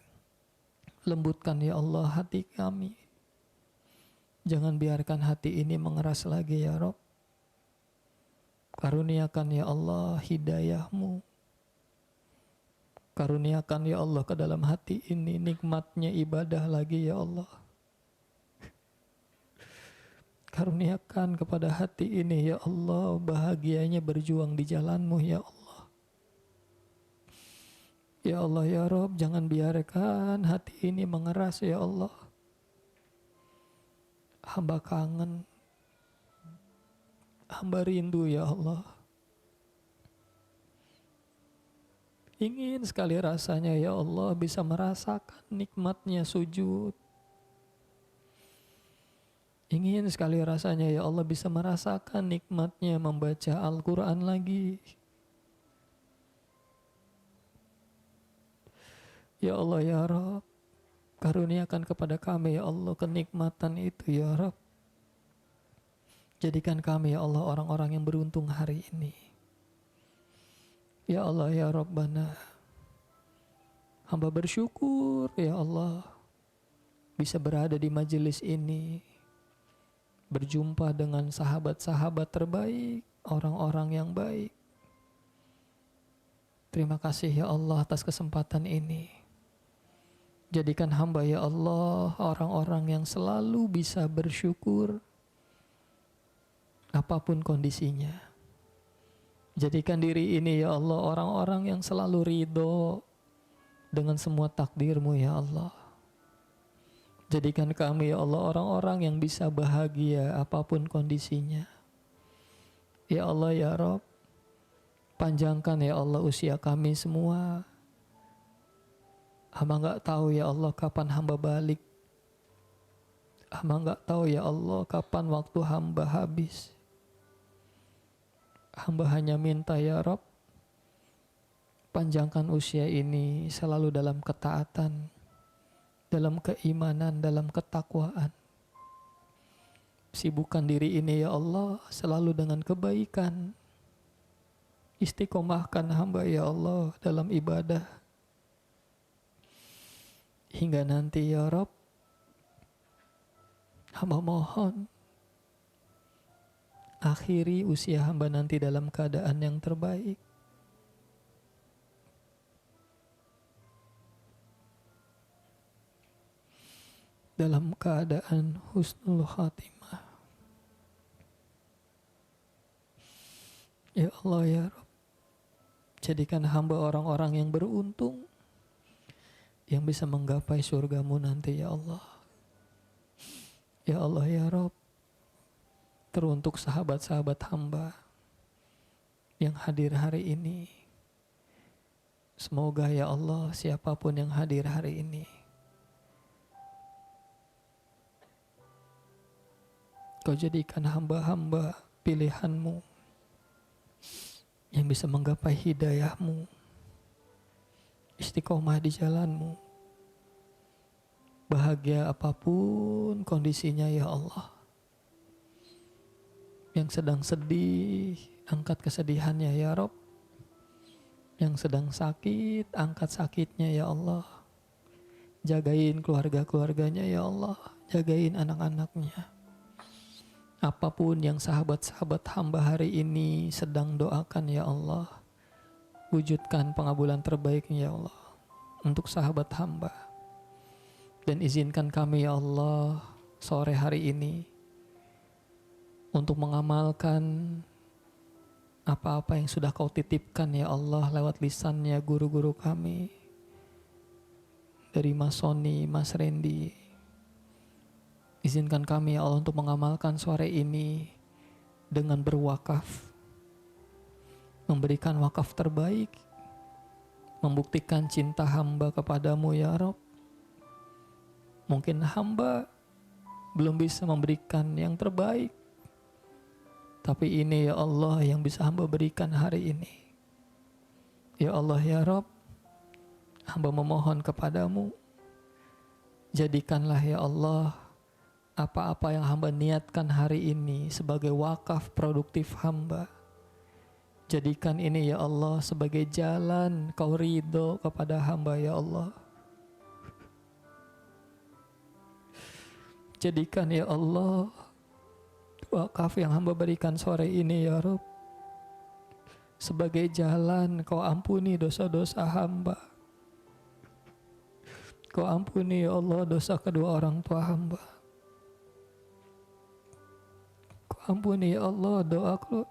lembutkan ya Allah hati kami. Jangan biarkan hati ini mengeras lagi ya Rob. Karuniakan ya Allah hidayah-Mu. Karuniakan ya Allah ke dalam hati ini nikmatnya ibadah lagi ya Allah. Karuniakan kepada hati ini ya Allah bahagianya berjuang di jalan-Mu ya Allah. Ya Allah ya Rob, jangan biarkan hati ini mengeras ya Allah. Hamba kangen, hamba rindu ya Allah. Ingin sekali rasanya ya Allah bisa merasakan nikmatnya sujud. Ingin sekali rasanya ya Allah bisa merasakan nikmatnya membaca Al-Quran lagi. Ya Allah ya Rabb, karuniakan kepada kami ya Allah kenikmatan itu ya Rabb. Jadikan kami ya Allah orang-orang yang beruntung hari ini. Ya Allah ya Rabbana, hamba bersyukur ya Allah bisa berada di majelis ini, berjumpa dengan sahabat-sahabat terbaik, orang-orang yang baik. Terima kasih ya Allah atas kesempatan ini. Jadikan hamba ya Allah orang-orang yang selalu bisa bersyukur apapun kondisinya. Jadikan diri ini ya Allah orang-orang yang selalu ridho dengan semua takdir-Mu ya Allah. Jadikan kami ya Allah orang-orang yang bisa bahagia apapun kondisinya. Ya Allah ya Rob, panjangkan ya Allah usia kami semua. Hamba gak tahu ya Allah kapan hamba balik. Hamba gak tahu ya Allah kapan waktu hamba habis. Hamba hanya minta ya Rob, panjangkan usia ini selalu dalam ketaatan, dalam keimanan, dalam ketakwaan. Sibukkan diri ini ya Allah selalu dengan kebaikan. Istiqomahkan hamba ya Allah dalam ibadah. Hingga nanti ya Rob, hamba mohon akhiri usia hamba nanti dalam keadaan yang terbaik. Dalam keadaan husnul khatimah. Ya Allah ya Rabb, jadikan hamba orang-orang yang beruntung, yang bisa menggapai surgamu nanti ya Allah. Ya Allah ya Rabb, teruntuk sahabat-sahabat hamba yang hadir hari ini, semoga ya Allah siapapun yang hadir hari ini, Kau jadikan hamba-hamba pilihan-Mu yang bisa menggapai hidayah-Mu, istiqomah di jalan-Mu, bahagia apapun kondisinya ya Allah. Yang sedang sedih, angkat kesedihannya ya Rob. Yang sedang sakit, angkat sakitnya ya Allah. Jagain keluarga-keluarganya ya Allah, jagain anak-anaknya. Apapun yang sahabat-sahabat hamba hari ini sedang doakan ya Allah, wujudkan pengabulan terbaiknya ya Allah untuk sahabat hamba. Dan izinkan kami ya Allah sore hari ini untuk mengamalkan apa-apa yang sudah Kau titipkan ya Allah lewat lisannya guru-guru kami, dari Mas Sony, Mas Randy. Izinkan kami ya Allah untuk mengamalkan sore ini dengan berwakaf, memberikan wakaf terbaik, membuktikan cinta hamba kepadamu ya Rob. Mungkin hamba belum bisa memberikan yang terbaik, tapi ini ya Allah yang bisa hamba berikan hari ini. Ya Allah ya Rob, hamba memohon kepadamu, jadikanlah ya Allah apa-apa yang hamba niatkan hari ini sebagai wakaf produktif hamba. Jadikan ini ya Allah sebagai jalan Kau ridho kepada hamba ya Allah. Jadikan ya Allah wakaf yang hamba berikan sore ini ya Rabb sebagai jalan Kau ampuni dosa-dosa hamba. Kau ampuni ya Allah dosa kedua orang tua hamba. Kau ampuni ya Allah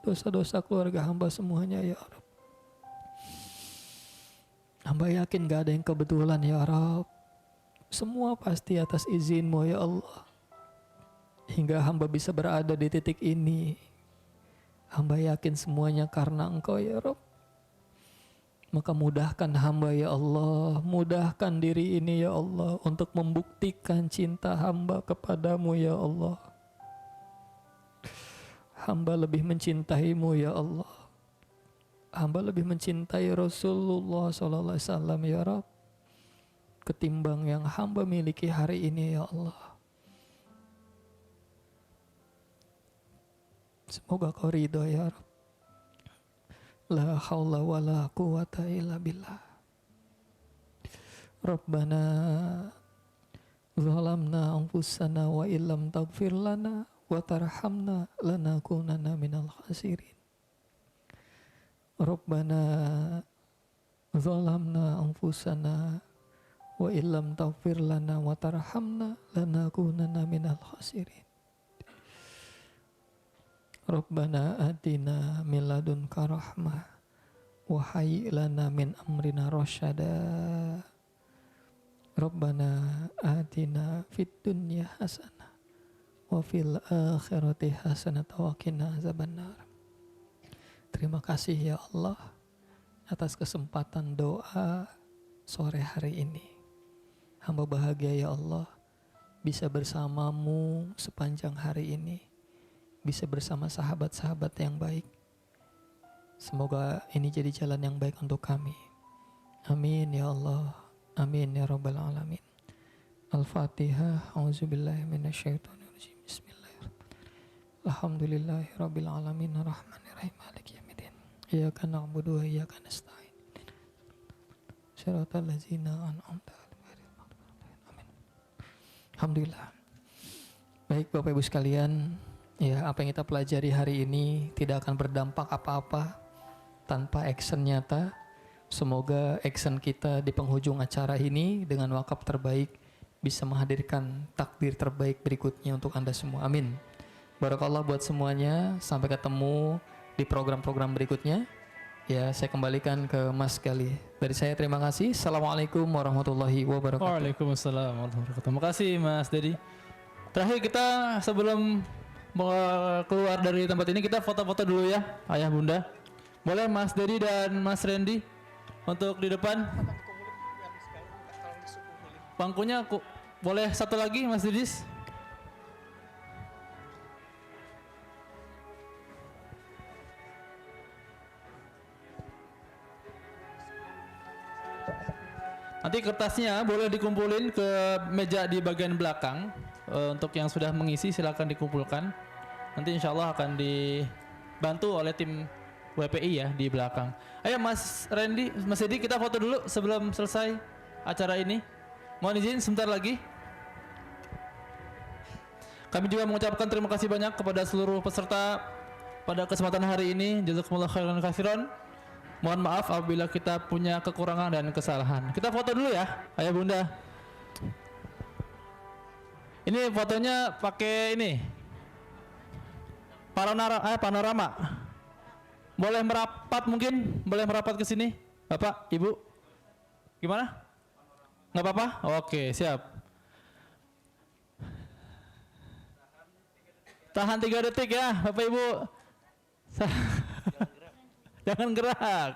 dosa-dosa keluarga hamba semuanya ya Rabb. Hamba yakin gak ada yang kebetulan ya Rabb. Semua pasti atas izin-Mu ya Allah. Hingga hamba bisa berada di titik ini, hamba yakin semuanya karena Engkau ya Rabb. Maka mudahkan hamba ya Allah, mudahkan diri ini ya Allah untuk membuktikan cinta hamba kepadamu ya Allah. Hamba lebih mencintai-Mu ya Allah. Hamba lebih mencintai Rasulullah SAW ya Rabb ketimbang yang hamba miliki hari ini ya Allah. Semoga Kau ridho ya Rabb. La haula wa la quwata illa billah. Rabbana zalamna anfusana wa illam taghfir lana wa tarhamna lanakunanna minal khasirin. Rabbana zalamna anfusana wa illam taghfir lana wa tarhamna lanakunanna minal khasirin. Rabbana atina min ladunka rahmah wa hayyi lana min amrina rasyada. Rabbana atina fid dunya hasanah wa fil akhirati hasanah wa qina azabannar. Terima kasih ya Allah atas kesempatan doa sore hari ini. Hamba bahagia ya Allah bisa bersamamu sepanjang hari ini, bisa bersama sahabat-sahabat yang baik. Semoga ini jadi jalan yang baik untuk kami. Amin ya Allah, amin ya Rabbal Alamin. Al-Fatihah. A'udzubillahi minasyaitonirrajim. Bismillahirrahmanirrahim. Alhamdulillahi Rabbil Alamin. Ar-Rahmanirrahim. Maliki yaumiddin. Iyyaka na'budu wa iyyaka nasta'in. Shiratal ladzina an'amta 'alaihim. Amin. Alhamdulillah. Baik Bapak Ibu sekalian, ya apa yang kita pelajari hari ini tidak akan berdampak apa-apa tanpa action nyata. Semoga action kita di penghujung acara ini dengan wakaf terbaik bisa menghadirkan takdir terbaik berikutnya untuk Anda semua. Amin. Barakallah buat semuanya. Sampai ketemu di program-program berikutnya. Ya, saya kembalikan ke Mas Gali. Dari saya terima kasih. Assalamualaikum warahmatullahi wabarakatuh. Waalaikumsalam warahmatullahi wabarakatuh. Terima kasih Mas Dedi. Terakhir kita sebelum mau keluar dari tempat ini kita foto-foto dulu ya, Ayah Bunda. Boleh Mas Dedi dan Mas Randy untuk di depan. Bangkunya boleh satu lagi Mas Didis. Nanti kertasnya boleh dikumpulin ke meja di bagian belakang. Untuk yang sudah mengisi silakan dikumpulkan. Nanti insya Allah akan dibantu oleh tim WPI ya di belakang. Ayo Mas Randy, Mas Edi kita foto dulu sebelum selesai acara ini. Mohon izin sebentar lagi. Kami juga mengucapkan terima kasih banyak kepada seluruh peserta pada kesempatan hari ini. Jazakumullah khairan katsiran. Mohon maaf apabila kita punya kekurangan dan kesalahan. Kita foto dulu ya, Ayah Bunda. Ini fotonya pakai ini panorama. Boleh merapat mungkin? Boleh merapat ke sini, Bapak, Ibu? Gimana? Nggak apa-apa? Oke, siap. Tahan 3 detik ya, Bapak Ibu. Jangan gerak.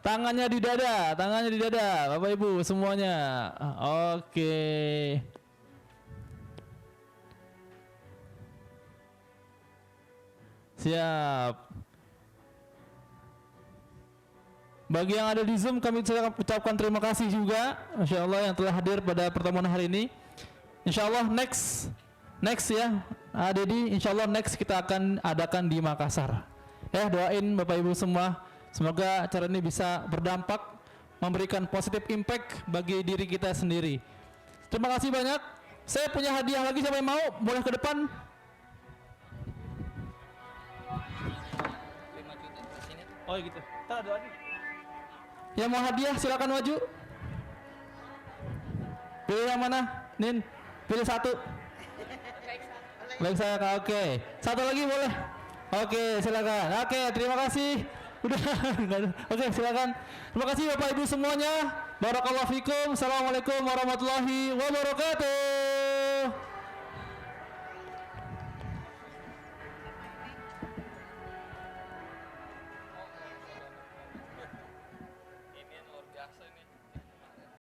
Tangannya di dada, Bapak Ibu semuanya. Oke. Siap. Bagi yang ada di Zoom kami ucapkan terima kasih juga, Masya Allah yang telah hadir pada pertemuan hari ini. Insya Allah next ya, Dedi. Insya Allah next kita akan adakan di Makassar. Ya doain Bapak Ibu semua. Semoga acara ini bisa berdampak, memberikan positif impact bagi diri kita sendiri. Terima kasih banyak. Saya punya hadiah lagi, siapa yang mau? Boleh ke depan. 5 juta di sini. Oh gitu. Ntar ada lagi. Yang mau hadiah silakan maju. Pilih yang mana? Nin, pilih satu. Baik saya, oke. Satu lagi boleh. Oke, silakan. Oke, terima kasih. Udah, oke silakan. Terima kasih Bapak Ibu semuanya. Barakallahu fikum. Assalamualaikum warahmatullahi wabarakatuh.